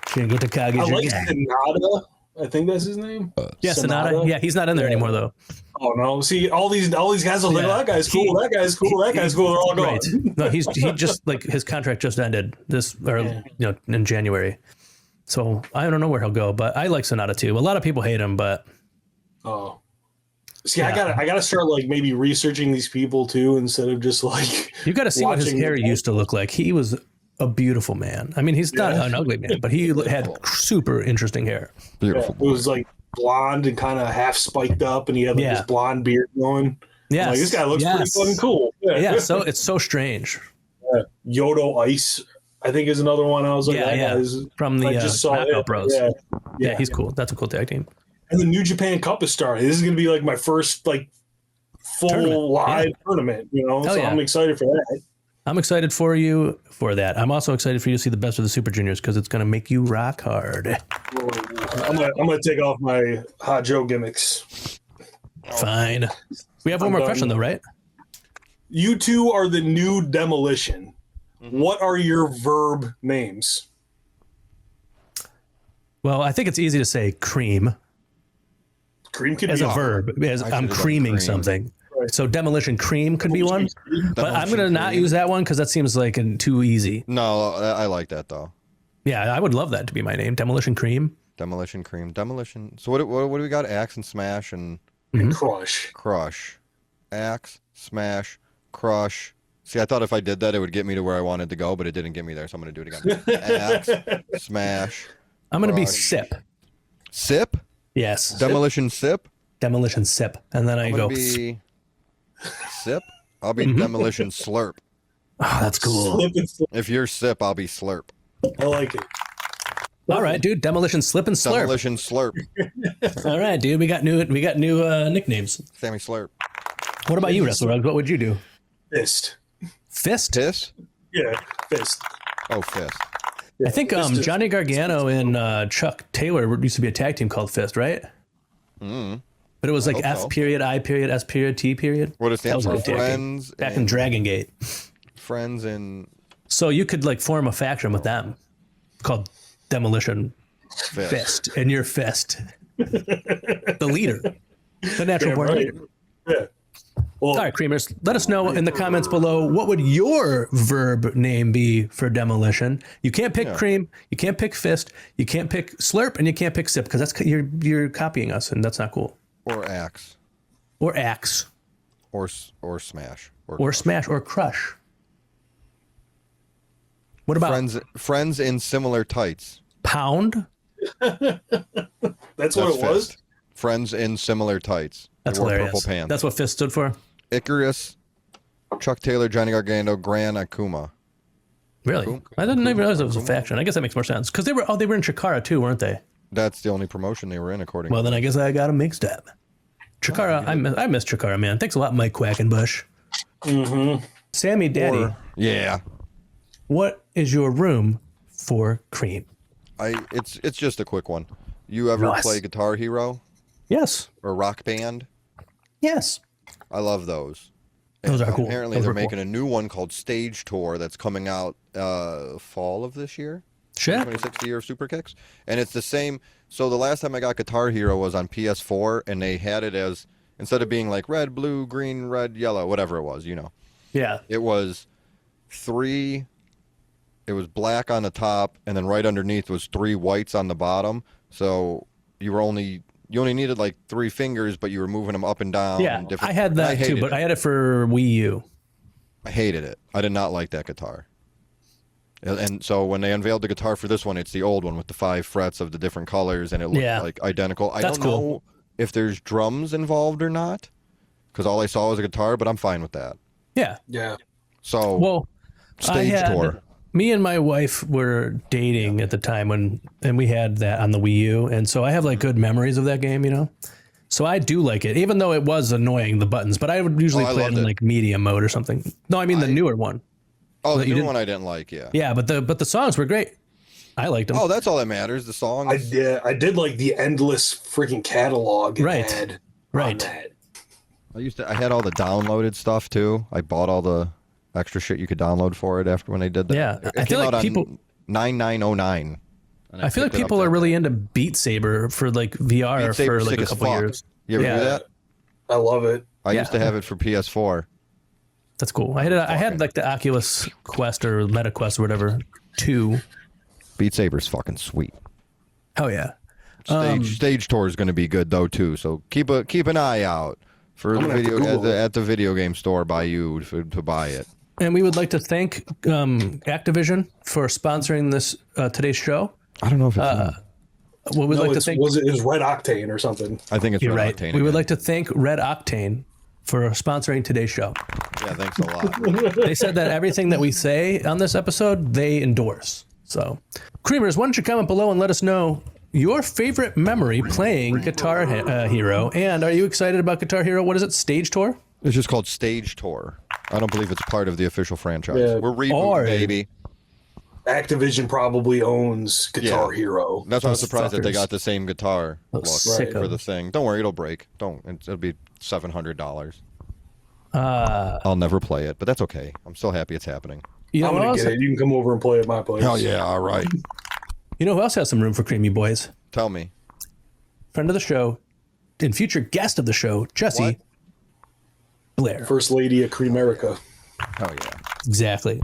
Speaker 1: Shingo Takagi.
Speaker 3: I like Sonata. I think that's his name.
Speaker 1: Sonata. Yeah, he's not in there anymore though.
Speaker 3: Oh no! See, all these guys are like, that guy's cool. That guy's cool. That guy's cool. They're all gone.
Speaker 1: Right. No, he just like his contract just ended in January. So I don't know where he'll go, but I like Sonata too. A lot of people hate him, but
Speaker 3: see, I gotta start like maybe researching these people too instead of just like
Speaker 1: you got to see what his hair used to look like. He was a beautiful man. I mean, he's not an ugly man, but he had super interesting hair.
Speaker 2: Beautiful.
Speaker 3: It was like blonde and kind of half spiked up, and he had like this blonde beard going. Yeah, like, this guy looks pretty fucking cool.
Speaker 1: Yeah, so it's so strange.
Speaker 3: Yodo Ice, I think, is another one. I was like,
Speaker 1: from the Knockout Bros. Yeah, he's cool. That's a cool tag team.
Speaker 3: And the New Japan Cup is starting. This is going to be like my first like full live tournament. You know, so I'm excited for that.
Speaker 1: I'm excited for you for that. I'm also excited for you to see the best of the Super Juniors because it's going to make you rock hard.
Speaker 3: I'm gonna take off my Hot Joe gimmicks.
Speaker 1: Fine. We have one more question though, right?
Speaker 3: You two are the new Demolition. What are your verb names?
Speaker 1: Well, I think it's easy to say cream.
Speaker 3: Cream could
Speaker 1: as
Speaker 3: be
Speaker 1: a verb. As I'm creaming something. Right. So demolition cream could be one. But I'm going to not use that one because that seems like too easy.
Speaker 2: No, I like that though.
Speaker 1: Yeah, I would love that to be my name. Demolition cream.
Speaker 2: Demolition cream. Demolition. So what do we got? Axe and smash and
Speaker 3: crush.
Speaker 2: Crush. Axe, smash, crush. See, I thought if I did that, it would get me to where I wanted to go, but it didn't get me there, so I'm going to do it again. Axe, smash.
Speaker 1: I'm going to be sip.
Speaker 2: Sip?
Speaker 1: Yes.
Speaker 2: Demolition sip?
Speaker 1: Demolition sip. And then I go...
Speaker 2: Be sip? I'll be demolition slurp.
Speaker 1: Oh, that's cool.
Speaker 2: If you're sip, I'll be slurp.
Speaker 3: I like it.
Speaker 1: All right, dude. Demolition slip and slurp.
Speaker 2: Demolition slurp.
Speaker 1: All right, dude. We got new nicknames.
Speaker 2: Sammy Slurp.
Speaker 1: What about you, WrestleRugs? What would you do?
Speaker 3: Fist.
Speaker 1: Fist?
Speaker 2: Fist?
Speaker 3: Yeah, fist.
Speaker 2: Oh, fist.
Speaker 1: I think Johnny Gargano and Chuck Taylor used to be a tag team called Fist, right? But it was like F period, I period, S period, T period.
Speaker 2: What is that for? Friends
Speaker 1: back in Dragon Gate.
Speaker 2: Friends in.
Speaker 1: So you could like form a faction with them called Demolition Fist, and you're Fist, the leader, the natural born leader.
Speaker 3: Yeah. Well,
Speaker 1: all right, Creamers, let us know in the comments below what would your verb name be for demolition. You can't pick cream, you can't pick fist, you can't pick slurp, and you can't pick sip because that's you're copying us, and that's not cool.
Speaker 2: Or axe.
Speaker 1: Or axe.
Speaker 2: Or smash.
Speaker 1: Or smash or crush. What about
Speaker 2: friends in similar tights?
Speaker 1: Pound.
Speaker 3: That's what it was.
Speaker 2: Friends in similar tights.
Speaker 1: That's hilarious. Purple pants. That's what Fist stood for.
Speaker 2: Icarus, Chuck Taylor, Johnny Gargano, Gran Akuma.
Speaker 1: Really? I didn't even realize it was a faction. I guess that makes more sense because they were in Chikara too, weren't they?
Speaker 2: That's the only promotion they were in, according.
Speaker 1: Well, then I guess I got them mixed up. Chikara, I miss Chikara, man. Thanks a lot, Mike Quackenbush. Sammy Daddy.
Speaker 2: Yeah.
Speaker 1: What is your room for cream?
Speaker 2: It's just a quick one. You ever play Guitar Hero?
Speaker 1: Yes.
Speaker 2: Or Rock Band?
Speaker 1: Yes.
Speaker 2: I love those.
Speaker 1: Those are cool.
Speaker 2: Apparently they're making a new one called Stage Tour that's coming out fall of this year.
Speaker 1: Shit.
Speaker 2: 26th year of Super Kicks. And it's the same. So the last time I got Guitar Hero was on PS4, and they had it as, instead of being like red, blue, green, red, yellow, whatever it was, you know.
Speaker 1: Yeah.
Speaker 2: It was it was black on the top, and then right underneath was 3 whites on the bottom. So you only needed like 3 fingers, but you were moving them up and down.
Speaker 1: Yeah,
Speaker 2: and
Speaker 1: I had that too, but I had it for Wii U.
Speaker 2: I hated it. I did not like that guitar. And so when they unveiled the guitar for this one, it's the old one with the 5 frets of the different colors, and it looked like identical. I don't know if there's drums involved or not, because all I saw was a guitar, but I'm fine with that.
Speaker 1: Yeah.
Speaker 3: Yeah.
Speaker 2: So, Stage Tour.
Speaker 1: Me and my wife were dating at the time and we had that on the Wii U, and so I have like good memories of that game, you know. So I do like it, even though it was annoying, the buttons. But I would usually play it in like medium mode or something. No, I mean the newer one.
Speaker 2: Oh, the new one I didn't like, yeah.
Speaker 1: Yeah, but the songs were great. I liked them.
Speaker 2: Oh, that's all that matters. The songs.
Speaker 3: I did like the endless freaking catalog.
Speaker 1: Right.
Speaker 2: I had all the downloaded stuff too. I bought all the extra shit you could download for it after when they did that.
Speaker 1: Yeah,
Speaker 2: I feel like people 9909.
Speaker 1: I feel like people are really into Beat Saber for like VR for like a couple years.
Speaker 2: You ever do that?
Speaker 3: I love it.
Speaker 2: I used to have it for PS4.
Speaker 1: That's cool. I had like the Oculus Quest or Meta Quest or whatever 2.
Speaker 2: Beat Saber's fucking sweet.
Speaker 1: Oh yeah.
Speaker 2: Stage Tour is going to be good though too. So keep an eye out for the video at the video game store by you to buy it.
Speaker 1: And we would like to thank Activision for sponsoring this today's show.
Speaker 2: I don't know if it's
Speaker 3: what we'd like to thank is Red Octane or something.
Speaker 2: I think it's Red Octane.
Speaker 1: We would like to thank Red Octane for sponsoring today's show.
Speaker 2: Yeah, thanks a lot.
Speaker 1: They said that everything that we say on this episode, they endorse. So, Creamers, why don't you comment below and let us know your favorite memory playing Guitar Hero? And are you excited about Guitar Hero? What is it? Stage Tour?
Speaker 2: It's just called Stage Tour. I don't believe it's part of the official franchise.
Speaker 3: Yeah.
Speaker 2: We're rebooting, baby.
Speaker 3: Activision probably owns Guitar Hero.
Speaker 2: That's why I was surprised that they got the same guitar look
Speaker 1: sickos.
Speaker 2: for the thing. Don't worry, it'll break. It'll be $700. I'll never play it, but that's okay. I'm still happy it's happening.
Speaker 1: You know
Speaker 3: I'm gonna get it. You can come over and play at my place.
Speaker 2: Oh yeah, all right.
Speaker 1: You know who else has some room for creamy boys?
Speaker 2: Tell me.
Speaker 1: Friend of the show and future guest of the show, Jessie Blair.
Speaker 3: First Lady of Creamerica.
Speaker 2: Oh yeah.
Speaker 1: Exactly.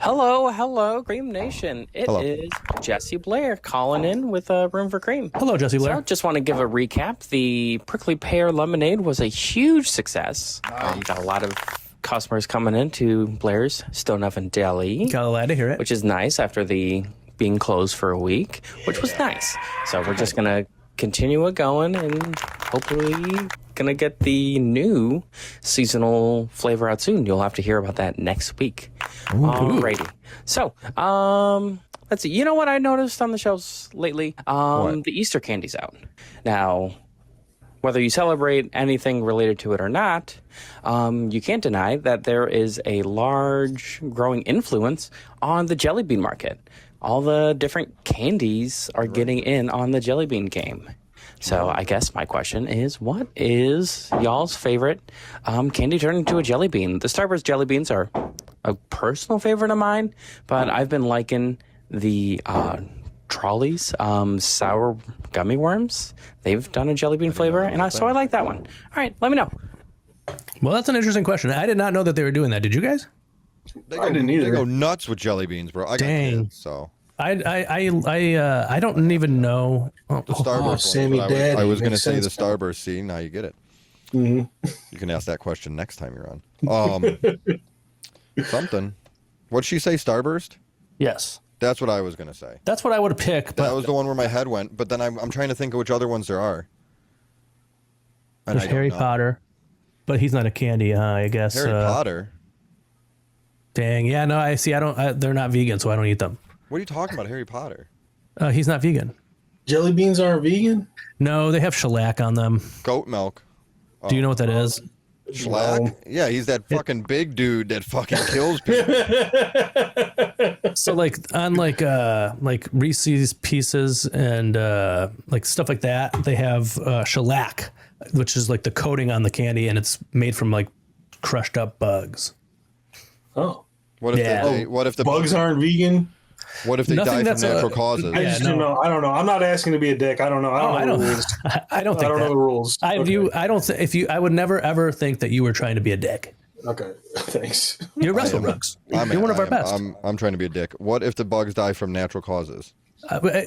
Speaker 8: Hello, Cream Nation. It is Jessie Blair calling in with Room for Cream.
Speaker 1: Hello, Jessie Blair.
Speaker 8: So, just want to give a recap. The Prickly Pear Lemonade was a huge success. Got a lot of customers coming into Blair's Stone Oven Deli.
Speaker 1: Glad to hear it.
Speaker 8: Which is nice after the being closed for a week, which was nice. So we're just going to continue it going and hopefully going to get the new seasonal flavor out soon. You'll have to hear about that next week. Alrighty. So, let's see. You know what I noticed on the shelves lately? The Easter candy's out. Now, whether you celebrate anything related to it or not, you can't deny that there is a large growing influence on the jelly bean market. All the different candies are getting in on the jelly bean game. So I guess my question is, what is y'all's favorite candy turned into a jelly bean? The Starburst jelly beans are a personal favorite of mine, but I've been liking the Trolleys sour gummy worms. They've done a jelly bean flavor, and so I like that one. All right, let me know.
Speaker 1: Well, that's an interesting question. I did not know that they were doing that. Did you guys?
Speaker 3: I didn't either.
Speaker 2: They go nuts with jelly beans, bro. I got kids, so.
Speaker 1: I don't even know.
Speaker 2: The Starburst.
Speaker 3: Sammydaddy.
Speaker 2: I was going to say the Starburst. See, now you get it. Mm-hmm. You can ask that question next time you're on. Something. What'd she say? Starburst?
Speaker 1: Yes.
Speaker 2: That's what I was going to say.
Speaker 1: That's what I would pick. But
Speaker 2: that was the one where my head went. But then I'm trying to think of which other ones there are. And
Speaker 1: there's Harry Potter, but he's not a candy, I guess.
Speaker 2: Harry Potter.
Speaker 1: Dang. Yeah. No. I see. They're not vegan, so I don't eat them.
Speaker 2: What are you talking about, Harry Potter?
Speaker 1: He's not vegan.
Speaker 3: Jelly beans aren't vegan?
Speaker 1: No, they have shellac on them.
Speaker 2: Goat milk.
Speaker 1: Do you know what that is?
Speaker 2: Shellac? No. Yeah, he's that fucking big dude that fucking kills people.
Speaker 1: So like on like Reese's Pieces and like stuff like that, they have shellac, which is like the coating on the candy, and it's made from like crushed up bugs.
Speaker 3: Oh.
Speaker 2: What if the
Speaker 3: bugs aren't vegan?
Speaker 2: What if they die from natural causes?
Speaker 3: I just don't know. I don't know. I'm not asking to be a dick. I don't know. I don't know the rules.
Speaker 1: I don't know
Speaker 3: the rules.
Speaker 1: I would never ever think that you were trying to be a dick.
Speaker 3: Okay, thanks.
Speaker 1: You're WrestleRugs. You're one of our best.
Speaker 2: I'm trying to be a dick. What if the bugs die from natural causes?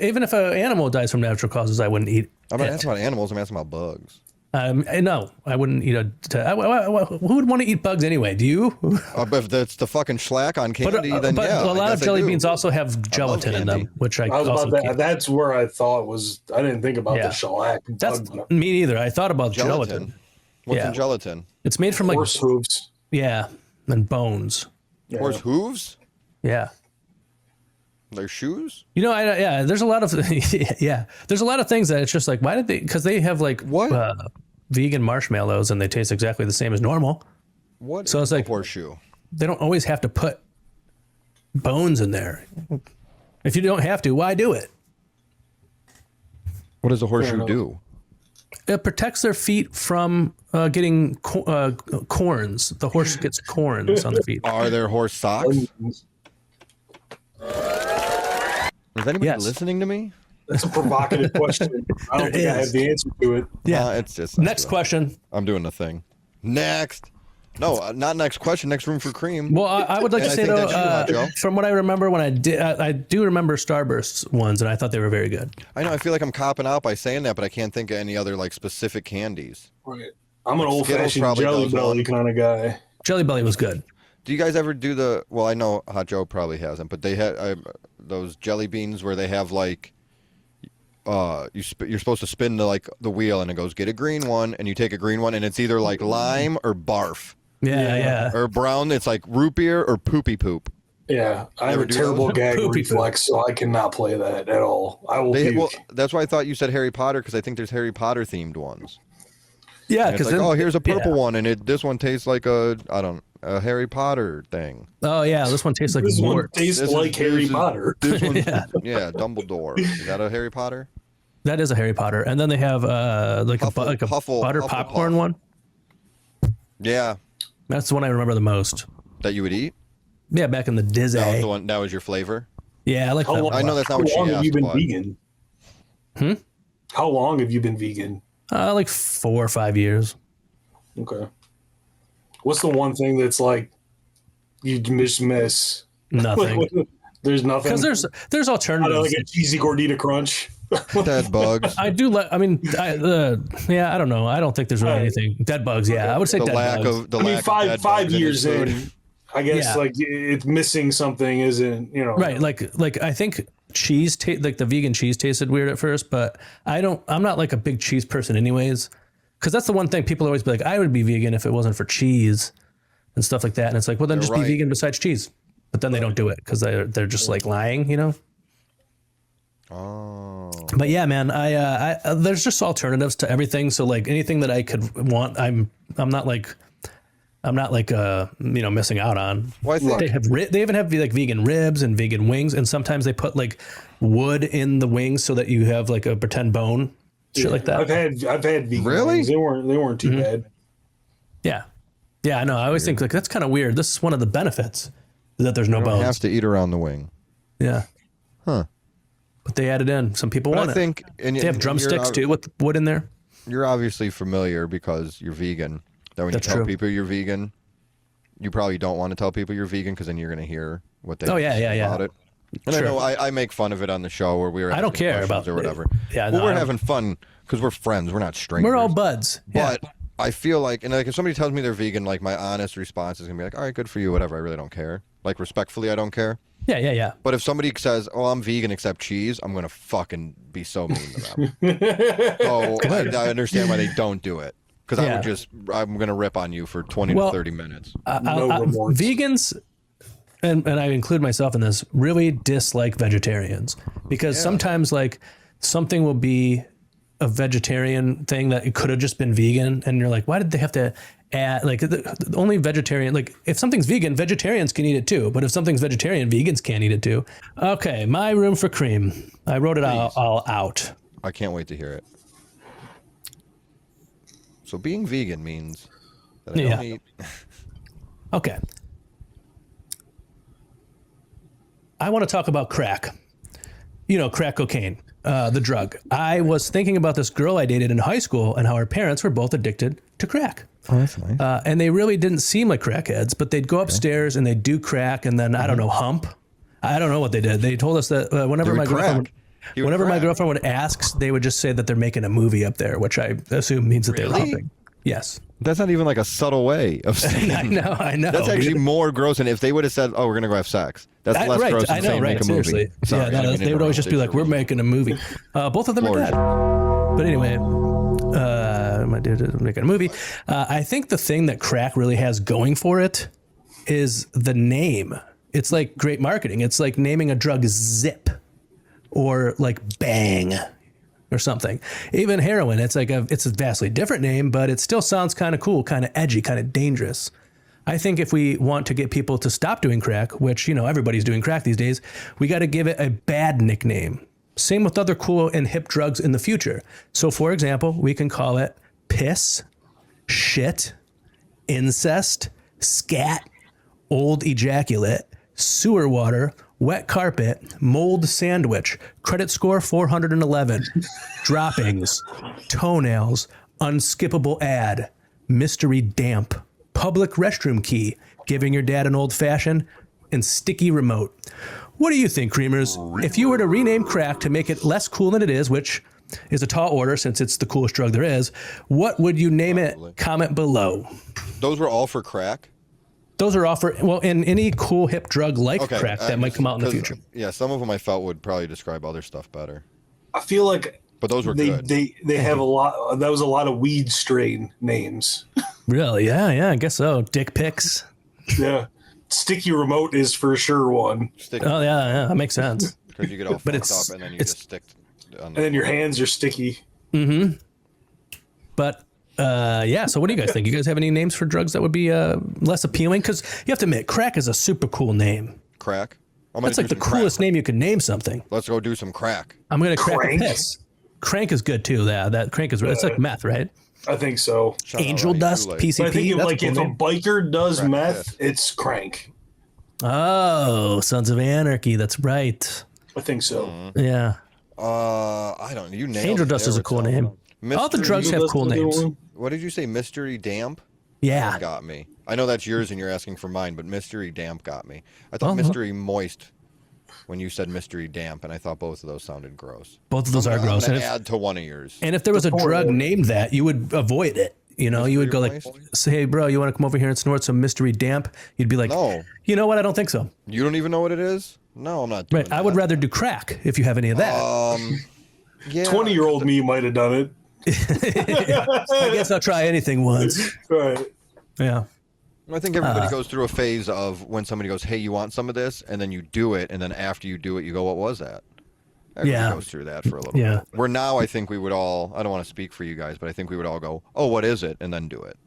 Speaker 1: Even if an animal dies from natural causes, I wouldn't eat.
Speaker 2: I'm not asking about animals. I'm asking about bugs.
Speaker 1: No, I wouldn't eat who would want to eat bugs anyway? Do you?
Speaker 2: If that's the fucking shellac on candy, then
Speaker 1: but
Speaker 2: yeah.
Speaker 1: a lot of jelly beans also have gelatin in them, which I
Speaker 3: was
Speaker 1: also
Speaker 3: about that. That's where I thought was. I didn't think about the shellac.
Speaker 1: That's me neither. I thought about gelatin.
Speaker 2: What's in gelatin?
Speaker 1: It's made from like
Speaker 3: horse hooves.
Speaker 1: Yeah, and bones.
Speaker 2: Yeah. Horse hooves?
Speaker 1: Yeah.
Speaker 2: Their shoes?
Speaker 1: You know, yeah, there's a lot of there's a lot of things that it's just like, why did they? Because they have like vegan marshmallows and they taste exactly the same as normal.
Speaker 2: What?
Speaker 1: So it's like
Speaker 2: horseshoe.
Speaker 1: They don't always have to put bones in there. If you don't have to, why do it?
Speaker 2: What does a horseshoe do?
Speaker 1: It protects their feet from getting corns. The horse gets corns on the feet.
Speaker 2: Are there horse socks? Is anybody listening to me?
Speaker 3: That's a provocative question. I don't think I have the answer to it.
Speaker 1: Yeah,
Speaker 2: it's just
Speaker 1: next question.
Speaker 2: I'm doing the thing. Next. No, not next question. Next room for cream.
Speaker 1: Well, I would like to say though, from what I remember when I do remember Starburst ones, and I thought they were very good.
Speaker 2: I know. I feel like I'm copping out by saying that, but I can't think of any other like specific candies.
Speaker 3: Right. I'm an old-fashioned Jelly Belly kind of guy.
Speaker 1: Jelly Belly was good.
Speaker 2: Do you guys ever do the? Well, I know Hot Joe probably hasn't, but they had those jelly beans where they have like, you're supposed to spin the wheel and it goes get a green one, and you take a green one and it's either like lime or barf.
Speaker 1: Yeah.
Speaker 2: Or brown, it's like root beer or poopy poop.
Speaker 3: Yeah, I have a terrible gag reflex, so I cannot play that at all. I will puke.
Speaker 2: Well, that's why I thought you said Harry Potter, because I think there's Harry Potter themed ones.
Speaker 1: Yeah,
Speaker 2: because like, here's a purple one, and this one tastes like a Harry Potter thing.
Speaker 1: Oh yeah, this one tastes like
Speaker 3: Harry Potter.
Speaker 2: This one, yeah, Dumbledore. Is that a Harry Potter?
Speaker 1: That is a Harry Potter, and then they have a butter popcorn one.
Speaker 2: Yeah,
Speaker 1: that's the one I remember the most.
Speaker 2: That you would eat?
Speaker 1: Yeah, back in the Disney.
Speaker 2: That was the one. That was your flavor.
Speaker 1: Yeah, I like that one.
Speaker 2: I know that's not what she asked.
Speaker 3: How long have you been vegan? How long have you been vegan?
Speaker 1: Like 4 or 5 years.
Speaker 3: Okay. What's the one thing that's like you just miss?
Speaker 1: Nothing.
Speaker 3: There's nothing.
Speaker 1: Because there's alternatives.
Speaker 3: Like a cheesy gordita crunch.
Speaker 2: Dead bugs.
Speaker 1: I do like. I mean, I don't know. I don't think there's really anything. Dead bugs. Yeah, I would say
Speaker 2: the
Speaker 1: dead
Speaker 2: lack
Speaker 1: bugs.
Speaker 2: of the lack of dead
Speaker 3: 5
Speaker 2: bugs
Speaker 3: years
Speaker 2: in.
Speaker 3: I guess like it's missing something. Isn't
Speaker 1: right? Like I think cheese like the vegan cheese tasted weird at first, but I'm not like a big cheese person anyways, because that's the one thing people always be like, I would be vegan if it wasn't for cheese and stuff like that, and it's like, well then be vegan besides cheese, but then they don't do it because they're just like lying,
Speaker 2: Oh.
Speaker 1: But yeah, man, I there's just alternatives to everything, so like anything that I could want, I'm not like missing out on.
Speaker 2: Well, I think
Speaker 1: they even have like vegan ribs and vegan wings, and sometimes they put like wood in the wings so that you have like a pretend bone, shit like that.
Speaker 3: I've had vegan wings. They weren't too bad.
Speaker 1: Yeah, I know. I always think like that's kind of weird. This is one of the benefits that there's no bones.
Speaker 2: You have to eat around the wing.
Speaker 1: Yeah.
Speaker 2: Huh.
Speaker 1: But they added in. Some people want
Speaker 2: it.
Speaker 1: They have drumsticks too with wood in there.
Speaker 2: You're obviously familiar because you're vegan. That when you tell people you're vegan, you probably don't want to tell people you're vegan because then you're going to hear what they say about it. And I know I make fun of it on the show where we were.
Speaker 1: I don't care about
Speaker 2: or whatever.
Speaker 1: Yeah,
Speaker 2: well, we're having fun because we're friends. We're not strangers.
Speaker 1: We're all buds.
Speaker 2: But I feel like, and like if somebody tells me they're vegan, like my honest response is going to be like, all right, good for you, whatever. I really don't care. Like respectfully, I don't care.
Speaker 1: Yeah.
Speaker 2: But if somebody says, "Oh, I'm vegan except cheese," I'm gonna fucking be so mean to them. So I understand why they don't do it, because I'm gonna rip on you for 20 to 30 minutes.
Speaker 1: Vegans, and I include myself in this, really dislike vegetarians because sometimes like something will be a vegetarian thing that it could have just been vegan, and you're like, why did they have to add like the only vegetarian, like if something's vegan, vegetarians can eat it too, but if something's vegetarian, vegans can't eat it too. Okay, my room for cream. I wrote it all out.
Speaker 2: I can't wait to hear it. So being vegan means that I don't eat.
Speaker 1: Okay. I want to talk about crack. Crack cocaine. The drug. I was thinking about this girl I dated in high school and how her parents were both addicted to crack.
Speaker 2: Oh, that's nice.
Speaker 1: And they really didn't seem like crackheads, but they'd go upstairs and they'd do crack and then, I don't know, hump. I don't know what they did. They told us that whenever my girlfriend would ask, they would just say that they're making a movie up there, which I assume means that they're humping. Yes.
Speaker 2: That's not even like a subtle way of saying.
Speaker 1: I know.
Speaker 2: That's actually more gross than if they would have said, "Oh, we're gonna go have sex." That's less gross than saying make a movie. Sorry,
Speaker 1: they would always just be like, "We're making a movie." Both of them are dead. But anyway, my dude is making a movie. I think the thing that crack really has going for it is the name. It's like great marketing. It's like naming a drug Zip or like Bang or something. Even heroin, it's a vastly different name, but it still sounds kind of cool, kind of edgy, kind of dangerous. I think if we want to get people to stop doing crack, which, everybody's doing crack these days, we got to give it a bad nickname. Same with other cool and hip drugs in the future. So, for example, we can call it piss, shit, incest, scat, old ejaculate, sewer water, wet carpet, mold sandwich, credit score 411, droppings, toenails, unskippable ad, mystery damp, public restroom key, giving your dad an old fashioned, and sticky remote. What do you think, Creamers? If you were to rename crack to make it less cool than it is, which is a tall order since it's the coolest drug there is, what would you name it? Comment below.
Speaker 2: Those were all for crack?
Speaker 1: Those are all for, in any cool hip drug like crack that might come out in the future.
Speaker 2: Yeah, some of them I felt would probably describe other stuff better.
Speaker 3: I feel like
Speaker 2: but those were good.
Speaker 3: They have a lot. That was a lot of weed strain names.
Speaker 1: Really? Yeah, I guess so. Dick pics.
Speaker 3: Yeah. Sticky remote is for sure one.
Speaker 1: Oh, yeah, that makes sense.
Speaker 2: Because you get all fucked up and then you just stick on
Speaker 3: and then your hands are sticky.
Speaker 1: Mm-hmm. But, so what do you guys think? You guys have any names for drugs that would be less appealing? Because you have to admit, crack is a super cool name.
Speaker 2: Crack?
Speaker 1: That's like the coolest name you could name something.
Speaker 2: Let's go do some crack.
Speaker 1: I'm going to crack a piss. Crank is good, too. Yeah, that crank is, it's like meth, right?
Speaker 3: I think so.
Speaker 1: Angel dust, PCP.
Speaker 3: But I think if a biker does meth, it's crank.
Speaker 1: Oh, Sons of Anarchy. That's right.
Speaker 3: I think so.
Speaker 1: Yeah.
Speaker 2: I don't know. You nailed
Speaker 1: Angel
Speaker 2: it
Speaker 1: dust is a cool name. All the drugs have cool names.
Speaker 2: What did you say? Mystery damp?
Speaker 1: Yeah.
Speaker 2: That got me. I know that's yours and you're asking for mine, but mystery damp got me. I thought mystery moist when you said mystery damp, and I thought both of those sounded gross.
Speaker 1: Both of those are gross.
Speaker 2: I'm gonna add to one of yours.
Speaker 1: And if there was a drug named that, you would avoid it. You would go like, say, hey, bro, you want to come over here and snort some mystery damp? You'd be like,
Speaker 2: no.
Speaker 1: You know what? I don't think so.
Speaker 2: You don't even know what it is? No, I'm not doing that.
Speaker 1: I would rather do crack if you have any of that.
Speaker 2: Yeah.
Speaker 3: 20-year-old me might have done it.
Speaker 1: I guess I'll try anything once.
Speaker 3: Right.
Speaker 1: Yeah.
Speaker 2: I think everybody goes through a phase of when somebody goes, hey, you want some of this? And then you do it. And then after you do it, you go, what was that? Everybody goes through that for a little bit. Where now I think we would all, I don't want to speak for you guys, but I think we would all go, oh, what is it? And then do it.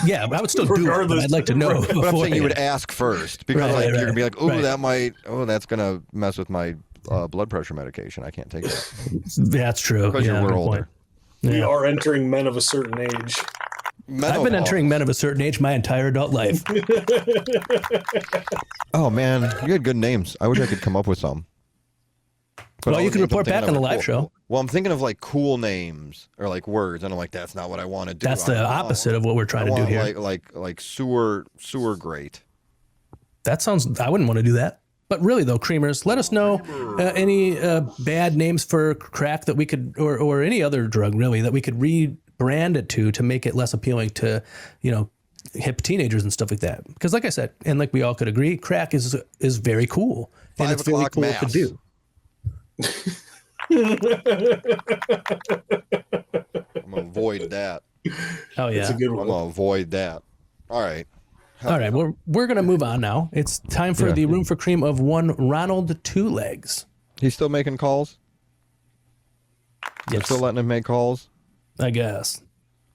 Speaker 1: Yeah, but I would still do it, but I'd like to know.
Speaker 2: But I'm saying you would ask first because you're going to be like, that's going to mess with my blood pressure medication. I can't take it.
Speaker 1: That's true.
Speaker 2: Because we're older.
Speaker 3: We are entering men of a certain age.
Speaker 1: I've been entering men of a certain age my entire adult life.
Speaker 2: Oh, man. You had good names. I wish I could come up with some.
Speaker 1: But you can report back on the live show.
Speaker 2: Well, I'm thinking of like cool names or like words, and I'm like, that's not what I want to do.
Speaker 1: That's the opposite of what we're trying to do here.
Speaker 2: Like sewer great.
Speaker 1: That sounds. I wouldn't want to do that. But really, though, Creamers, let us know any bad names for crack that we could, or any other drug really that we could rebrand it to make it less appealing to, hip teenagers and stuff like that. Because, like I said, and like we all could agree, crack is very cool and it's very cool to do.
Speaker 2: I'm gonna avoid that.
Speaker 1: Oh yeah,
Speaker 3: that's a good one.
Speaker 2: I'm gonna avoid that. All right.
Speaker 1: We're gonna move on now. It's time for the Room for Cream of one Ronald Two Legs.
Speaker 2: He's still making calls.
Speaker 1: Yes.
Speaker 2: Still letting him make calls.
Speaker 1: I guess.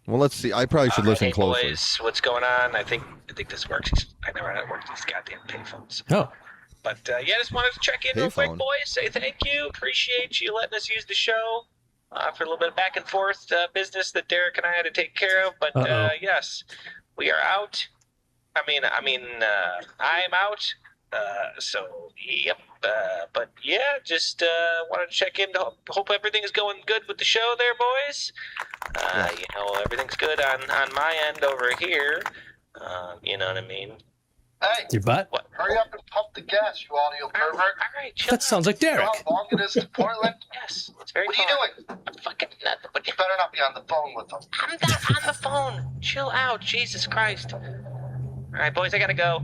Speaker 2: Well, let's see. I probably should listen closer.
Speaker 9: Boys, what's going on? I think this works. I never had it work these goddamn payphones.
Speaker 1: Oh.
Speaker 9: But just wanted to check in real quick, boys. Say thank you. Appreciate you letting us use the show for a little bit of back and forth business that Derek and I had to take care of. But yes, we are out. I'm out. So yep. But yeah, just wanted to check in. Hope everything is going good with the show, there, boys. Everything's good on my end over here. You know what I mean.
Speaker 10: Hey,
Speaker 1: your butt?
Speaker 10: What? Hurry up and pump the gas, you audio pervert.
Speaker 9: All right, chill
Speaker 1: that sounds like Derek.
Speaker 10: You know how long it is to Portland?
Speaker 9: Yes, it's very
Speaker 10: What
Speaker 9: far.
Speaker 10: are you doing?
Speaker 9: I'm fucking nothing.
Speaker 10: You better not be on the phone with them.
Speaker 9: I'm not on the phone. Chill out, Jesus Christ. All right, boys, I gotta go.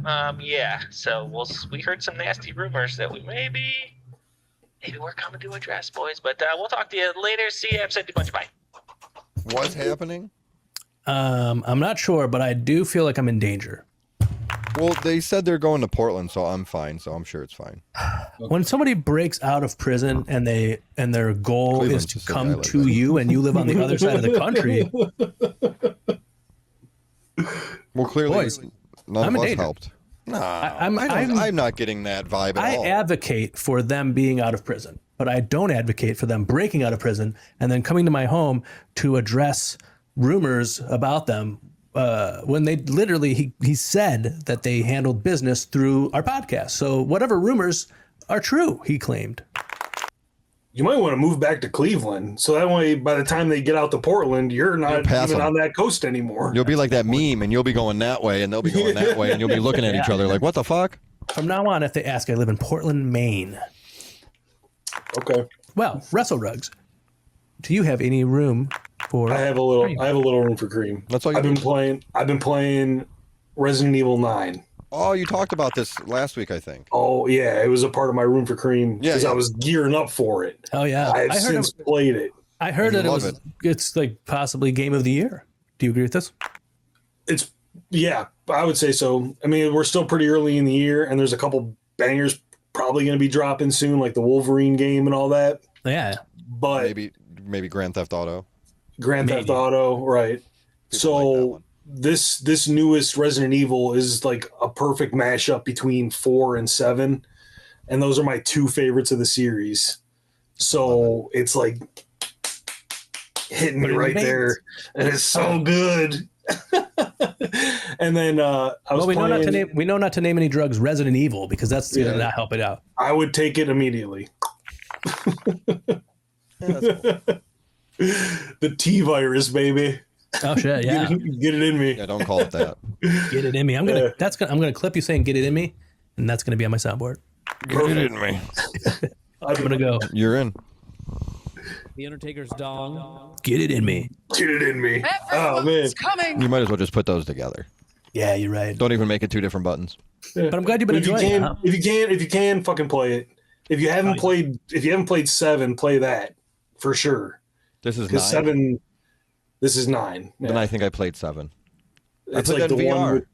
Speaker 9: So we heard some nasty rumors that we maybe we're coming to address, boys. But we'll talk to you later. See you. I've said too much. Bye.
Speaker 2: What's happening?
Speaker 1: I'm not sure, but I do feel like I'm in danger.
Speaker 2: Well, they said they're going to Portland, so I'm fine. So I'm sure it's fine.
Speaker 1: When somebody breaks out of prison and their goal is to come to you, and you live on the other side of the country.
Speaker 2: Well, clearly,
Speaker 1: Boys,
Speaker 2: none
Speaker 1: I'm
Speaker 2: of
Speaker 1: a
Speaker 2: us
Speaker 1: danger.
Speaker 2: helped. No,
Speaker 1: I'm
Speaker 2: not getting that vibe at
Speaker 1: I
Speaker 2: all.
Speaker 1: advocate for them being out of prison, but I don't advocate for them breaking out of prison and then coming to my home to address rumors about them. When they literally, he said that they handled business through our podcast. So whatever rumors are true, he claimed.
Speaker 3: You might want to move back to Cleveland, so that way, by the time they get out to Portland, you're not even on that coast anymore.
Speaker 2: You'll be like that meme, and you'll be going that way, and they'll be going that way, and you'll be looking at each other like, what the fuck?
Speaker 1: From now on, if they ask, I live in Portland, Maine.
Speaker 3: Okay.
Speaker 1: Well, WrestleRugs, do you have any room for?
Speaker 3: I have a little room for cream.
Speaker 2: That's all
Speaker 3: I've been playing Resident Evil 9.
Speaker 2: Oh, you talked about this last week, I think.
Speaker 3: Oh yeah, it was a part of my room for cream because I was gearing up for it.
Speaker 1: Oh yeah,
Speaker 3: I have since played it.
Speaker 1: I heard that it's like possibly game of the year. Do you agree with this?
Speaker 3: I would say so. I mean, we're still pretty early in the year, and there's a couple bangers probably going to be dropping soon, like the Wolverine game and all that.
Speaker 1: Yeah,
Speaker 3: but
Speaker 2: maybe Grand Theft Auto.
Speaker 3: Theft Auto, right? So this newest Resident Evil is like a perfect mashup between 4 and 7, and those are my two favorites of the series. So it's like hitting me right there, and it's so good. And then
Speaker 1: we know not to name any drugs Resident Evil because that's going to not help it out.
Speaker 3: I would take it immediately. The T virus, baby.
Speaker 1: Oh shit! Yeah,
Speaker 3: get it in me.
Speaker 2: Yeah, don't call it that.
Speaker 1: Get it in me. I'm gonna clip you saying "get it in me," and that's gonna be on my soundboard.
Speaker 2: Get it in me.
Speaker 1: I'm gonna go.
Speaker 2: You're in.
Speaker 5: The Undertaker's dong.
Speaker 1: Get it in me.
Speaker 3: Get it in me. Oh man,
Speaker 10: coming.
Speaker 2: You might as well just put those together.
Speaker 1: Yeah, you're right.
Speaker 2: Don't even make it two different buttons.
Speaker 1: But I'm glad you've been enjoying it. Huh?
Speaker 3: If you can, fucking play it. If you haven't played 7, play that for sure.
Speaker 2: This is 9.
Speaker 3: 7. This is 9. Yeah.
Speaker 2: Then I think I played 7.
Speaker 3: It's like the VR. One.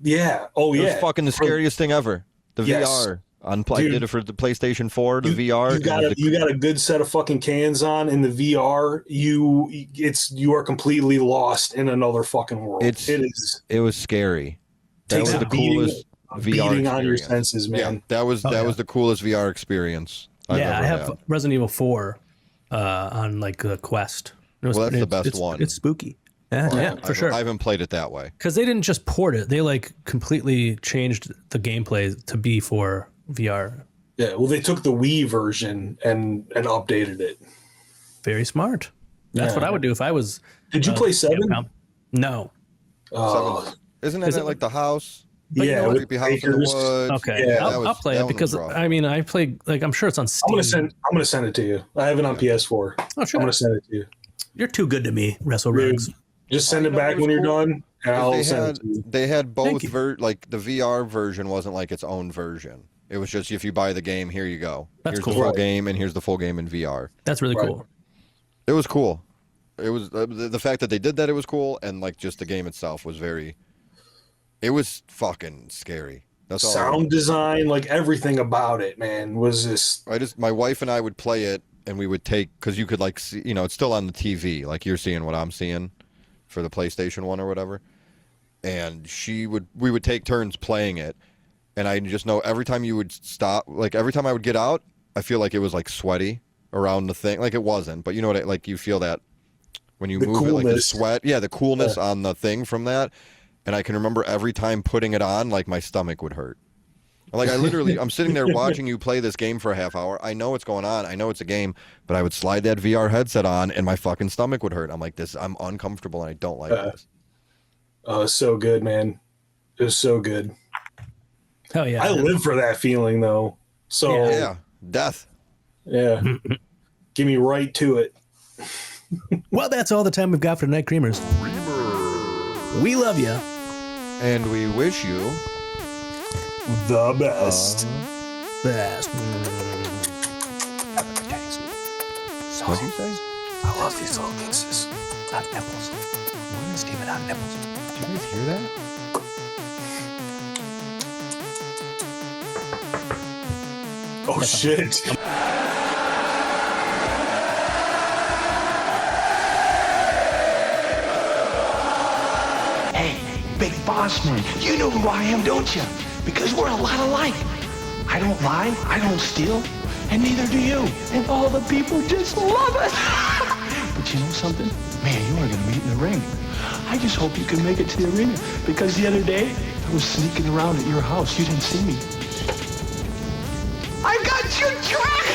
Speaker 3: Yeah. Oh yeah.
Speaker 2: It was fucking the scariest thing ever. The VR. I did it for the PlayStation 4. The VR.
Speaker 3: You got a good set of fucking cans on in the VR. You are completely lost in another fucking world.
Speaker 2: It was scary. That was the coolest VR experience.
Speaker 3: On your senses, man.
Speaker 2: Yeah, that was the coolest VR experience.
Speaker 1: I have Resident Evil 4 on like the Quest.
Speaker 2: That's the best one.
Speaker 1: It's spooky. Yeah, for sure.
Speaker 2: I haven't played it that way
Speaker 1: because they didn't just port it; they like completely changed the gameplay to be for VR.
Speaker 3: Yeah, well, they took the Wii version and updated it.
Speaker 1: Very smart. That's what I would do if I was.
Speaker 3: Did you play 7?
Speaker 1: No.
Speaker 2: Isn't that like the house?
Speaker 3: But
Speaker 2: yeah, creepy house in the woods.
Speaker 1: Okay, yeah, I'll play it because I mean I play like I'm sure it's on Steam.
Speaker 3: I'm gonna send it to you. I have it on PS4.
Speaker 1: Oh sure.
Speaker 3: I'm gonna send it to you.
Speaker 1: You're too good to me, WrestleRugs.
Speaker 3: Just send it back when you're done, and I'll send it to you.
Speaker 2: They had both like the VR version wasn't like its own version. It was just if you buy the game, here you go. Here's the full game, and here's the full game in VR.
Speaker 1: That's really cool.
Speaker 2: It was cool. It was the fact that they did that. It was cool, and like just the game itself was very. It was fucking scary. That's all.
Speaker 3: Sound design, like everything about it, man, was just.
Speaker 2: My wife and I would play it, and we would because you could like see, it's still on the TV, like you're seeing what I'm seeing, for the PlayStation 1 or whatever, and we would take turns playing it, and I just know every time you would stop, like every time I would get out, I feel like it was like sweaty around the thing, like it wasn't, but you know what, like you feel that when you move it, like the sweat, the coolness on the thing from that. And I can remember every time putting it on, like my stomach would hurt. Like I'm sitting there watching you play this game for a half hour. I know what's going on. I know it's a game, but I would slide that VR headset on and my fucking stomach would hurt. I'm like, I'm uncomfortable and I don't like this.
Speaker 3: Oh, it's so good, man. It was so good.
Speaker 1: Hell yeah.
Speaker 3: I live for that feeling though. So
Speaker 2: yeah. Death.
Speaker 3: Yeah. Give me right to it.
Speaker 1: Well, that's all the time we've got for tonight, Creamers. We love you.
Speaker 2: And we wish you
Speaker 3: the best.
Speaker 1: Best.
Speaker 2: What'd you say?
Speaker 3: I love these little kisses.
Speaker 1: Not nipples.
Speaker 3: Steven, not nipples.
Speaker 2: Did you guys hear that?
Speaker 3: Oh, shit.
Speaker 7: Hey, big boss man, you know who I am, don't you? Because we're a lot alike. I don't lie, I don't steal, and neither do you. And all the people just love us. But you know something? Man, you are gonna meet in the ring. I just hope you can make it to the arena, because the other day, I was sneaking around at your house. You didn't see me. I got you tracked!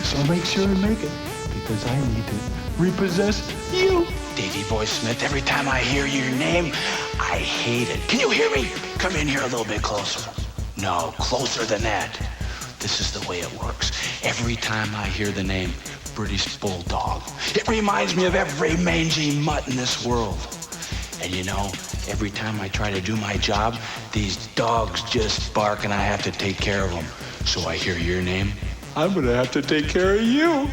Speaker 7: So make sure and make it, because I need to repossess you. Davey Boy Smith, every time I hear your name, I hate it. Can you hear me? Come in here a little bit closer. No, closer than that. This is the way it works. Every time I hear the name British Bulldog, it reminds me of every mangy mutt in this world. And you know, every time I try to do my job, these dogs just bark and I have to take care of them. So I hear your name, I'm gonna have to take care of you.